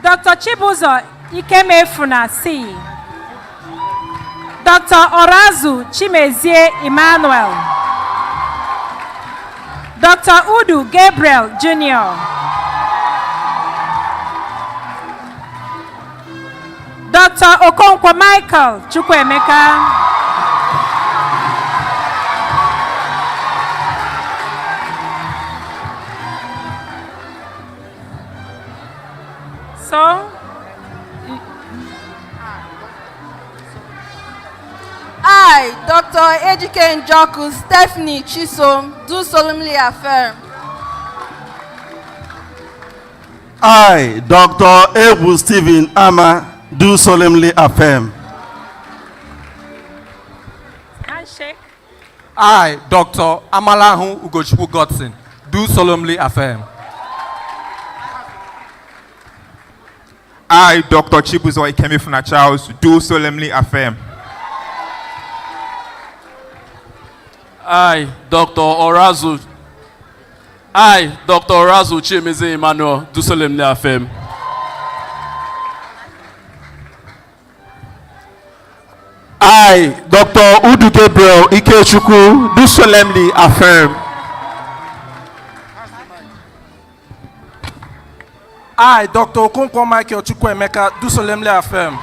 Dr. Chibuzo Ikemefuna C. Dr. Orazu Chimezie Emmanuel. Dr. Udu Gabriel Jr. Dr. Okonkwo Michael Chukwuemeka. So, I, Ejike Njoku Stephanie Chisom, do solemnly affirm. I, Dr. Ebu Stephen Ama, do solemnly affirm. Handshake. I, Dr. Amalahu Ugochukwu Godson, do solemnly affirm. I, Dr. Chibuzo Ikemefuna Charles, do solemnly affirm. I, Dr. Orazu Chimeze Emmanuel, do solemnly affirm. I, Dr. Udu Gabriel Ikechukwu, do solemnly affirm. I, Dr. Okonkwo Michael Chukwuemeka, do solemnly affirm.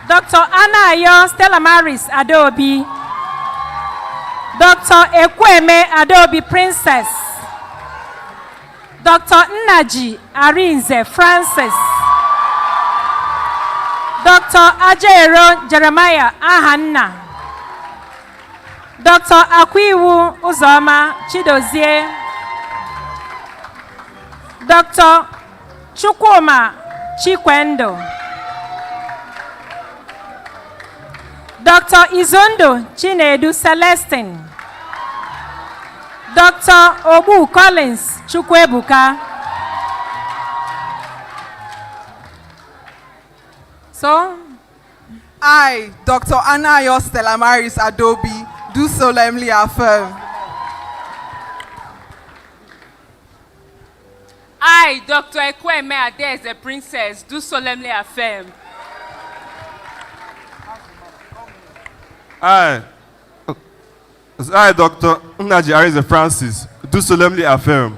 Dr. Anna Ayo Stella Maris Adobe. Dr. Ekweme Adobe Princess. Dr. Nnaji Arinze Francis. Dr. Ajero Jeremiah Ahanna. Dr. Akwiwu Uzoma Chidozie. Dr. Chukwuma Chikwendo. Dr. Izondo Chinedu Celestine. Dr. Obu Collins Chukwebuka. So, I, Dr. Anayo Stella Maris Adobe, do solemnly affirm. I, Dr. Ekweme Adeze Princess, do solemnly affirm. I, Dr. Nnaji Arinze Francis, do solemnly affirm.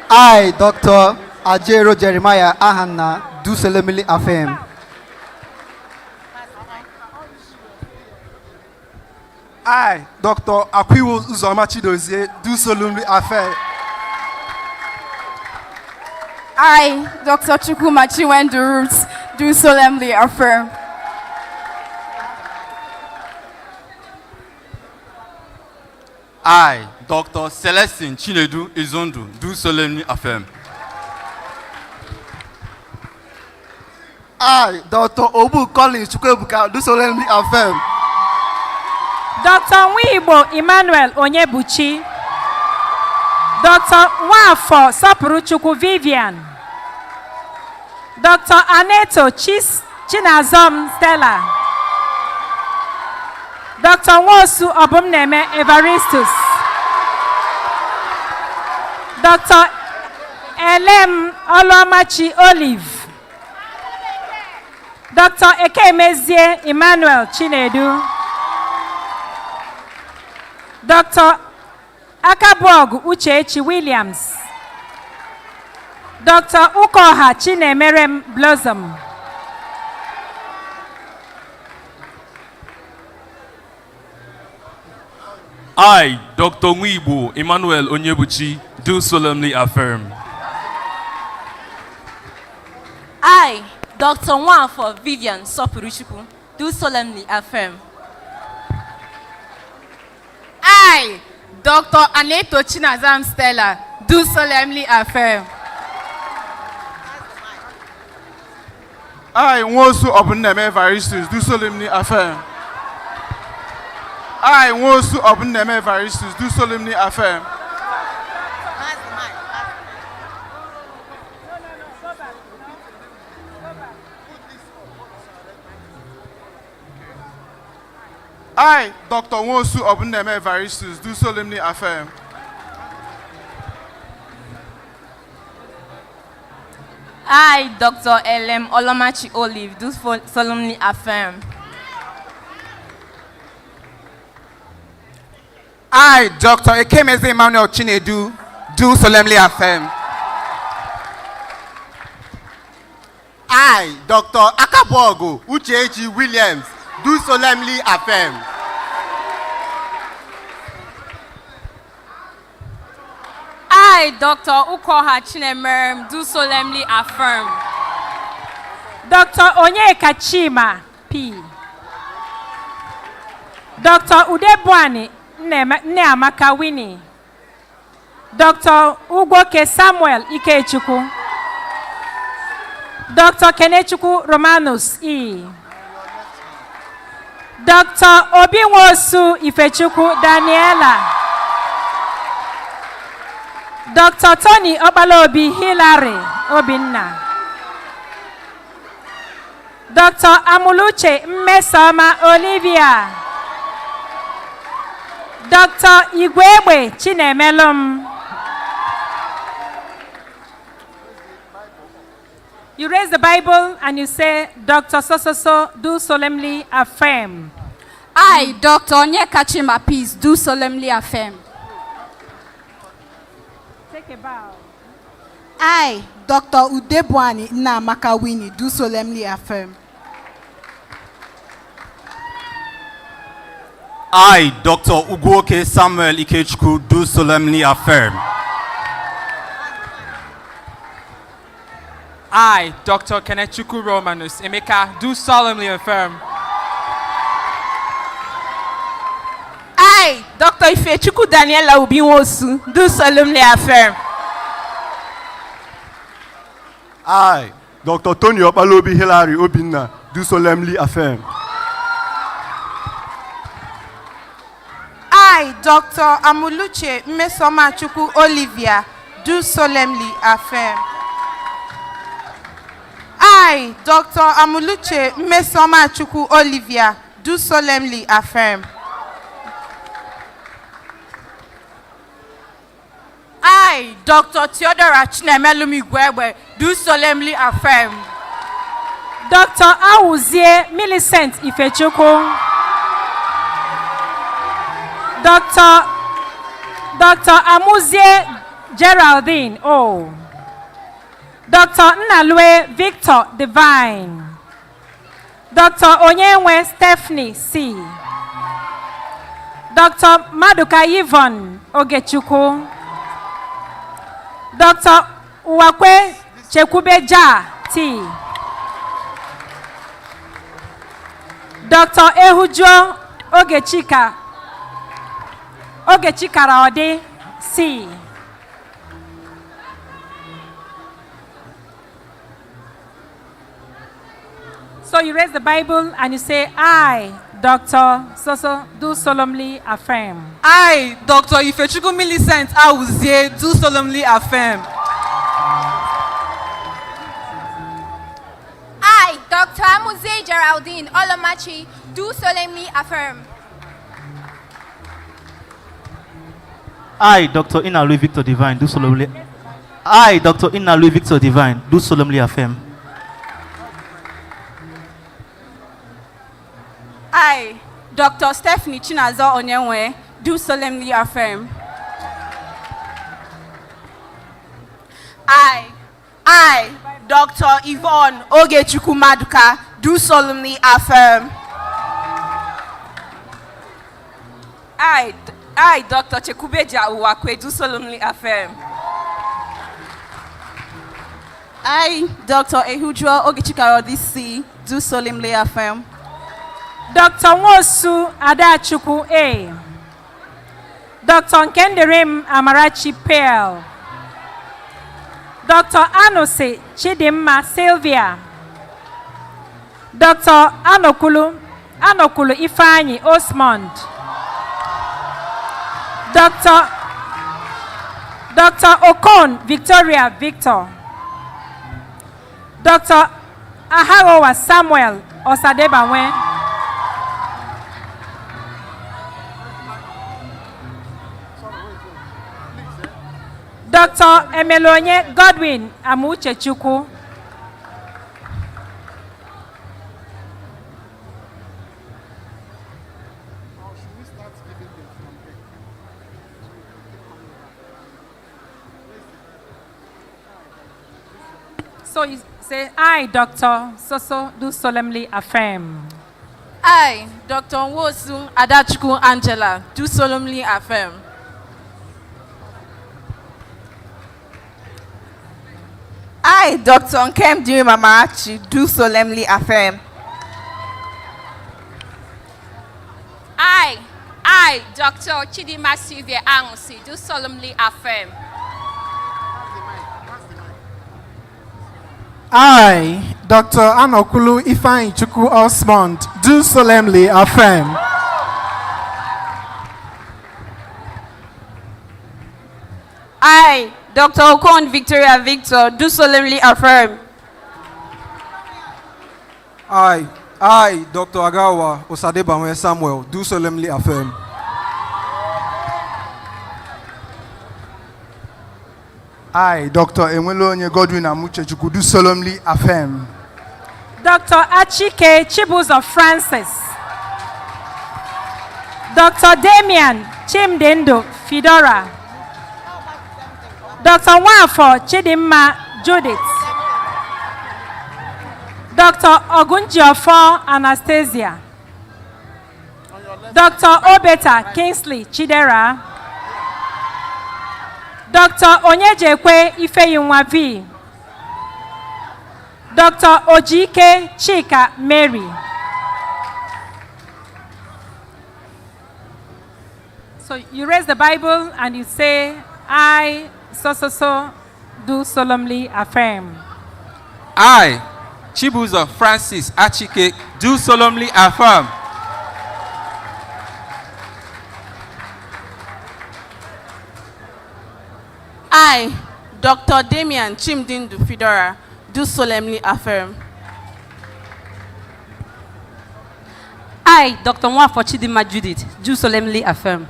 I, Dr. Ajero Jeremiah Ahanna, do solemnly affirm. I, Dr. Akwiwu Uzoma Chidozie, do solemnly affirm. I, Dr. Chukwuma Chiwendu Roots, do solemnly affirm. I, Dr. Celestine Chinedu Izondo, do solemnly affirm. I, Dr. Obu Collins Chukwebuka, do solemnly affirm. Dr. Nwibo Emmanuel Onyebuchi. Dr. Nwafo Sopuruchukwu Vivian. Dr. Aneto Chinazom Stella. Dr. Nwosu Obumneme Evaristus. Dr. Elem Olomachi Olive. Dr. Ekemezie Emmanuel Chinedu. Dr. Akabog Uchechi Williams. Dr. Ukoha Chinemerem Blossom. I, Dr. Nwibo Emmanuel Onyebuchi, do solemnly affirm. I, Dr. Nwafo Vivian Sopuruchukwu, do solemnly affirm. I, Dr. Aneto Chinazam Stella, do solemnly affirm. I, Nwosu Obuneme Evaristus, do solemnly affirm. I, Nwosu Obuneme Evaristus, do solemnly affirm. I, Dr. Nwosu Obuneme Evaristus, do solemnly affirm. I, Dr. Elem Olomachi Olive, do solemnly affirm. I, Dr. Ekemeze Emmanuel Chinedu, do solemnly affirm. I, Dr. Akabogo Uchechi Williams, do solemnly affirm. I, Dr. Ukoha Chinemerem, do solemnly affirm. Dr. Onyeka Chima, P. Dr. Udebwani Nneamaka Winnie. Dr. Ugwoke Samuel Ikechukwu. Dr. Kenechukwu Romanus E. Dr. Obinwosu Ifechukwu Daniela. Dr. Tony Obalobi Hilary Obinna. Dr. Amuluche Mmesoma Olivia. Dr. Igwegbe Chinemelum. You raise the Bible and you say, Dr. So do solemnly affirm. I, Dr. Onyeka Chima Peace, do solemnly affirm. Take a bow. I, Dr. Udebwani Nnamdi Winnie, do solemnly affirm. I, Dr. Ugwoke Samuel Ikechukwu, do solemnly affirm. I, Dr. Kenechukwu Romanus Emeka, do solemnly affirm. I, Dr. Ifechukwu Daniela Ubinwosu, do solemnly affirm. I, Dr. Tony Obalobi Hilary Obinna, do solemnly affirm. I, Dr. Amuluche Mmesoma Chukwu Olivia, do solemnly affirm. I, Dr. Amuluche Mmesoma Chukwu Olivia, do solemnly affirm. I, Dr. Theodora Chinemelum Igwegbe, do solemnly affirm. Dr. Awuzie Millicent Ifechukwu. Dr. Amuzie Geraldine O. Dr. Nnalwe Victor Divine. Dr. Onyenwe Stephanie C. Dr. Maduka Yvonne Ogechukwu. Dr. Uwakwe Chekubeja T. Dr. Ehujo Ogechikara Ode C. So you raise the Bible and you say, I, Dr. So do solemnly affirm. I, Dr. Ifechukwu Millicent Awuzie, do solemnly affirm. I, Dr. Amuzie Geraldine Olomachi, do solemnly affirm. I, Dr. Nnalwe Victor Divine, do solemnly. I, Dr. Nnalwe Victor Divine, do solemnly affirm. I, Dr. Stephanie Chinazo Onyenwe, do solemnly affirm. I, Dr. Yvonne Ogechukwu Maduka, do solemnly affirm. I, Dr. Chekubeja Uwakwe, do solemnly affirm. I, Dr. Ehujo Ogechikara DC, do solemnly affirm. Dr. Nwosu Adachukwu A. Dr. Nkenderem Amarachi Pearl. Dr. Anose Chidimma Sylvia. Dr. Anokulu Ifeanyi Osmond. Dr. Okon Victoria Victor. Dr. Aharowa Samuel Osadebanwe. Dr. Emelonye Godwin Amuchechukwu. So you say, I, Dr. So do solemnly affirm. I, Dr. Nwosu Adachukwu Angela, do solemnly affirm. I, Dr. Nnamdi Azikiwe, do solemnly affirm. I, Dr. Chidima Sylvia Angusi, do solemnly affirm. I, Dr. Anokulu Ifeanyi Chukwu Osmond, do solemnly affirm. I, Dr. Okon Victoria Victor, do solemnly affirm. I, Dr. Agawa Osadebamwe Samuel, do solemnly affirm. I, Dr. Enwelonye Godwin Amuchechukwu, do solemnly affirm. Dr. Achike Chibuzo Francis, Dr. Damian Chimdendo Fidora, Dr. Nwafo Chidimma Judith, Dr. Ogunjiofo Anastasia, Dr. Obeta Kingsley Chidera, Dr. Onyejekwe Ifeyinwa V, Dr. Ojike Chika Mary, so you raise the Bible and you say, I, so, do solemnly affirm. I, Chibuzo Francis Achike, do solemnly affirm. I, Dr. Damian Chimdindu Fidora, do solemnly affirm. I, Dr. Nwafo Chidimma Judith, do solemnly affirm.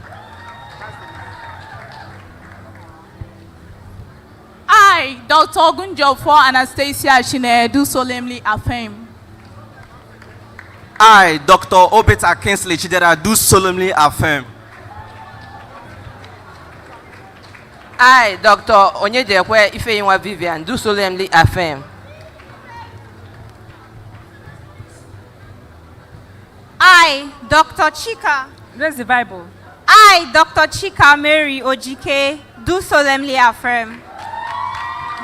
I, Dr. Ogunjofo Anastasia Shine, do solemnly affirm. I, Dr. Obeta Kingsley Chidera, do solemnly affirm. I, Dr. Onyejekwe Ifeyinwa Vivian, do solemnly affirm. I, Dr. Chika. Raise the Bible. I, Dr. Chika Mary Ojike, do solemnly affirm.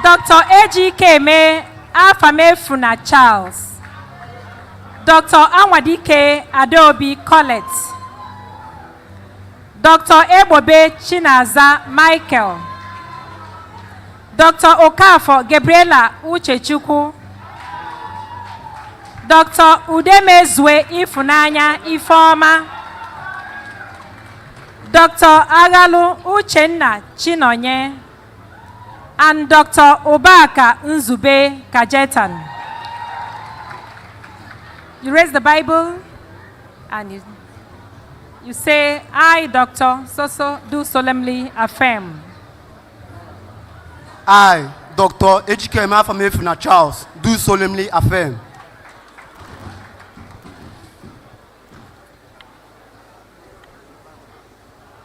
Dr. A.G.K. Me Afamefuna Charles, Dr. Anwadike Adobe Collette, Dr. Ebobe Chinaza Michael, Dr. Okafo Gabriela Uchechukwu, Dr. Udemezwe Ifunanya Ifeoma, Dr. Agalu Uchenna Chinonye, and Dr. Obaka Nzube Kajetan. You raise the Bible and you say, I, Dr. So, do solemnly affirm. I, Dr. Ejikeme Afamefuna Charles, do solemnly affirm.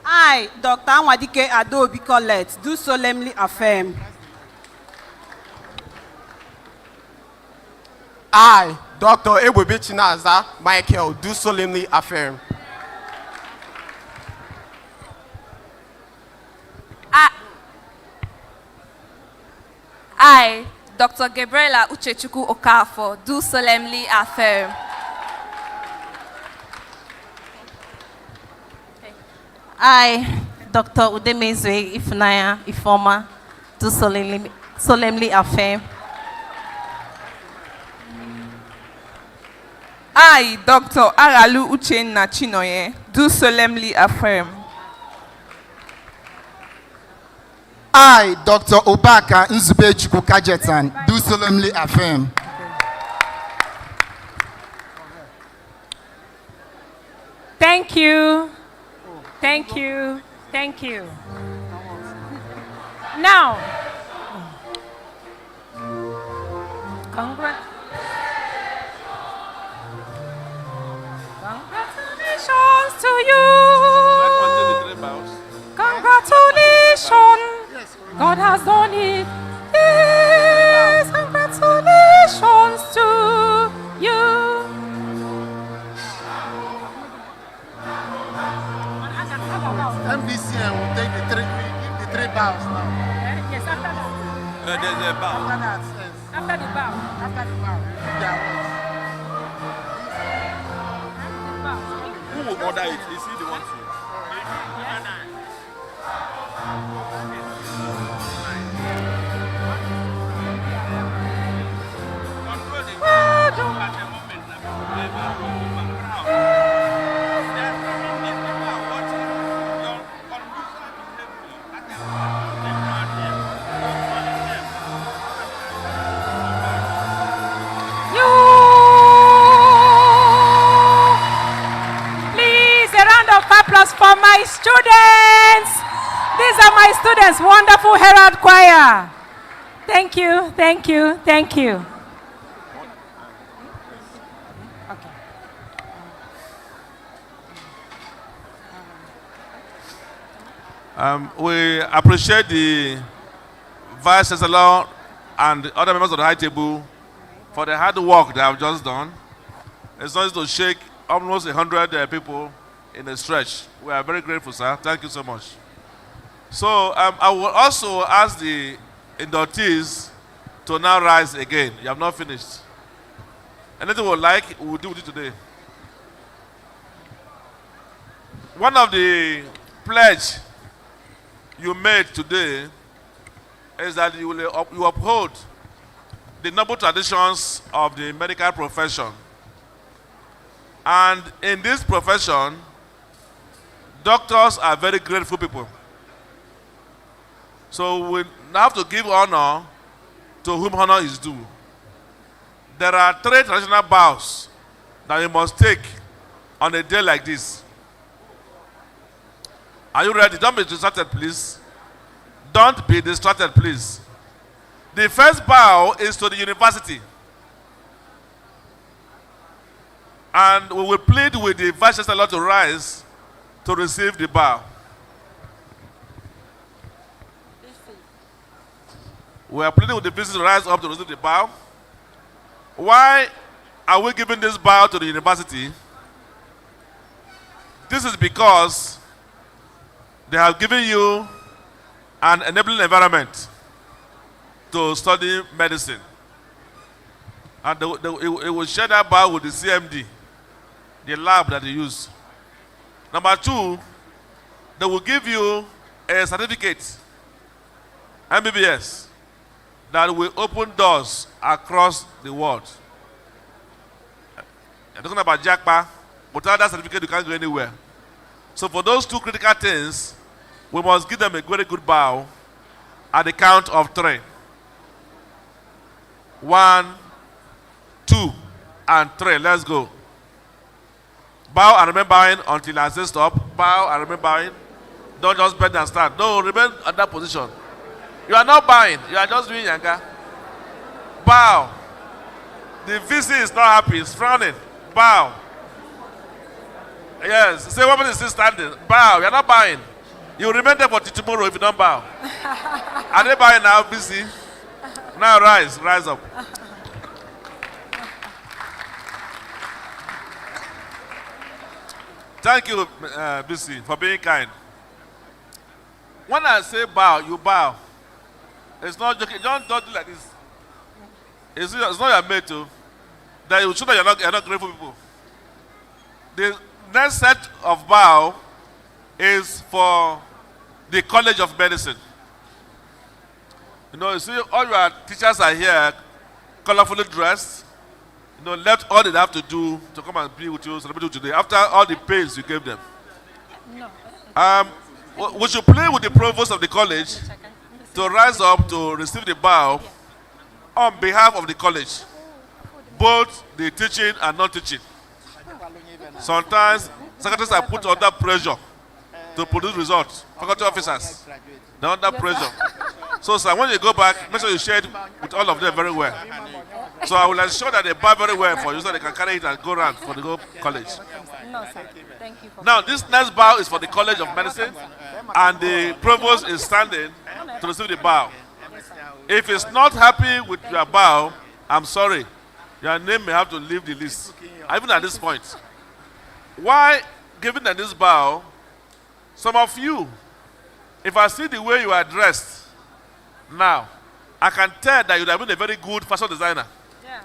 I, Dr. Anwadike Adobe Collette, do solemnly affirm. I, Dr. Ebobe Chinaza Michael, do solemnly affirm. I, Dr. Gabriela Uchechukwu Okafo, do solemnly affirm. I, Dr. Udemezwe Ifunanya Ifeoma, do solemnly affirm. I, Dr. Agalu Uchenna Chinoye, do solemnly affirm. I, Dr. Obaka Nzube Kajetan, do solemnly affirm. Thank you. Thank you. Thank you. Now, congratulations to you. Congratulations. God has done it. Yes, congratulations to you. MDC will take the three bows now. Yes, after that. There's a bow. After that, yes. Who will order it? Is he the one to? Please, a round of applause for my students. These are my students, wonderful Herald Choir. Thank you, thank you, thank you. We appreciate the Vice Chancellor and the other members of the high table for the hard work they have just done. It's not easy to shake almost 100 people in a stretch. We are very grateful, sir. Thank you so much. So I will also ask the inductees to now rise again. You have not finished. Anything we would like, we will do with it today. One of the pledge you made today is that you uphold the noble traditions of the medical profession. And in this profession, doctors are very grateful people. So we have to give honor to whom honor is due. There are 3 traditional bows that you must take on a day like this. Are you ready? Don't be distracted, please. Don't be distracted, please. The first bow is to the university. And we will plead with the Vice Chancellor to rise to receive the bow. We are pleading with the VC to rise up to receive the bow. Why are we giving this bow to the university? This is because they have given you an enabling environment to study medicine. And it will share that bow with the CMD, the lab that they use. Number 2, they will give you a certificate, MBBS, that will open doors across the world. You're talking about JACPA, without that certificate you can't go anywhere. So for those 2 critical things, we must give them a very good bow at the count of 3. 1, 2, and 3. Let's go. Bow and remain bowing until I say stop. Bow and remain bowing. Don't just bend and stand. No, remain at that position. You are not bowing. You are just doing yanga. Bow. The VC is not happy. He's frowning. Bow. Yes. Say what is still standing. Bow. You are not bowing. You will remain there for tomorrow if you don't bow. Are they bowing now, VC? Now rise. Rise up. Thank you, BC, for being kind. When I say bow, you bow. It's not joking. Don't do like this. It's not your mate, too. That you show that you're not grateful people. The next set of bow is for the College of Medicine. You know, you see, all your teachers are here, colorfully dressed. You know, left all they have to do to come and be with you, celebrate with you today, after all the pains you gave them. We should play with the provost of the college to rise up to receive the bow on behalf of the college, both the teaching and non-teaching. Sometimes secretaries are put under pressure to produce results. Faculty officers, they're under pressure. So, sir, when you go back, make sure you share it with all of them very well. So I will ensure that they buy very well for you so they can carry it and go around for the whole college. No, sir. Thank you. Now, this next bow is for the College of Medicine, and the provost is standing to receive the bow. If he's not happy with your bow, I'm sorry. Your name may have to leave the list, even at this point. Why, given that this bow, some of you, if I see the way you are dressed now, I can tell that you have been a very good fashion designer. Yeah.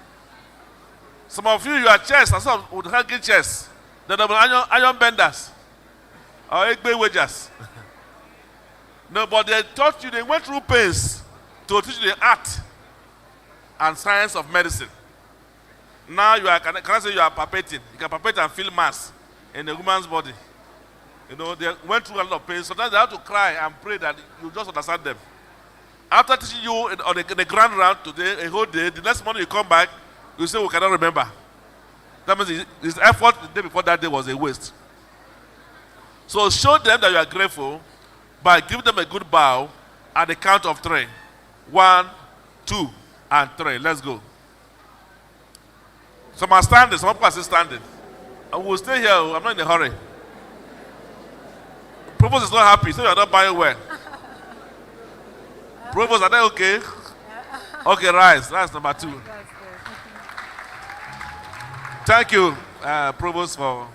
Some of you are chess, and some would hang chess. Then there will be iron benders or egg wagers. No, but they taught you, they went through pains to teach you the art and science of medicine. Now you are, can I say you are palpating? You can palpate and feel mass in a woman's body. You know, they went through a lot of pain. Sometimes they have to cry and pray that you just understand them. After teaching you on the grand round today, a whole day, the next morning you come back, you say, we cannot remember. That means his effort the day before that day was a waste. So show them that you are grateful by giving them a good bow at the count of 3. 1, 2, and 3. Let's go. Some are standing, some people are still standing. I will stay here, I'm not in a hurry. Provost is not happy, so you are not buying well. Provost, are they okay? Okay, rise. That's number 2. Thank you, Provost, for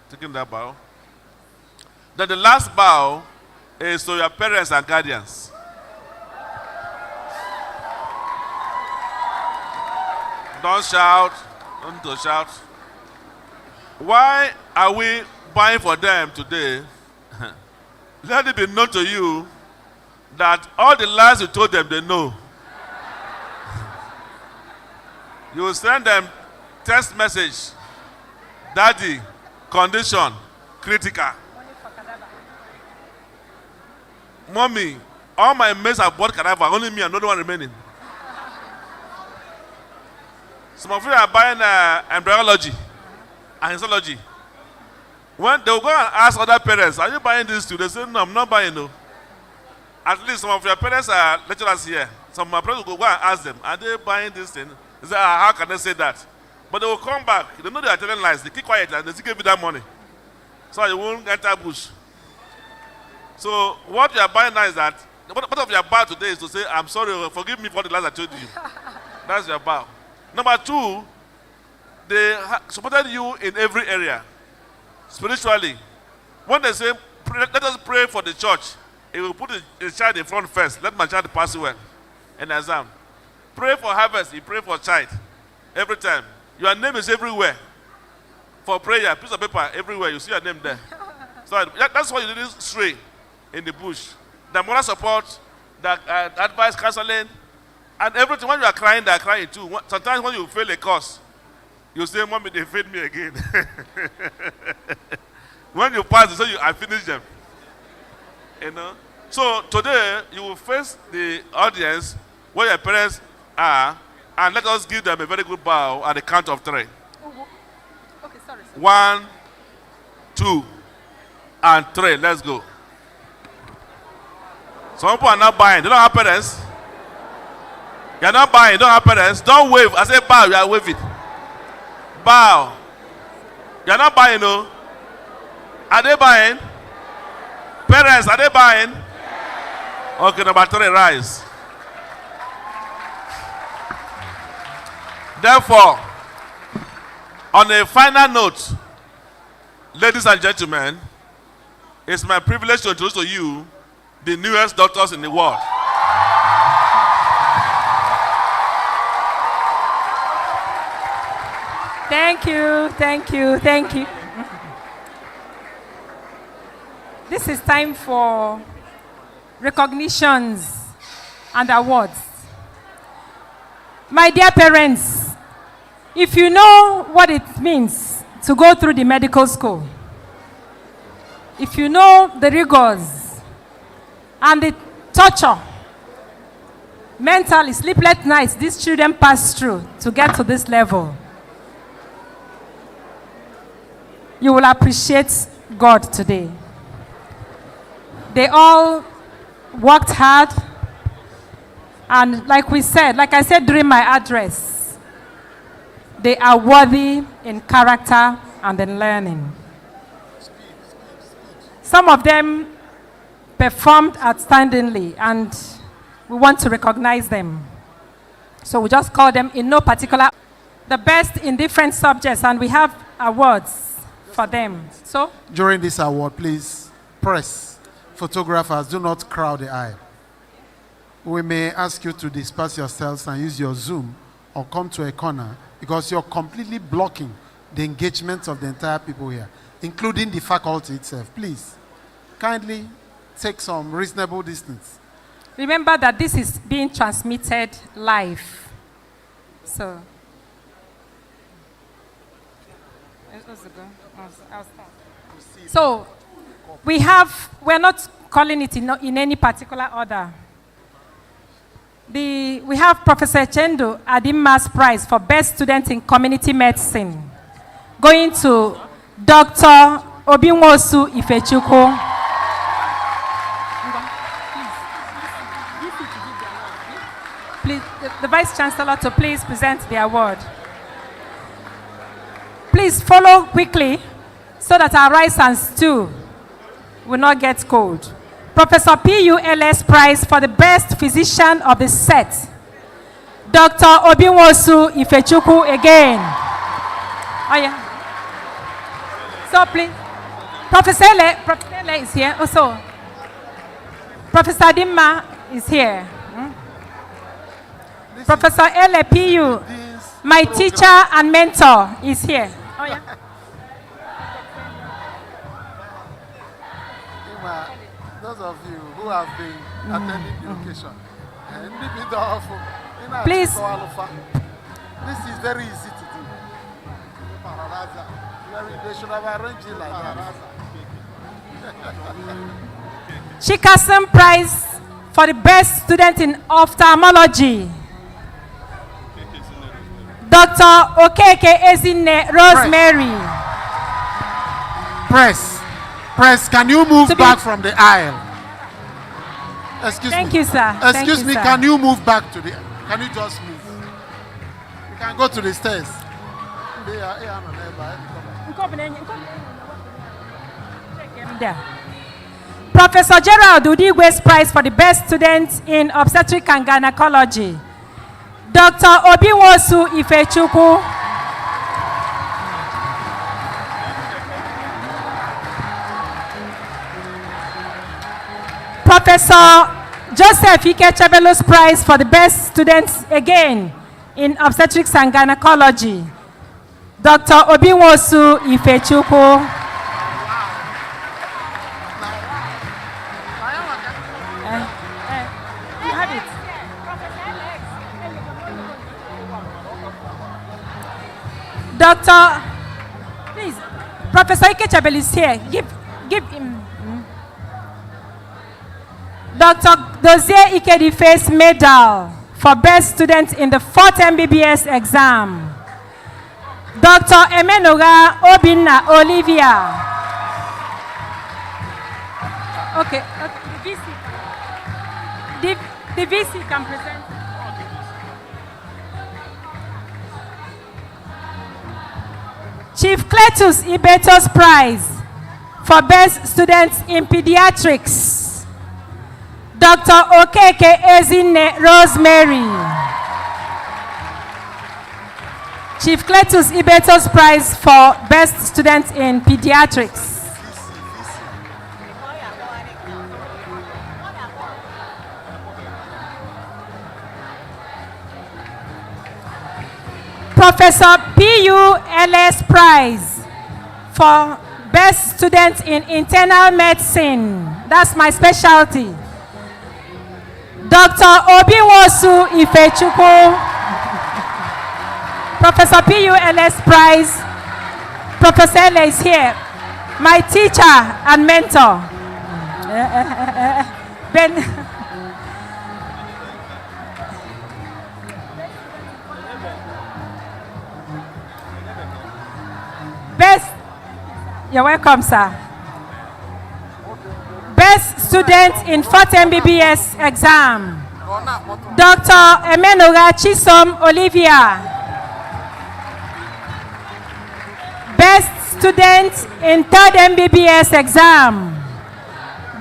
taking that bow. Then the last bow is to your parents and guardians. Don't shout. Don't need to shout. Why are we buying for them today? Let it be known to you that all the lies you told them, they know. You will send them text message. Daddy, condition, critical. Mommy, all my mates have bought cadaver, only me and no one remaining. Some of you are buying embryology and histology. When they will go and ask other parents, are you buying this too? They say, no, I'm not buying, no. At least some of your parents are lecturers here. Some of my parents will go and ask them, are they buying this thing? They say, how can they say that? But they will come back. They know they are telling lies. They keep quiet and they still give you that money. So you won't enter bush. So what you are buying now is that, part of your bow today is to say, I'm sorry, forgive me for the lies I told you. That's your bow. Number 2, they supported you in every area. Spiritually. When they say, let us pray for the church, he will put the child in front first. Let my child pass well in the exam. Pray for harvest, he pray for child. Every time. Your name is everywhere. For prayer, piece of paper, everywhere. You see your name there. So that's why you didn't stray in the bush. The moral support, the advice, counseling, and everything. When you are crying, they are crying too. Sometimes when you fail a course, you say, Mommy, they failed me again. When you pass, you say, I finished them. You know? So today, you will face the audience where your parents are, and let us give them a very good bow at the count of 3. Okay, sorry. 1, 2, and 3. Let's go. Some people are not buying. They don't have parents. You are not buying. You don't have parents. Don't wave. I say bow. You are waving. Bow. You are not buying, no? Are they buying? Parents, are they buying? Okay, number 3, rise. Therefore, on a final note, ladies and gentlemen, it's my privilege to introduce to you the newest doctors in the world. Thank you, thank you, thank you. This is time for recognitions and awards. My dear parents, if you know what it means to go through the medical school, if you know the rigors and the torture, mentally, sleepless nights these children pass through to get to this level, you will appreciate God today. They all worked hard, and like I said during my address, they are worthy in character and in learning. Some of them performed outstandingly, and we want to recognize them. So we just call them in no particular, the best in different subjects, and we have awards for them. So during this award, please, press, photographers, do not crowd the aisle. We may ask you to disperse yourselves and use your Zoom or come to a corner because you're completely blocking the engagement of the entire people here, including the faculty itself. Please, kindly take some reasonable distance. Remember that this is being transmitted live. So, we're not calling it in any particular order. We have Professor Chendo Adimma's Prize for Best Student in Community Medicine going to Dr. Obinwosu Ifechukwu. Please, the Vice Chancellor to please present the award. Please follow quickly so that our rice and stew will not get cold. Professor P.U.L.S. Prize for the Best Physician of the Set. Dr. Obinwosu Ifechukwu again. Oh yeah. So please, Professor Ele is here also. Professor Adimma is here. Professor Ele P.U., my teacher and mentor, is here. Oh yeah. Those of you who have been attending the occasion, please. This is very easy to do. They should have arranged it like that. Chikasen Prize for the Best Student in Ophthalmology. Dr. Okeke Ezine Rosemary. Press, can you move back from the aisle? Excuse me. Thank you, sir. Excuse me, can you move back to the... Can you just move? You can go to the stairs. Professor Gerald Udigwe's Prize for the Best Student in Obstetric and Gynecology. Dr. Obinwosu Ifechukwu. Professor Joseph Ikechebelu's Prize for the Best Students again in Obstetrics and Gynecology. Dr. Obinwosu Ifechukwu. You have it. Dr. Please, Professor Ikechebelu is here. Give him. Dr. Dozier Ikedife's Medal for Best Student in the 4th MBBS exam. Dr. Emenoga Obinna Olivia. Okay, the VC can present. Chief Cletus Ibeto's Prize for Best Students in Pediatrics. Dr. Okeke Ezine Rosemary. Chief Cletus Ibeto's Prize for Best Student in Pediatrics. Professor P.U.L.S. Prize for Best Student in Internal Medicine. That's my specialty. Dr. Obinwosu Ifechukwu. Professor P.U.L.S. Prize. Professor Ele is here. My teacher and mentor. Best, you're welcome, sir. Best student in 4th MBBS exam. Dr. Emenoga Chisom Olivia. Best student in 3rd MBBS exam.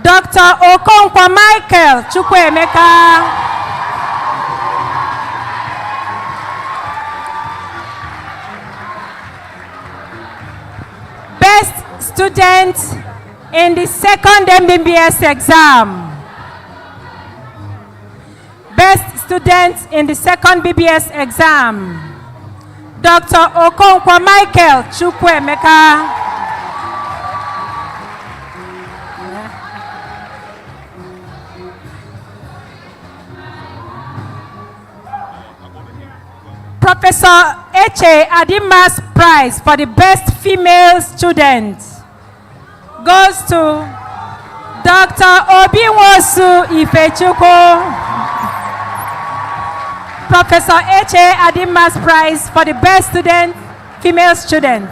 Dr. Okonkwo Michael Chukwuemeka. Best student in the 2nd MBBS exam. Best student in the second BBS exam, Dr. Okonkwo Michael Chukwuemeka. Professor Eche Adimas Prize for the best female student goes to Dr. Obinwosu Ifechukwu. Professor Eche Adimas Prize for the best student, female student.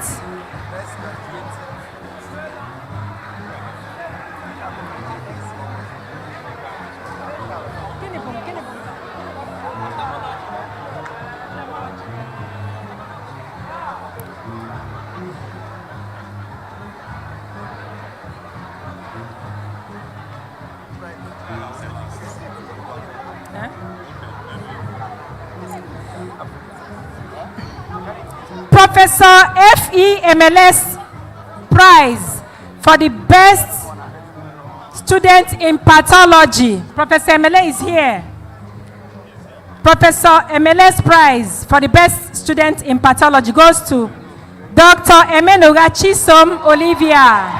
Professor F.E. MLS Prize for the best student in pathology. Professor MLS is here. Professor MLS Prize for the best student in pathology goes to Dr. Emenoga Chisom Olivia.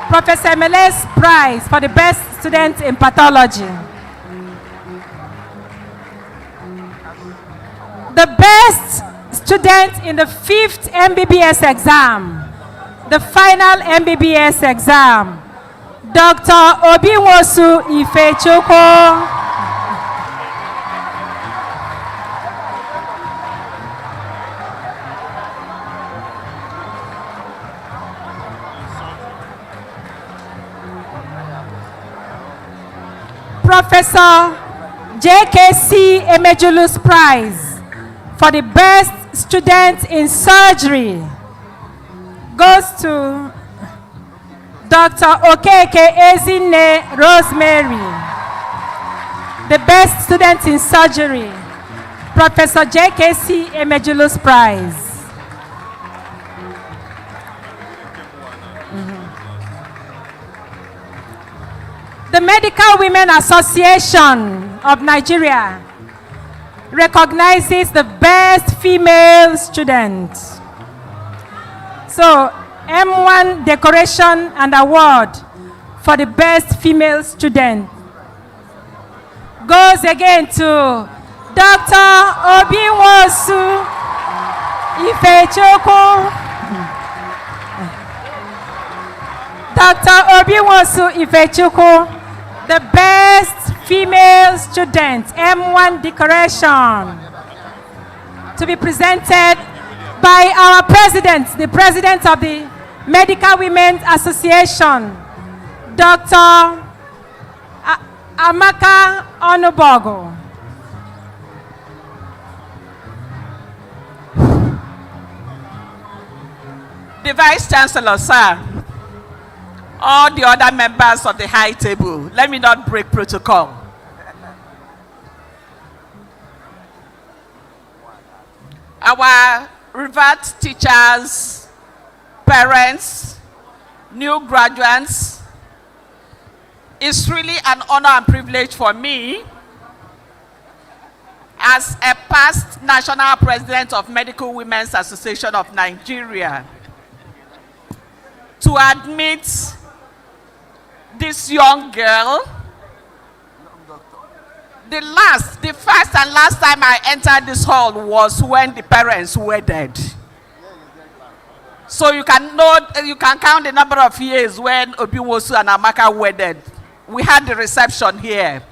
Professor MLS Prize for the best student in pathology. The best student in the 5th MBBS exam, the final MBBS exam, Dr. Obinwosu Ifechukwu. Professor J.K.C. Emejulu's Prize for the best student in surgery goes to Dr. Okeke Ezine Rosemary. The best student in surgery, Professor J.K.C. Emejulu's Prize. The Medical Women Association of Nigeria recognizes the best female student. So, M1 decoration and award for the best female student goes again to Dr. Obinwosu Ifechukwu. Dr. Obinwosu Ifechukwu, the best female student, M1 decoration, to be presented by our president, the president of the Medical Women Association, Dr. Amaka Onubogo. The Vice Chancellor, sir, all the other members of the high table, let me not break protocol. Our revered teachers, parents, new graduates, it's really an honor and privilege for me as a past national president of Medical Women's Association of Nigeria to admit this young girl. The first and last time I entered this hall was when the parents wedded. So you can count the number of years when Obinwosu and Amaka wedded. We had the reception here.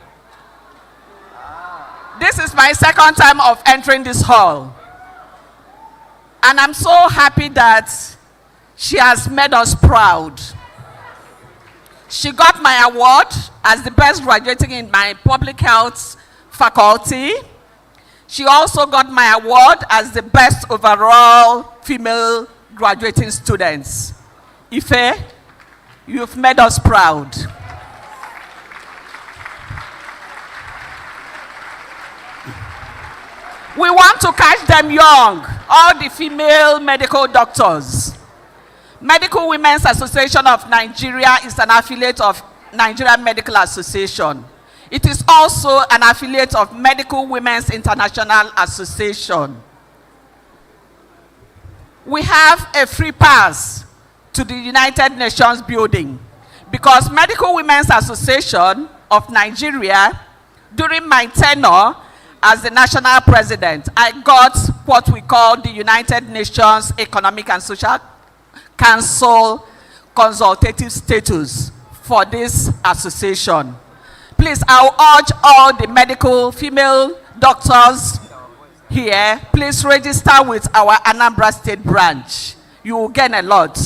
This is my second time of entering this hall. And I'm so happy that she has made us proud. She got my award as the best graduating in my public health faculty. She also got my award as the best overall female graduating students. Ife, you've made us proud. We want to catch them young, all the female medical doctors. Medical Women's Association of Nigeria is an affiliate of Nigerian Medical Association. It is also an affiliate of Medical Women's International Association. We have a free pass to the United Nations building because Medical Women's Association of Nigeria, during my tenure as the national president, I got what we call the United Nations Economic and Social Council consultative status for this association. Please, I'll urge all the medical female doctors here, please register with our Anambra State branch. You will gain a lot.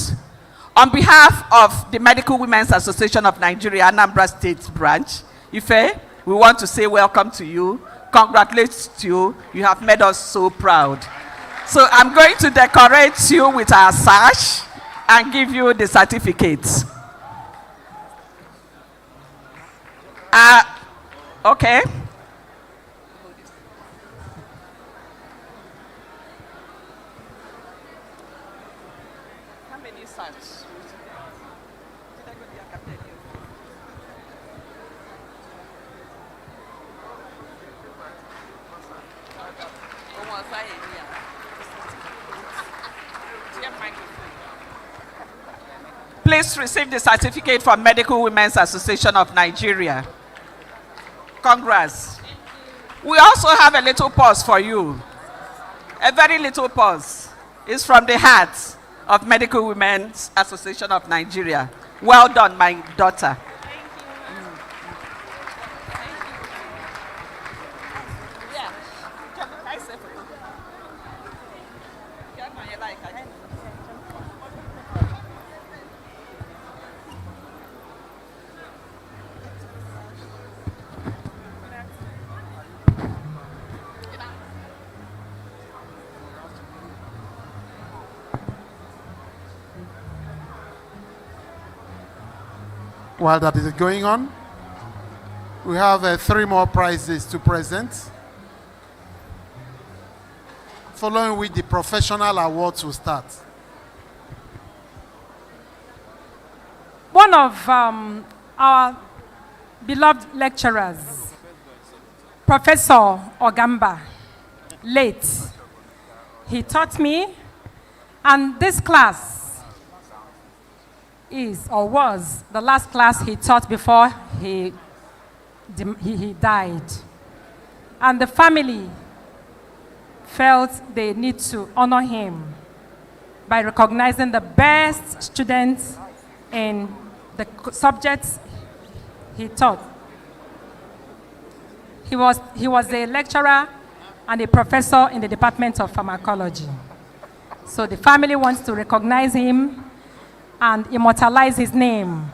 On behalf of the Medical Women's Association of Nigeria, Anambra State branch, Ife, we want to say welcome to you, congratulate you, you have made us so proud. So I'm going to decorate you with our sash and give you the certificates. Okay. How many sacks? Please receive the certificate from Medical Women's Association of Nigeria. Congrats. We also have a little pause for you. A very little pause. It's from the heart of Medical Women's Association of Nigeria. Well done, my daughter. While that is going on, we have 3 more prizes to present, following which the professional awards will start. One of our beloved lecturers, Professor Ogamba, late, he taught me, and this class is or was the last class he taught before he died. And the family felt they need to honor him by recognizing the best students in the subjects he taught. He was a lecturer and a professor in the Department of Pharmacology. So the family wants to recognize him and immortalize his name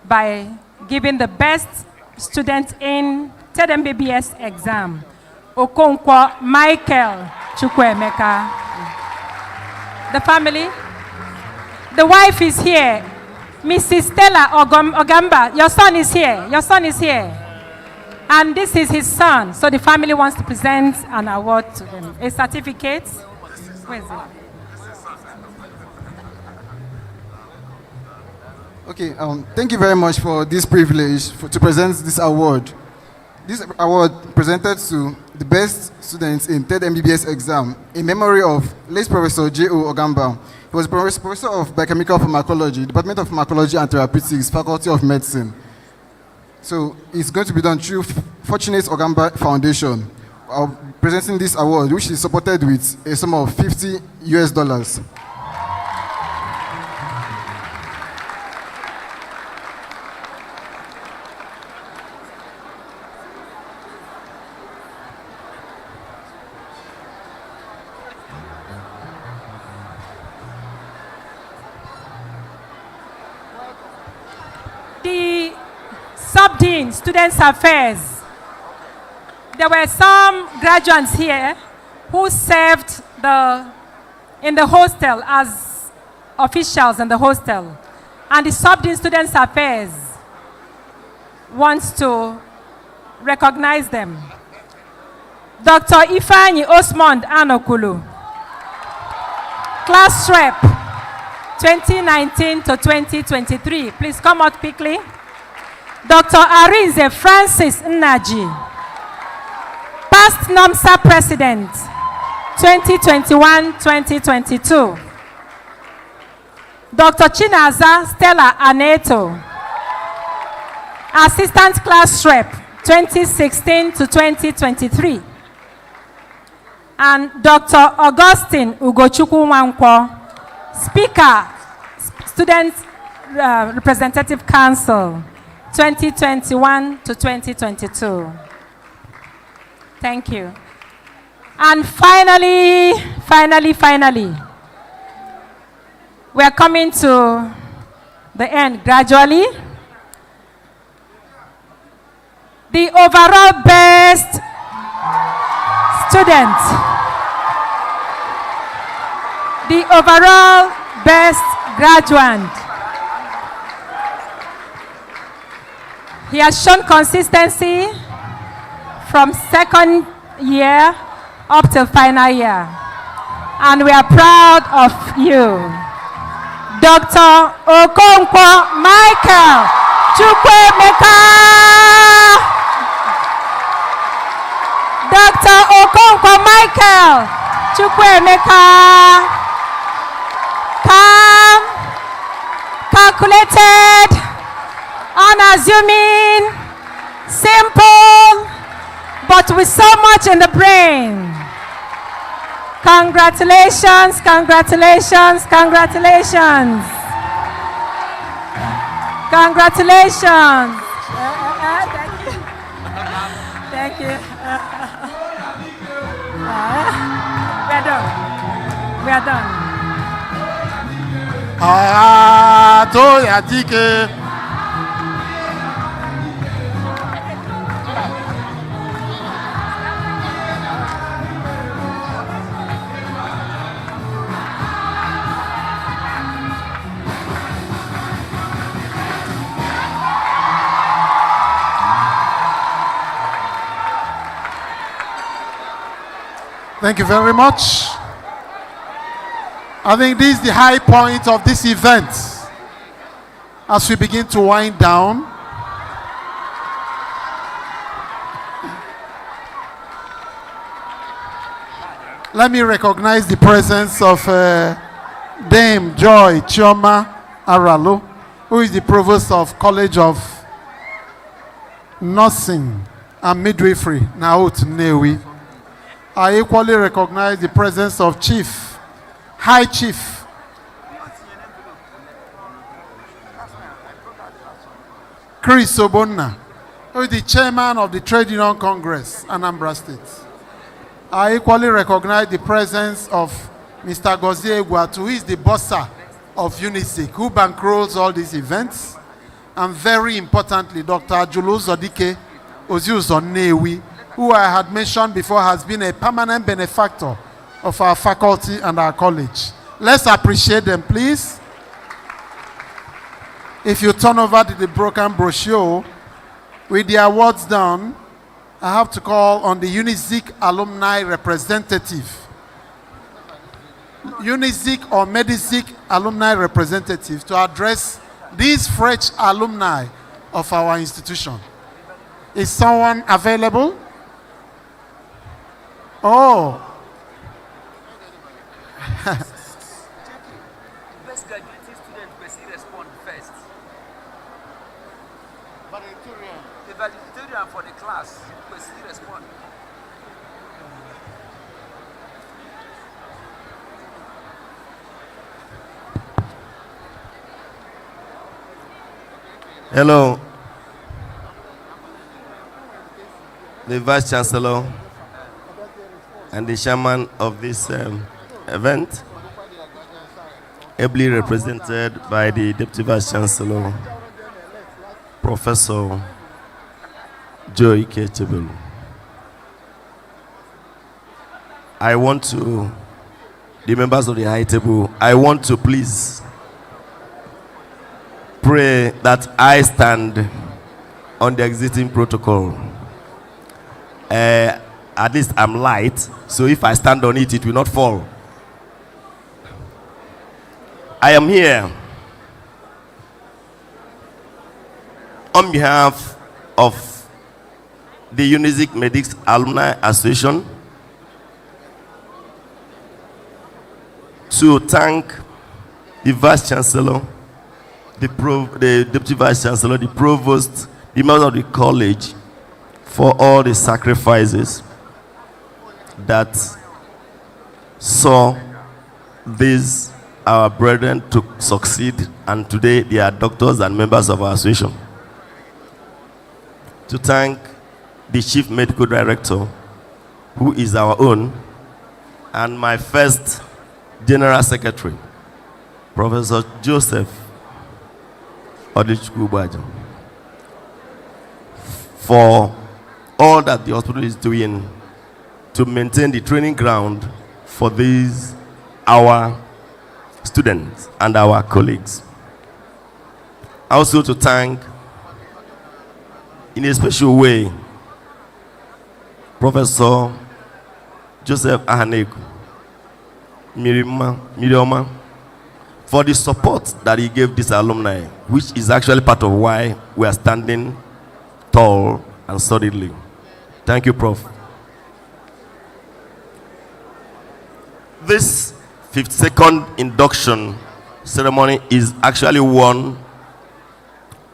by giving the best student in third MBBS exam, Okonkwo Michael Chukwuemeka. The family, the wife is here, Mrs. Stella Ogamba. Your son is here. Your son is here. And this is his son. So the family wants to present an award to them. A certificate. Where is it? Okay, thank you very much for this privilege to present this award. This award presented to the best students in third MBBS exam in memory of late Professor J.O. Ogamba. He was professor of biochemical pharmacology, Department of Pharmacology and Therapeutics, Faculty of Medicine. So it's going to be done through Fortunate Ogamba Foundation, presenting this award, which is supported with a sum of $50 US. The Sub-Dean, Students Affairs. There were some graduates here who served in the hostel as officials in the hostel. And the Sub-Dean, Students Affairs wants to recognize them. Dr. Ifeanyi Osmond Anokulu, class rep 2019 to 2023. Please come out quickly. Dr. Arinze Francis Nnaji, past NOMSA President, 2021-2022. Dr. Chinaza Stella Aneto, Assistant Class Rep, 2016 to 2023. And Dr. Augustine Ugochukwu Nwankwo, Speaker, Student Representative Council, 2021 to 2022. Thank you. And finally, we are coming to the end gradually. The overall best student, the overall best graduate. He has shown consistency from second year up till final year. And we are proud of you. Dr. Okonkwo Michael Chukwuemeka. Dr. Okonkwo Michael Chukwuemeka. Calm, calculated, unassuming, simple, but with so much in the brain. Congratulations, congratulations, congratulations. Congratulations. Thank you. Thank you. We're done. We are done. Thank you very much. I think this is the high point of this event. As we begin to wind down, let me recognize the presence of Dame Joy Chioma Aralo, who is the Provost of College of Nursing and Midwifery, Naut Newi. I equally recognize the presence of High Chief Chris Obonna, who is the Chairman of the Trade Union Congress, Anambra State. I equally recognize the presence of Mr. Gozie Egwatu, who is the bossa of UNISIC, who bankrolls all these events. And very importantly, Dr. Ajulu Zodike Oziuzonewi, who I had mentioned before has been a permanent benefactor of our faculty and our college. Let's appreciate them, please. If you turn over to the broken brochure, with the awards done, I have to call on the UNISIC alumni representative. UNISIC or MEDISIC alumni representative to address these fresh alumni of our institution. Is someone available? Oh. Best graduating student will respond first. The valedictorian for the class will respond. Hello, the Vice Chancellor and the chairman of this event, ably represented by the Deputy Vice Chancellor, Professor Joy Ketebelu. I want to, the members of the high table, I want to please pray that I stand on the existing protocol. At least I'm light, so if I stand on it, it will not fall. I am here on behalf of the Unizik Medics Alumni Association, to thank the Vice Chancellor, the Deputy Vice Chancellor, the Provost, the members of the college for all the sacrifices that saw these our brethren to succeed, and today they are doctors and members of our association. To thank the Chief Medical Director, who is our own, and my first General Secretary, Professor Joseph Odichukwu, for all that the hospital is doing to maintain the training ground for these our students and our colleagues. Also to thank, in a special way, Professor Joseph Ahaneku Mirioma for the support that he gave this alumni, which is actually part of why we are standing tall and solidly. Thank you, Prof. This 52nd induction ceremony is actually one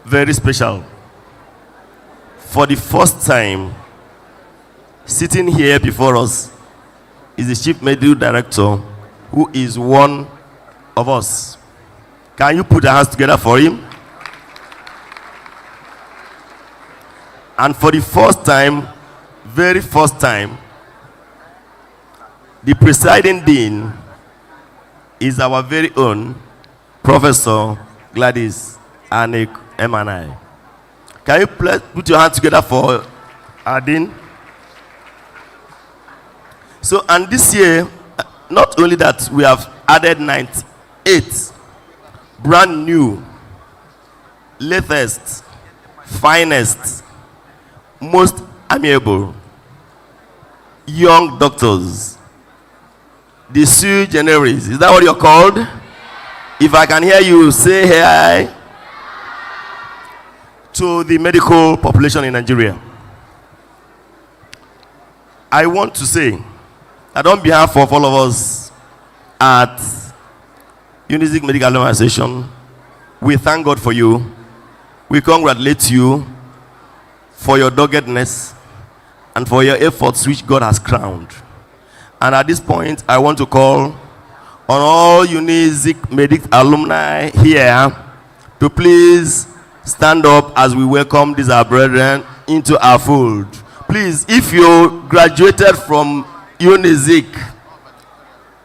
very special. For the first time, sitting here before us is the Chief Medical Director, who is one of us. Can you put your hands together for him? And for the first time, very first time, the presiding dean is our very own Professor Gladys Anek Emanai. Can you please put your hands together for our dean? So, and this year, not only that, we have added 98 brand new, latest, finest, most amiable young doctors, the sui generis. Is that what you're called? If I can hear you say hi to the medical population in Nigeria. I want to say that on behalf of all of us at Unizik Medical Alumni Association, we thank God for you. We congratulate you for your doggedness and for your efforts which God has crowned. And at this point, I want to call on all Unizik Medical alumni here to please stand up as we welcome these our brethren into our fold. Please, if you graduated from Unizik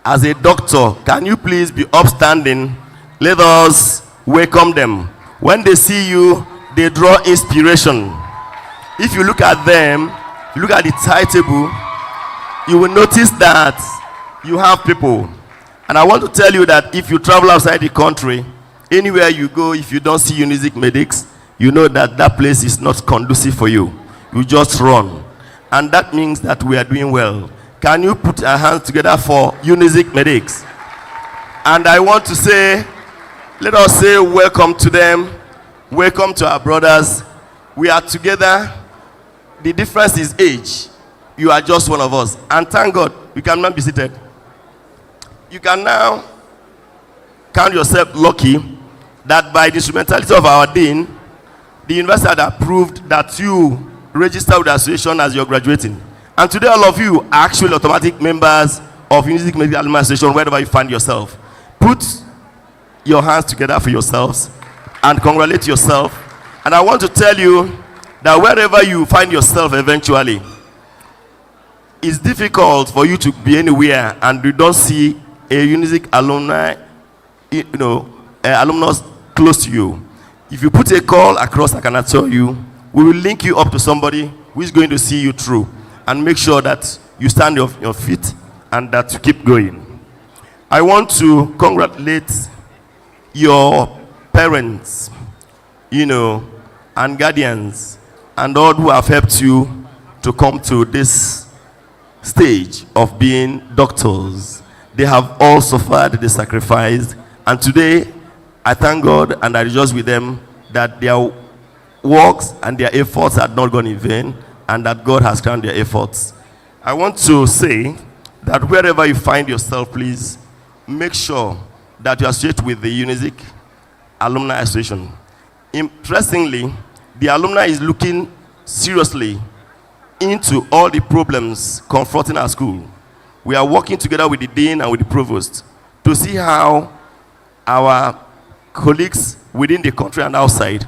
as a doctor, can you please be upstanding? Let us welcome them. When they see you, they draw inspiration. If you look at them, you look at the timetable, you will notice that you have people. And I want to tell you that if you travel outside the country, anywhere you go, if you don't see Unizik Medics, you know that that place is not conducive for you. You just run. And that means that we are doing well. Can you put our hands together for Unizik Medics? And I want to say, let us say welcome to them. Welcome to our brothers. We are together. The difference is age. You are just one of us. And thank God, you can now be seated. You can now count yourself lucky that by the instrumentality of our dean, the university had approved that you register with the association as you're graduating. And today all of you are actually automatic members of Unizik Medical Alumni Association wherever you find yourself. Put your hands together for yourselves and congratulate yourself. And I want to tell you that wherever you find yourself eventually, it's difficult for you to be anywhere and you don't see a Unizik alumni, alumnus close to you. If you put a call across, I can assure you, we will link you up to somebody who is going to see you through and make sure that you stand on your feet and that you keep going. I want to congratulate your parents, and guardians, and all who have helped you to come to this stage of being doctors. They have all suffered the sacrifice, and today I thank God and I rejoice with them that they are works and their efforts had not gone in vain, and that God has crowned their efforts. I want to say that wherever you find yourself, please make sure that you associate with the UNIZIC Alumni Association. Interestingly, the alumni is looking seriously into all the problems confronting our school. We are working together with the dean and with the provost to see how our colleagues within the country and outside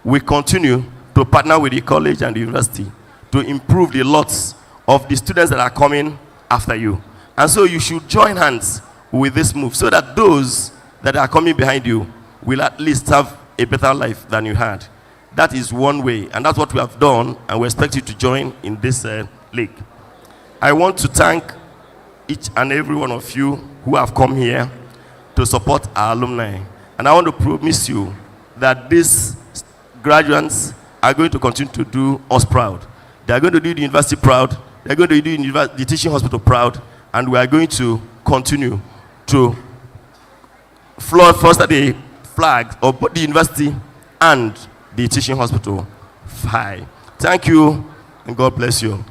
will continue to partner with the college and the university to improve the lots of the students that are coming after you. And so you should join hands with this move so that those that are coming behind you will at least have a better life than you had. That is one way, and that's what we have done, and we expect you to join in this league. I want to thank each and every one of you who have come here to support our alumni. And I want to promise you that these graduates are going to continue to do us proud. They are going to do the university proud. They are going to do the teaching hospital proud. And we are going to continue to foster the flag of both the university and the teaching hospital high. Thank you, and God bless you.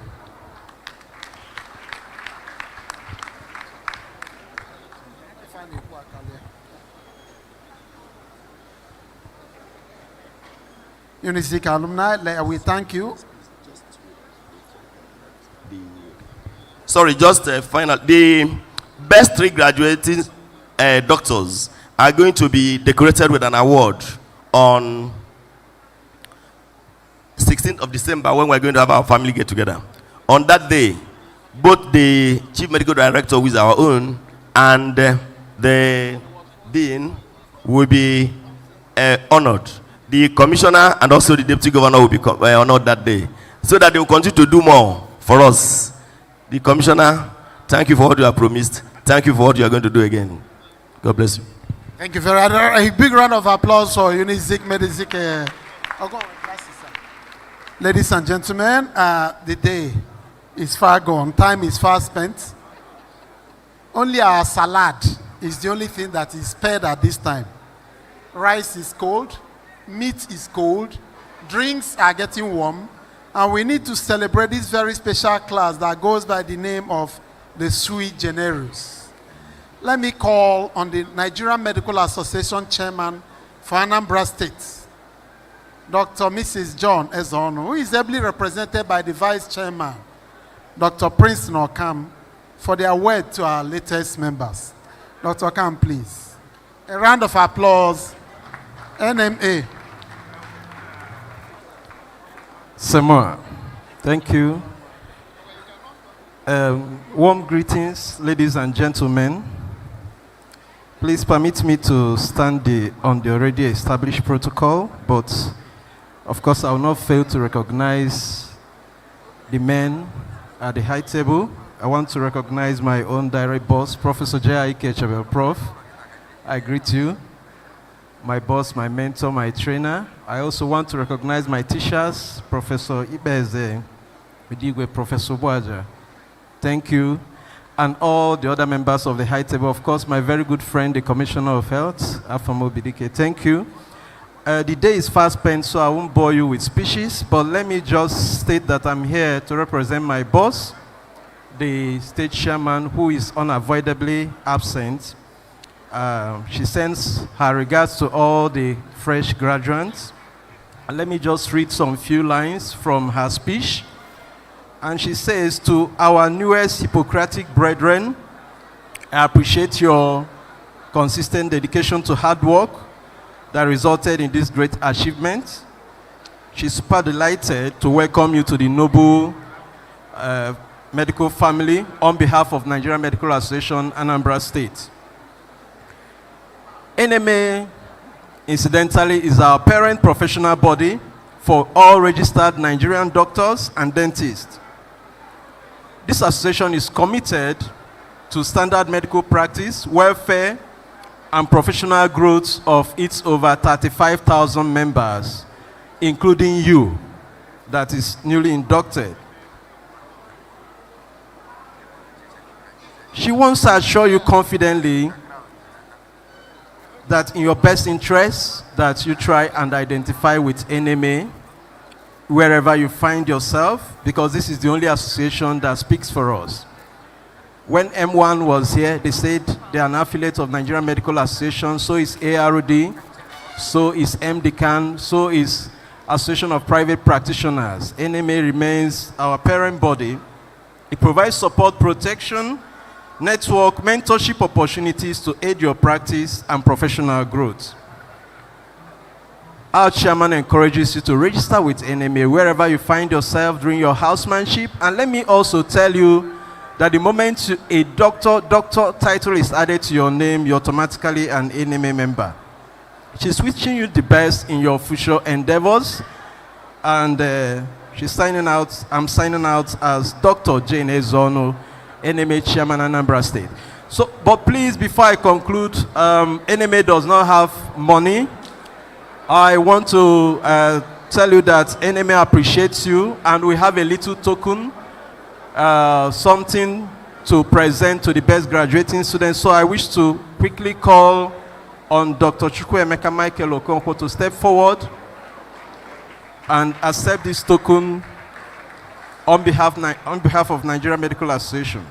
UNIZIC alumni, we thank you. Sorry, just final. The best 3 graduating doctors are going to be decorated with an award on 16th of December when we're going to have our family get together. On that day, both the chief medical director, who is our own, and the dean will be honored. The commissioner and also the deputy governor will be honored that day, so that they will continue to do more for us. The commissioner, thank you for what you have promised. Thank you for what you are going to do again. God bless you. Thank you very much. A big round of applause for UNIZIC Medizic. Ladies and gentlemen, the day is far gone. Time is far spent. Only our salad is the only thing that is spared at this time. Rice is cold, meat is cold, drinks are getting warm, and we need to celebrate this very special class that goes by the name of the Sui Generis. Let me call on the Nigerian Medical Association Chairman for Anambra State, Dr. Mrs. John Ezono, who is ably represented by the Vice Chairman, Dr. Prince Nokam, for their word to our latest members. Dr. Okam, please. A round of applause. NMA. Samoa, thank you. Warm greetings, ladies and gentlemen. Please permit me to stand on the already established protocol, but of course I will not fail to recognize the men at the high table. I want to recognize my own direct boss, Professor J.I.K. Chabel Prof. I greet you. My boss, my mentor, my trainer. I also want to recognize my teachers, Professor Ibeze, Udigwe, Professor Boaja. Thank you. And all the other members of the high table. Of course, my very good friend, the Commissioner of Health, Afamo Bidike. Thank you. The day is fast spent, so I won't bore you with speeches, but let me just state that I'm here to represent my boss, the state chairman, who is unavoidably absent. She sends her regards to all the fresh graduates. And let me just read some few lines from her speech. And she says, to our newest Hippocratic brethren, I appreciate your consistent dedication to hard work that resulted in this great achievement. She's super delighted to welcome you to the noble medical family on behalf of Nigerian Medical Association, Anambra State. NMA, incidentally, is our parent professional body for all registered Nigerian doctors and dentists. This association is committed to standard medical practice, welfare, and professional growth of its over 35,000 members, including you, that is newly inducted. She wants to assure you confidently that in your best interest that you try and identify with NMA wherever you find yourself, because this is the only association that speaks for us. When M1 was here, they said they are an affiliate of Nigerian Medical Association, so is ARD, so is MDCAN, so is Association of Private Practitioners. NMA remains our parent body. It provides support, protection, network, mentorship opportunities to aid your practice and professional growth. Our chairman encourages you to register with NMA wherever you find yourself during your housemanship. And let me also tell you that the moment a doctor title is added to your name, you're automatically an NMA member. She's wishing you the best in your future endeavors. And she's signing out. I'm signing out as Dr. Jane Ezono, NMA Chairman, Anambra State. So, but please, before I conclude, NMA does not have money. I want to tell you that NMA appreciates you, and we have a little token, something to present to the best graduating students. So I wish to quickly call on Dr. Chukwuemeka Michael Okonkwo to step forward and accept this token on behalf of Nigeria Medical Association.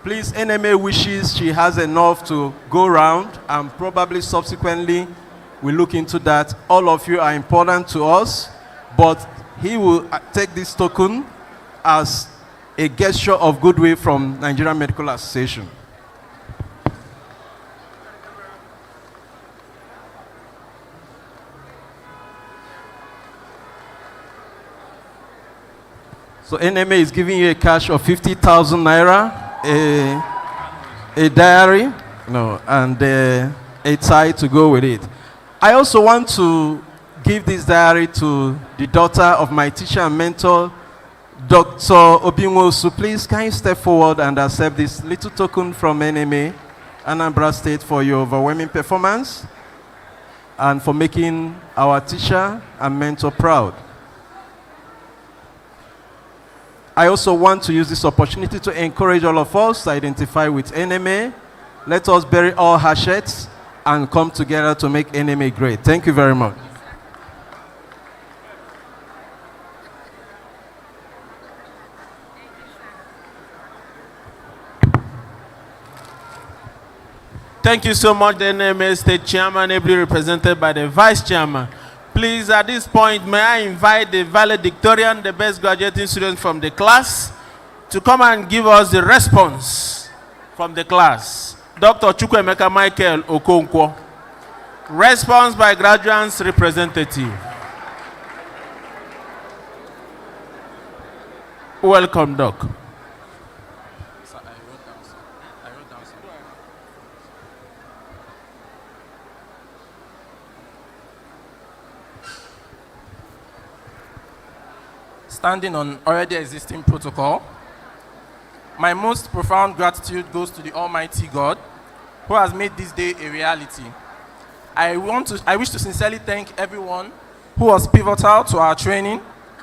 Please, NMA wishes she has enough to go around, and probably subsequently we look into that. All of you are important to us, but he will take this token as a gesture of goodwill from Nigeria Medical Association. So NMA is giving you a cash of 50,000 naira, a diary, and a tie to go with it. I also want to give this diary to the daughter of my teacher and mentor, Dr. Obinwosu. Please, can you step forward and accept this little token from NMA, Anambra State, for your overwhelming performance and for making our teacher and mentor proud. I also want to use this opportunity to encourage all of us to identify with NMA. Let us bury all hatchets and come together to make NMA great. Thank you very much. Thank you so much, the NMA State Chairman, ably represented by the Vice Chairman. Please, at this point, may I invite the valedictorian, the best graduating student from the class, to come and give us the response from the class. Dr. Chukwuemeka Michael Okonkwo. Response by graduates representative. Welcome, Doc. Standing on already existing protocol, my most profound gratitude goes to the Almighty God who has made this day a reality. I wish to sincerely thank everyone who was pivotal to our training,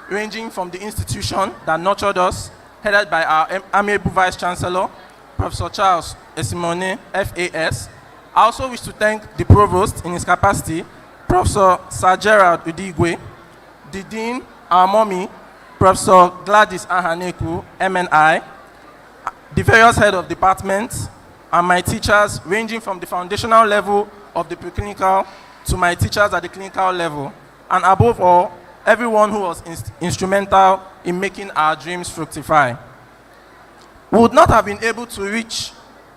ranging from the institution that nurtured us, headed by our amiable Vice Chancellor, Professor Charles Esimone, FAS. I also wish to thank the Provost in his capacity, Professor Sir Gerald Udigwe, the Dean, our mommy, Professor Gladys Ahaneku, MNI, the various head of departments, and my teachers ranging from the foundational level of the preclinical to my teachers at the clinical level, and above all, everyone who was instrumental in making our dreams fructify. We would not have been able to reach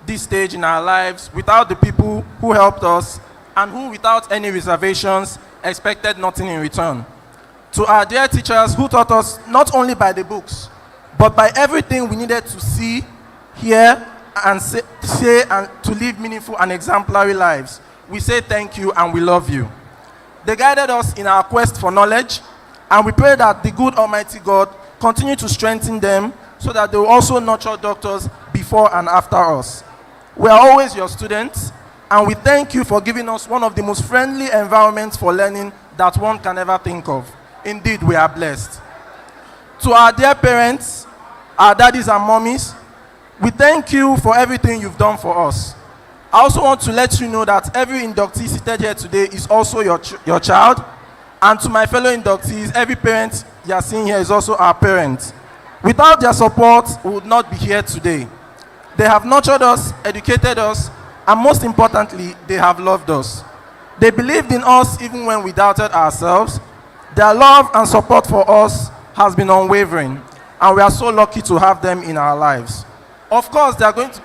this stage in our lives without the people who helped us and who, without any reservations, expected nothing in return. To our dear teachers who taught us not only by the books, but by everything we needed to see, hear, and say and to live meaningful and exemplary lives, we say thank you and we love you. They guided us in our quest for knowledge, and we pray that the good Almighty God continue to strengthen them so that they will also nurture doctors before and after us. We are always your students, and we thank you for giving us one of the most friendly environments for learning that one can ever think of. Indeed, we are blessed. To our dear parents, our daddies and mommies, we thank you for everything you've done for us. I also want to let you know that every inductee seated here today is also your child, And to my fellow inductees, every parent you are seeing here is also our parent. Without their support, we would not be here today. They have nurtured us, educated us, and most importantly, they have loved us. They believed in us even when we doubted ourselves. Their love and support for us has been unwavering, and we are so lucky to have them in our lives. Of course, they are going to...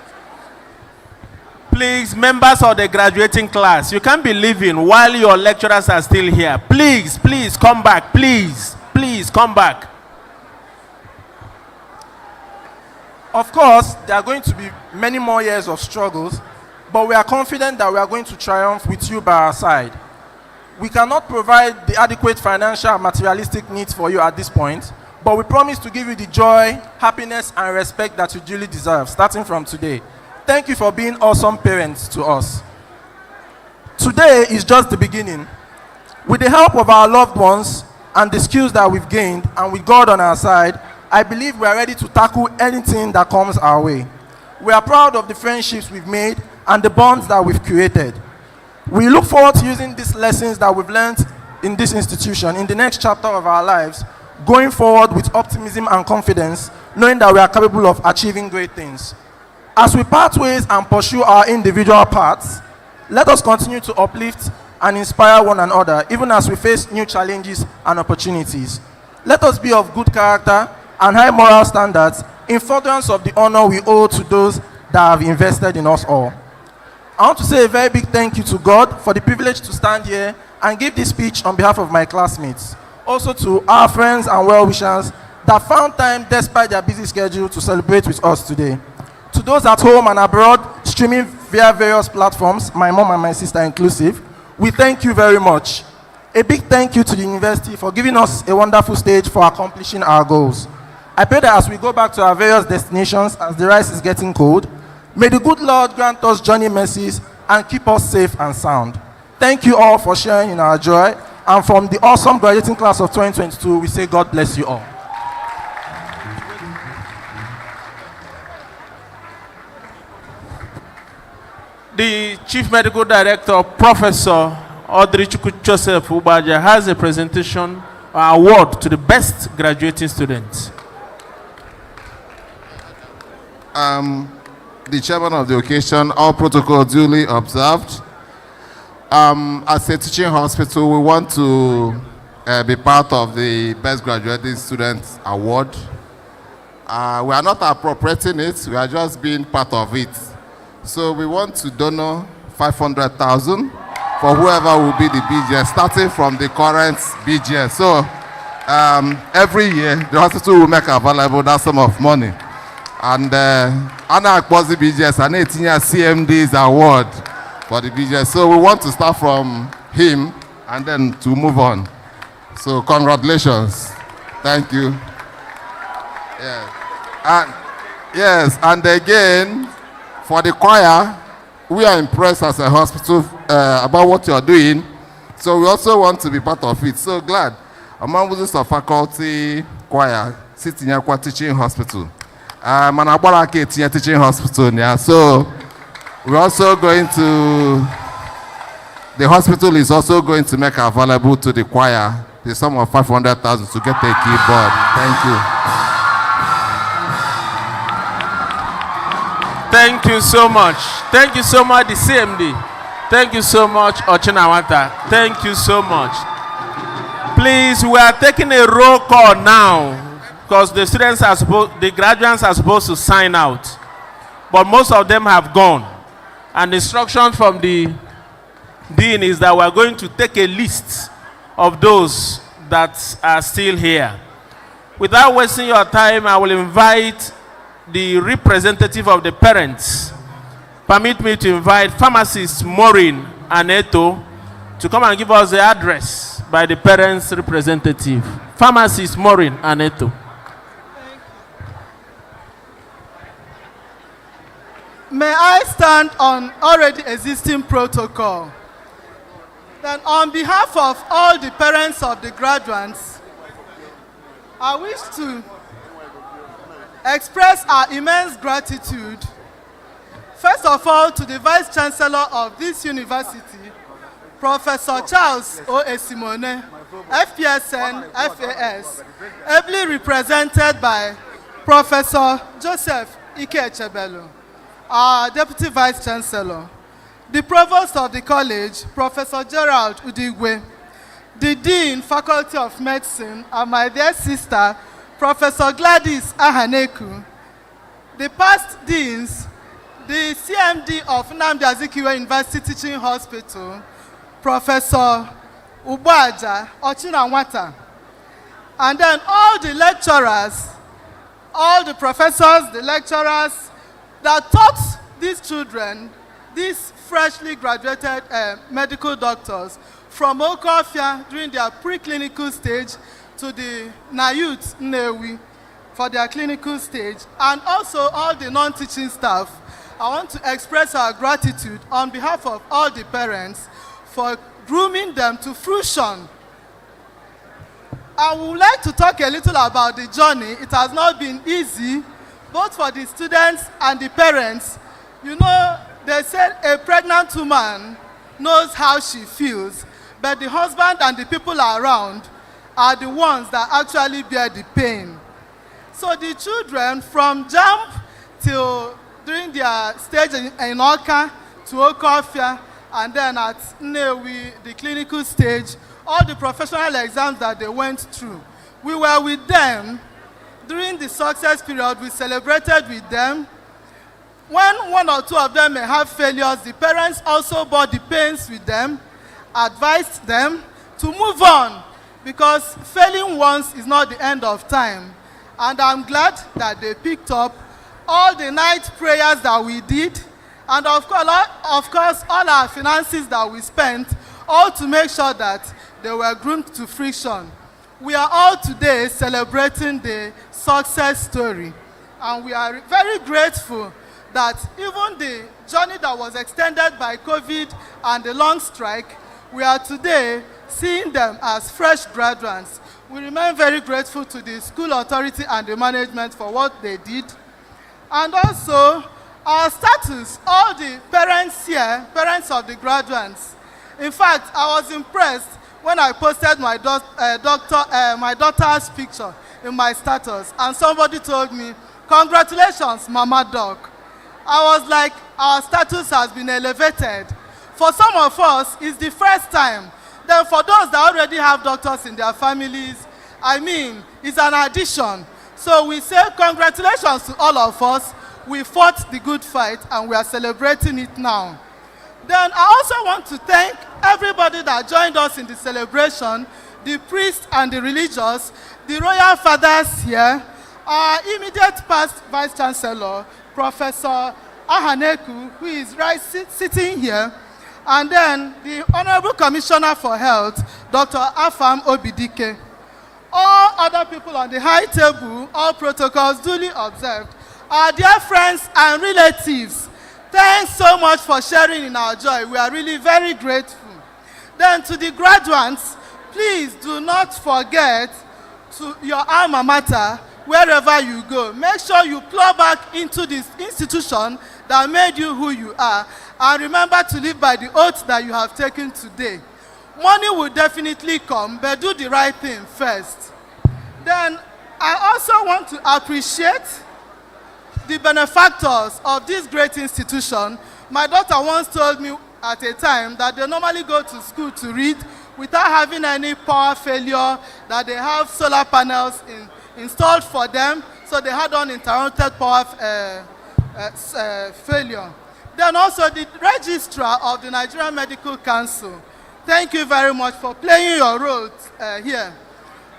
Please, members of the graduating class, you can't be leaving while your lecturers are still here. Please, please come back. Please, please come back. Of course, there are going to be many more years of struggles, but we are confident that we are going to triumph with you by our side. We cannot provide the adequate financial and materialistic needs for you at this point, but we promise to give you the joy, happiness, and respect that you duly deserve, starting from today. Thank you for being awesome parents to us. Today is just the beginning. With the help of our loved ones and the skills that we've gained, and with God on our side, I believe we are ready to tackle anything that comes our way. We are proud of the friendships we've made and the bonds that we've created. We look forward to using these lessons that we've learned in this institution in the next chapter of our lives, going forward with optimism and confidence, knowing that we are capable of achieving great things. As we part ways and pursue our individual paths, let us continue to uplift and inspire one another, even as we face new challenges and opportunities. Let us be of good character and high moral standards in furtherance of the honor we owe to those that have invested in us all. I want to say a very big thank you to God for the privilege to stand here and give this speech on behalf of my classmates. Also to our friends and well-wishers that found time despite their busy schedule to celebrate with us today. To those at home and abroad streaming via various platforms, my mom and my sister inclusive, we thank you very much. A big thank you to the university for giving us a wonderful stage for accomplishing our goals. I pray that as we go back to our various destinations as the rice is getting cold, may the good Lord grant us journey mercies and keep us safe and sound. Thank you all for sharing in our joy, and from the awesome graduating class of 2022, we say God bless you all. The Chief Medical Director, Professor Audrey Joseph Ubaja, has a presentation award to the best graduating students. The chairman of the occasion, all protocol duly observed. As a teaching hospital, we want to be part of the Best Graduating Students Award. We are not appropriating it, we are just being part of it. So we want to donate 500,000 for whoever will be the BGS, starting from the current BGS. So every year, the hospital will make available that sum of money. And Anna Akposi BGS and 18-year CMD's award for the BGS. So we want to start from him and then to move on. So congratulations. Thank you. Yes, and again, for the choir, we are impressed as a hospital about what you are doing. So we also want to be part of it. So glad. Among those of faculty choir, sitting here at teaching hospital. Teaching hospital. Yeah. So we're also going to, the hospital is also going to make available to the choir the sum of 500,000 to get a keyboard. Thank you. Thank you so much. Thank you so much, the CMD. Thank you so much, Ochinawata. Thank you so much. Please, we are taking a roll call now because the students are supposed, the graduates are supposed to sign out. But most of them have gone. And the instruction from the dean is that we are going to take a list of those that are still here. Without wasting your time, I will invite the representative of the parents. Permit me to invite pharmacist Maureen Aneto to come and give us the address by the parents' representative. Pharmacist Maureen Aneto. May I stand on already existing protocol? Then on behalf of all the parents of the graduates, I wish to express our immense gratitude, first of all, to the Vice-Chancellor of this university, Professor Charles O. Esimone, FPSN, FAS, ably represented by Professor Joseph Ike Echebelu, our Deputy Vice Chancellor, the Provost of the College, Professor Gerald Udigwe, the Dean, Faculty of Medicine, and my dear sister, Professor Gladys Ahaneku, the past deans, the CMD of Nnamdi Azikiwe University Teaching Hospital, Professor Ubaja Ochinanwata, and then all the lecturers, all the professors, the lecturers that taught these children, these freshly graduated medical doctors from Okofia during their preclinical stage to the Nayut Nnewi for their clinical stage, and also all the non-teaching staff. I want to express our gratitude on behalf of all the parents for grooming them to fruition. I would like to talk a little about the journey. It has not been easy, both for the students and the parents. You know, they said a pregnant woman knows how she feels, but the husband and the people around are the ones that actually bear the pain. So the children, from jump till during their stage in Awka to Okofia, and then at Nnewi, the clinical stage, all the professional exams that they went through, we were with them. During the success period, we celebrated with them. When one or two of them may have failures, the parents also bore the pains with them, advised them to move on, because failing once is not the end of time. And I'm glad that they picked up all the night prayers that we did, and of course all our finances that we spent, all to make sure that they were groomed to fruition. We are all today celebrating the success story, and we are very grateful that even the journey that was extended by COVID and the long strike, we are today seeing them as fresh graduates. We remain very grateful to the school authority and the management for what they did. And also, our status, all the parents here, parents of the graduates. In fact, I was impressed when I posted my daughter's picture in my status, and somebody told me, "Congratulations, Mama Doc." I was like, our status has been elevated. For some of us, it's the first time. Then for those that already have doctors in their families, I mean, it's an addition. So we say congratulations to all of us. We fought the good fight and we are celebrating it now. Then I also want to thank everybody that joined us in the celebration, the priests and the religious, the royal fathers here, our immediate past Vice Chancellor, Professor Ahaneku, who is sitting here, and then the Honorable Commissioner for Health, Dr. Afam Obidike. All other people on the high table, all protocols duly observed. Our dear friends and relatives, thanks so much for sharing in our joy. We are really very grateful. Then to the graduates, please do not forget to your alma mater wherever you go. Make sure you plow back into this institution that made you who you are. And remember to live by the oath that you have taken today. Money will definitely come, but do the right thing first. Then I also want to appreciate the benefactors of this great institution. My daughter once told me at a time that they normally go to school to read without having any power failure, that they have solar panels installed for them, so they had uninterrupted power failure. Then also the registrar of the Nigerian Medical Council. Thank you very much for playing your role here.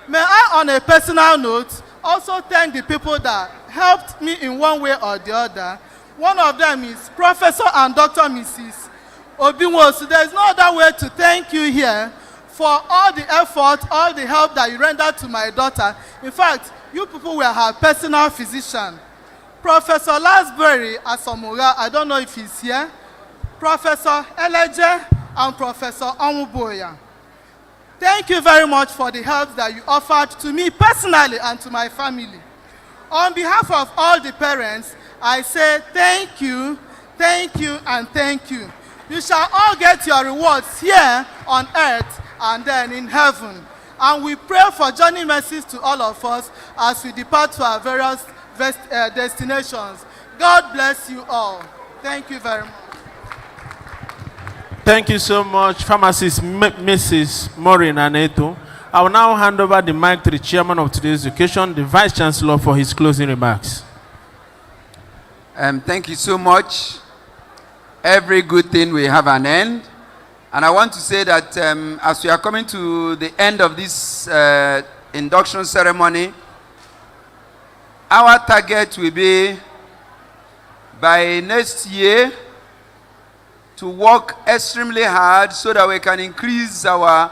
May I, on a personal note, also thank the people that helped me in one way or the other. One of them is Professor and Dr. Mrs. Obinwosu. There is no other way to thank you here for all the effort, all the help that you rendered to my daughter. In fact, you people were her personal physician. Professor Lasbury Asamoga, I don't know if he's here, Professor Eleje, and Professor Onwuboya. Thank you very much for the help that you offered to me personally and to my family. On behalf of all the parents, I say thank you, and thank you. You shall all get your rewards here on earth and then in heaven. And we pray for journey mercies to all of us as we depart to our various destinations. God bless you all. Thank you very much. Thank you so much, Pharmacist Mrs. Maureen Aneto. I will now hand over the mic to the chairman of today's occasion, the Vice Chancellor, for his closing remarks. Thank you so much. Every good thing will have an end. And I want to say that as we are coming to the end of this induction ceremony, our target will be by next year to work extremely hard so that we can increase our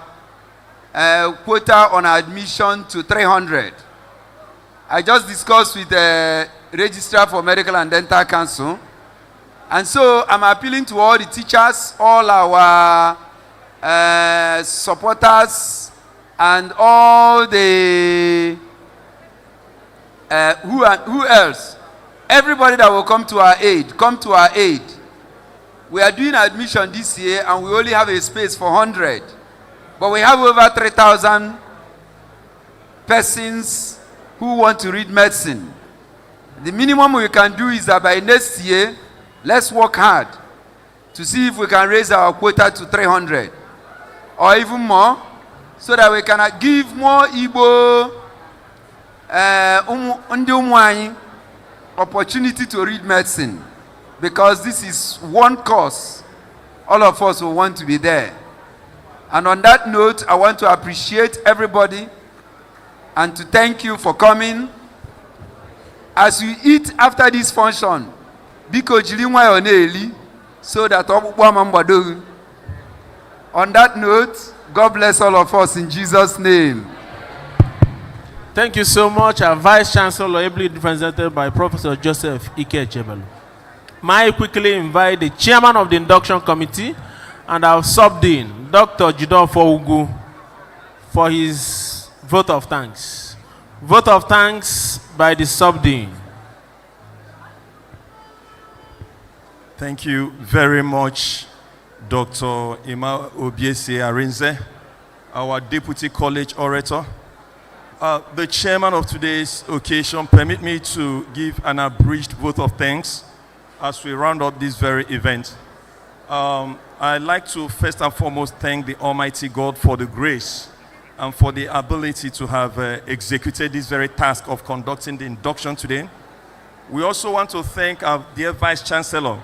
quota on admission to 300. I just discussed with the Registrar for Medical and Dental Council. And so I'm appealing to all the teachers, all our supporters, and all the, who else? Everybody that will come to our aid, come to our aid. We are doing admission this year and we only have a space for 100. But we have over 3,000 persons who want to read medicine. The minimum we can do is that by next year, let's work hard to see if we can raise our quota to 300 or even more, so that we can give more Igbo opportunity to read medicine, because this is one course all of us will want to be there. And on that note, I want to appreciate everybody and to thank you for coming. As we eat after this function, so that on that note, God bless all of us in Jesus' name. Thank you so much, our Vice Chancellor, ably represented by Professor Joseph Ike Chebelu. May I quickly invite the Chairman of the Induction Committee and our Sub-Dean, Dr. Jidon Fougu, for his vote of thanks. Vote of thanks by the Sub-Dean. Thank you very much, Dr. Emma Obiese Arinze, our Deputy College Orator. The chairman of today's occasion, permit me to give an abridged vote of thanks as we round up this very event. I'd like to first and foremost thank the Almighty God for the grace and for the ability to have executed this very task of conducting the induction today. We also want to thank our dear Vice Chancellor,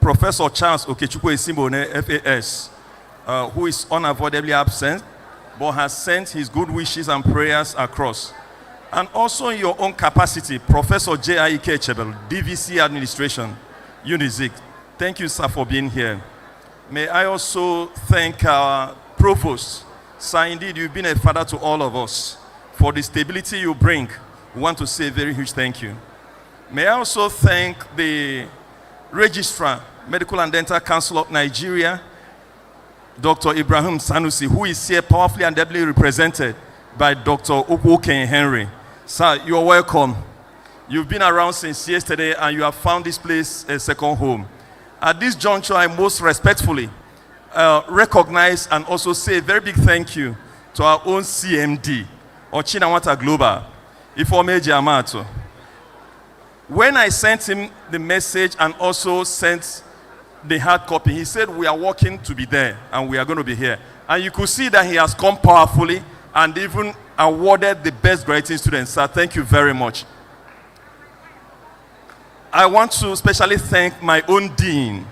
Professor Charles Okechukwu Esimbone, FAS, who is unavoidably absent, but has sent his good wishes and prayers across. And also in your own capacity, Professor J.I.K. Chebel, DVC Administration, UNIZIC. Thank you, sir, for being here. May I also thank our Provost. Sir, indeed, you've been a father to all of us. For the stability you bring, we want to say a very huge thank you. May I also thank the Registrar, Medical and Dental Council of Nigeria, Dr. Ibrahim Sanusi, who is here powerfully and ably represented by Dr. Okwoken Henry. Sir, you're welcome. You've been around since yesterday and you have found this place a second home. At this juncture, I most respectfully recognize and also say a very big thank you to our own CMD, Ochinawata Global, Ifeomeji Amato. When I sent him the message and also sent the hard copy, he said we are working to be there and we are going to be here. And you could see that he has come powerfully and even awarded the best graduating students. Sir, thank you very much. I want to especially thank my own dean,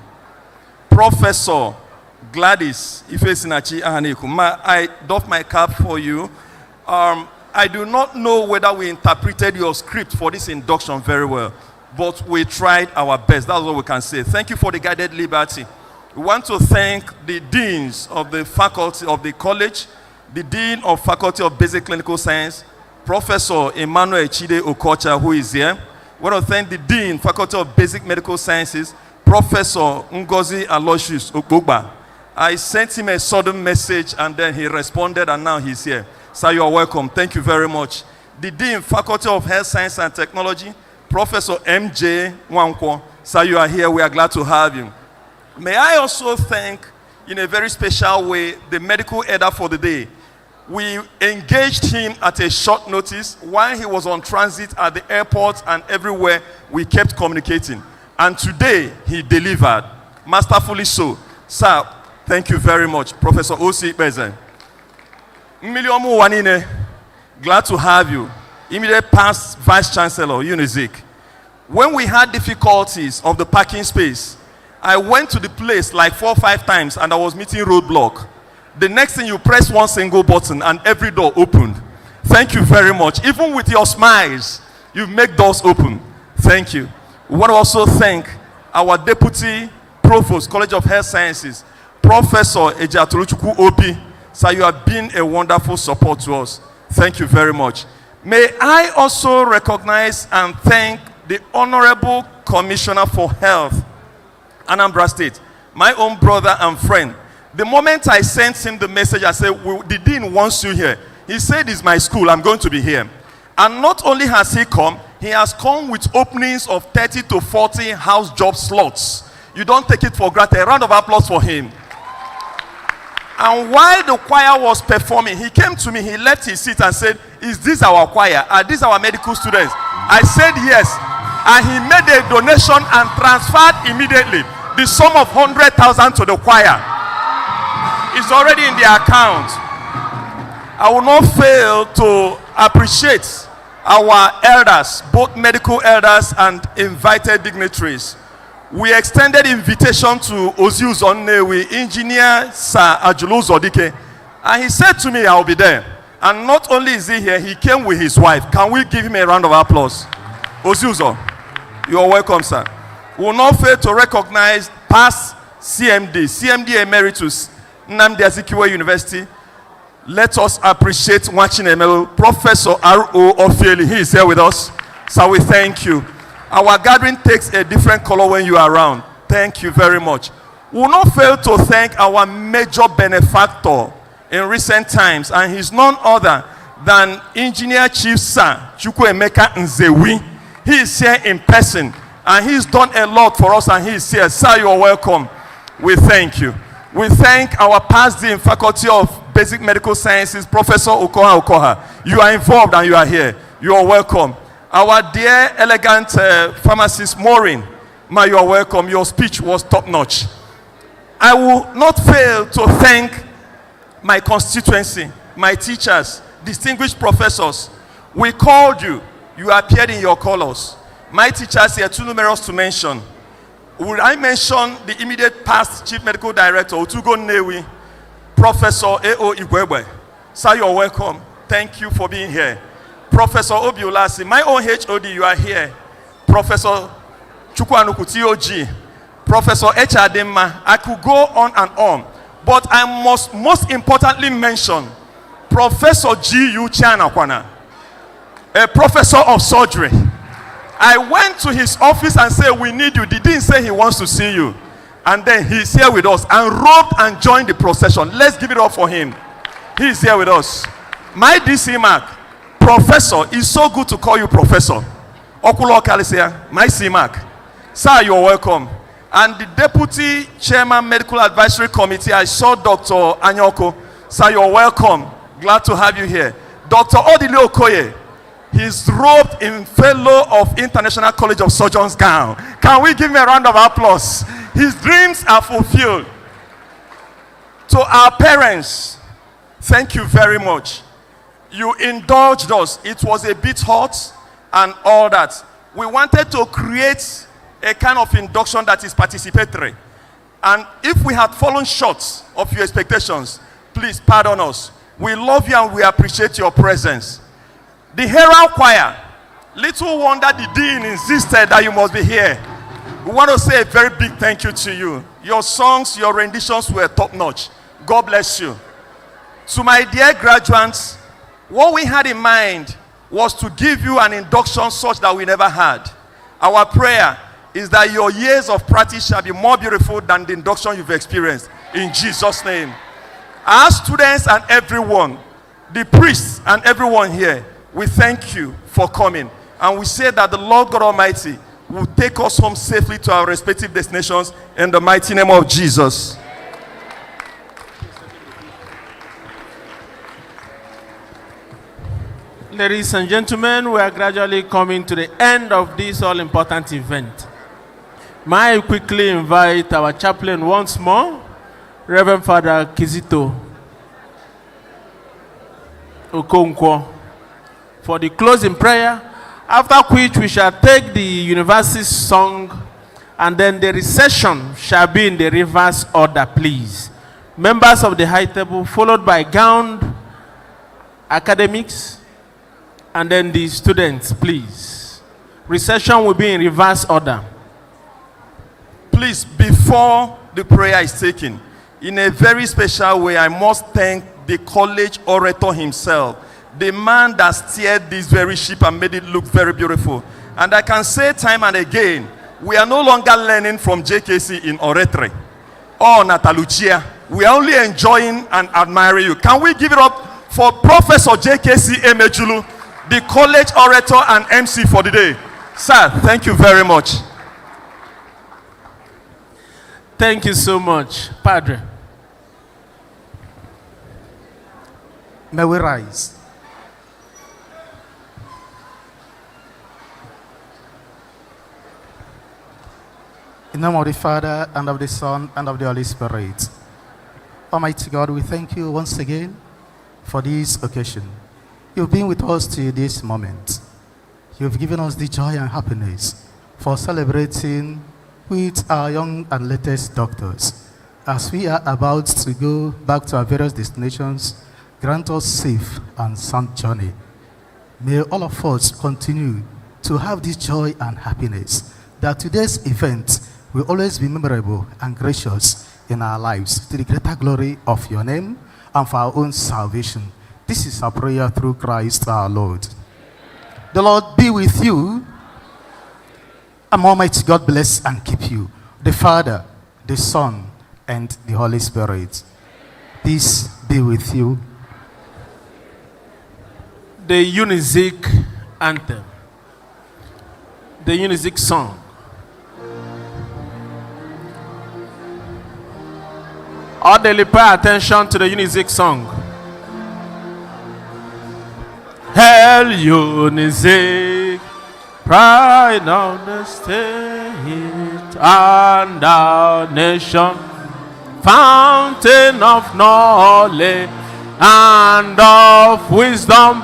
Professor Gladys Ifesinachi Ahaneku. I doff my cap for you. I do not know whether we interpreted your script for this induction very well, but we tried our best. That's what we can say. Thank you for the guided liberty. We want to thank the deans of the faculty of the college, the Dean of Faculty of Basic Clinical Science, Professor Emmanuel Chide Okocha, who is here. We want to thank the Dean, Faculty of Basic Medical Sciences, Professor Ngozi Aloysius Okpogba. I sent him a sudden message and then he responded and now he's here. Sir, you are welcome. Thank you very much. The Dean, Faculty of Health Science and Technology, Professor M.J. Nwankwo. Sir, you are here. We are glad to have you. May I also thank, in a very special way, the medical editor for the day, We engaged him at a short notice while he was on transit at the airport and everywhere. We kept communicating. And today, he delivered. Masterfully so. Sir, thank you very much. Professor O.C. Bezen. Miliomu Wanine, glad to have you. Immediate past Vice Chancellor, Unizik. When we had difficulties of the parking space, I went to the place like 4 or 5 times and I was meeting roadblock. The next thing, you press one single button and every door opened. Thank you very much. Even with your smiles, you make doors open. Thank you. We want to also thank our Deputy Provost, College of Health Sciences, Professor Ejatoluchukwu Obi. Sir, you have been a wonderful support to us. Thank you very much. May I also recognize and thank the Honorable Commissioner for Health, Anambra State, my own brother and friend. The moment I sent him the message, I said, the dean wants you here. He said, it's my school, I'm going to be here. And not only has he has come with openings of 30 to 40 house job slots. You don't take it for granted. A round of applause for him. And while the choir was performing, he came to me, he left his seat and said, is this our choir? Are these our medical students? I said yes. And he made a donation and transferred immediately the sum of 100,000 to the choir. It's already in the account. I will not fail to appreciate our elders, both medical elders and invited dignitaries. We extended invitation to Ozius Onnewi, engineer Sir Ajulu Zodike, and he said to me, I'll be there. And not only is he here, he came with his wife. Can we give him a round of applause? Oziuso, you are welcome, sir. We will not fail to recognize past CMD Emeritus, Nnamdi Azikiwe University. Let us appreciate watching Emelo, Professor R.O. Ofieli. He is here with us. So we thank you. Our gathering takes a different color when you are around. Thank you very much. We will not fail to thank our major benefactor in recent times, and he's none other than Engineer Chief Sir Chukwuemeka Nzewi. He is here in person, and he's done a lot for us, and he is here. Sir, you are welcome. We thank you. We thank our past dean, Faculty of Basic Medical Sciences, Professor Okoha. You are involved and you are here. You are welcome. Our dear, elegant pharmacist, Maureen, you are welcome. Your speech was top-notch. I will not fail to thank my constituency, my teachers, distinguished professors. We called you. You appeared in your colors. My teachers here, too numerous to mention. Would I mention the immediate past Chief Medical Director, Otugo Nnewi, Professor A.O. Igwebwe. Sir, you are welcome. Thank you for being here. Professor Obiolasi, my own HOD, you are here. Professor Chukwanuku, TOG. Professor Echadema. I could go on and on. But I must most importantly mention Professor G.U. Chanakwana, a professor of surgery. I went to his office and said, we need you. He didn't say he wants to see you. And then he's here with us and robed and joined the procession. Let's give it up for him. He's here with us. My DC Mark, Professor, it's so good to call you Professor. Okulo Kalisia, my C-Mark. Sir, you're welcome. And the Deputy Chairman Medical Advisory Committee, I saw Dr. Anyoko. Sir, you're welcome. Glad to have you here. Dr. Odile Okoye. He's robed in Fellow of International College of Surgeons gown. Can we give him a round of applause? His dreams are fulfilled. To our parents, thank you very much. You indulged us. It was a bit hot and all that. We wanted to create a kind of induction that is participatory. And if we had fallen short of your expectations, please pardon us. We love you and we appreciate your presence. The Herald Choir, little wonder the dean insisted that you must be here. We want to say a very big thank you to you. Your songs, your renditions were top-notch. God bless you. To my dear graduates, what we had in mind was to give you an induction such that we never had. Our prayer is that your years of practice shall be more beautiful than the induction you've experienced. In Jesus' name. Our students and everyone, the priests and everyone here, we thank you for coming. And we say that the Lord God Almighty will take us home safely to our respective destinations in the mighty name of Jesus. Ladies and gentlemen, we are gradually coming to the end of this all-important event. May I quickly invite our chaplain once more, Reverend Father Kizito Okonkwo, for the closing prayer, after which we shall take the university song, and then the recession shall be in the reverse order, please. Members of the high table, followed by gowned academics, and then the students, please. Recession will be in reverse order. Please, before the prayer is taken, in a very special way, I must thank the college orator himself, the man that steered this very ship and made it look very beautiful. And I can say time and again, we are no longer learning from JKC in oratory or Natalucia. We are only enjoying and admiring you. Can we give it up for Professor JKC Emejulu, the college orator and MC for the day? Sir, thank you very much. Thank you so much, Padre. May we rise. In the name of the Father, and of the Son, and of the Holy Spirit. Almighty God, we thank you once again for this occasion. You've been with us till this moment. You've given us the joy and happiness for celebrating with our young and latest doctors. As we are about to go back to our various destinations, grant us safe and sound journey. May all of us continue to have this joy and happiness, that today's event will always be memorable and gracious in our lives, to the greater glory of your name and for our own salvation. This is our prayer through Christ our Lord. The Lord be with you, and Almighty God bless and keep you, the Father, the Son, and the Holy Spirit. Peace be with you. The Unizik anthem, the Unizik song. Orderly, pay attention to the Unizik song. Hail Unizik, pride of the state and our nation, fountain of knowledge and of wisdom,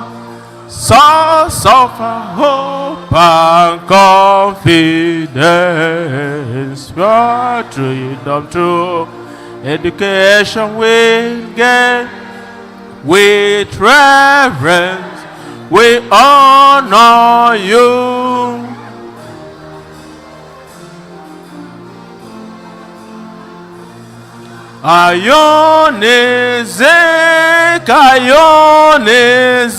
source of our hope and confidence. Pure freedom, true education will get. With reverence we honor you. Ionizek, Ionizek,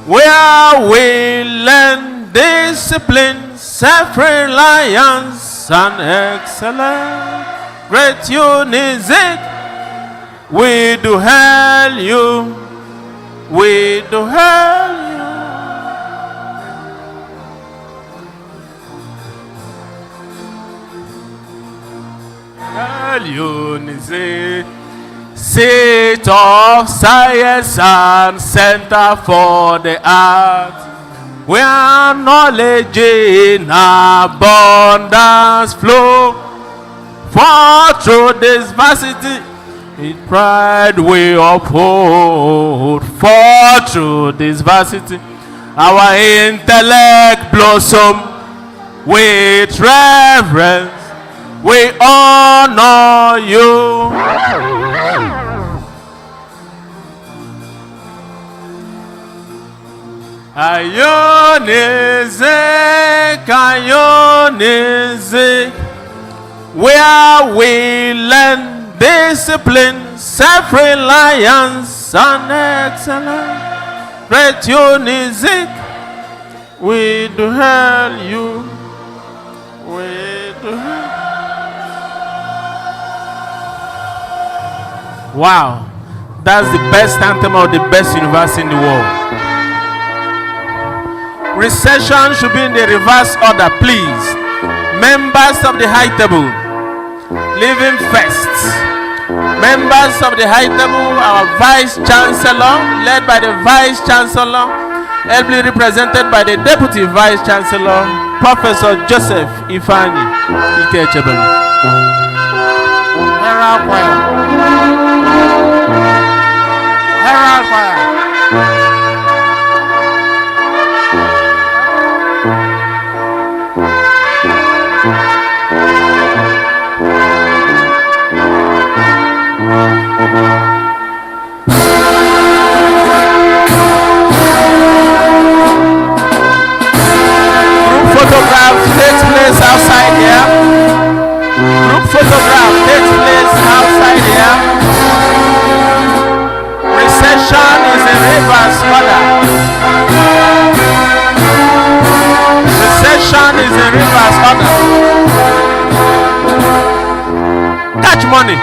where we learn discipline, self-reliance, and excellence. Great Unizik, we do hail you, we do hail you. Hail Unizik, seat of science and center for the arts, where knowledge in abundance flow. For through this varsity, in pride we uphold. For through this varsity, our intellect blossom. With reverence we honor you. Ionizek, Ionizek, where we learn discipline, self-reliance, and excellence. Great Unizik, we do hail you, we do hail. Wow, that's the best anthem of the best university in the world. Recession should be in the reverse order, please. Members of the high table, living first. Members of the High Table, our Vice Chancellor, led by the Vice Chancellor, ably represented by the Deputy Vice Chancellor, Professor Joseph Ifani Ikechebelu. Herald Choir. Herald Choir. Photograph takes place outside here. Group photograph takes place outside here. Recession is in reverse order. Recession is in reverse order. Catch money.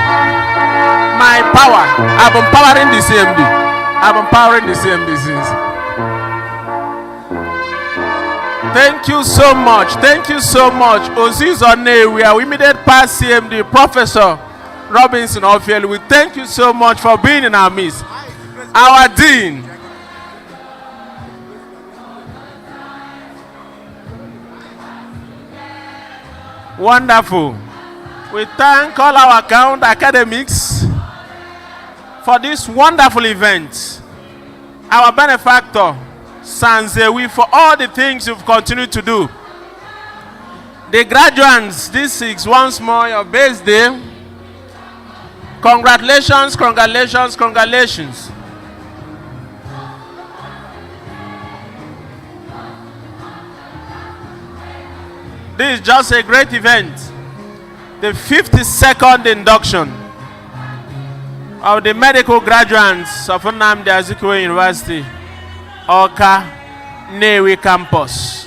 My power. I'm empowering the CMD. I'm empowering the CMD since. Thank you so much. Thank you so much. Oziz One, we are immediate past CMD, Professor Robinson Ofiel. We thank you so much for being in our midst. Our Dean. Wonderful. We thank all our account academics for this wonderful event. Our benefactor, Sanzewi, for all the things you've continued to do. The graduates, this is once more your birthday. Congratulations, congratulations, congratulations. This is just a great event. The 52nd induction of the medical graduates of Nnamdi Azikiwe University, Awka, Nnewi campus.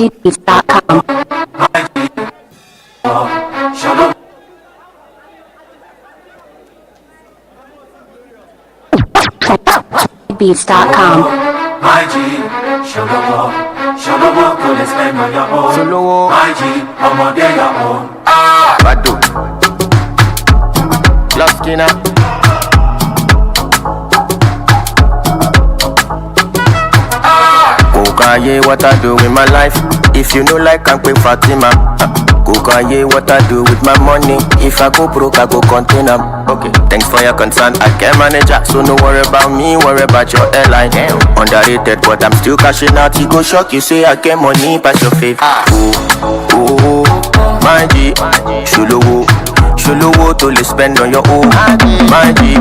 Beats.com. Beats.com. My G, Sholowo, go let's spend on your own. Solowo. My G, I'm on your own. Badu. Love Skinner. Kukaye, what I do with my life. If you know like I'm quick Fatima. Kukaye, what I do with my money. If I go broke, I go contain them. Okay, thanks for your concern. I can manage it, so no worry about me, worry about your airline. Underrated, but I'm still cashing out. You go shock, you say I get money, pass your faith. Oh, my G, Sholowo, to spend on your own. My G,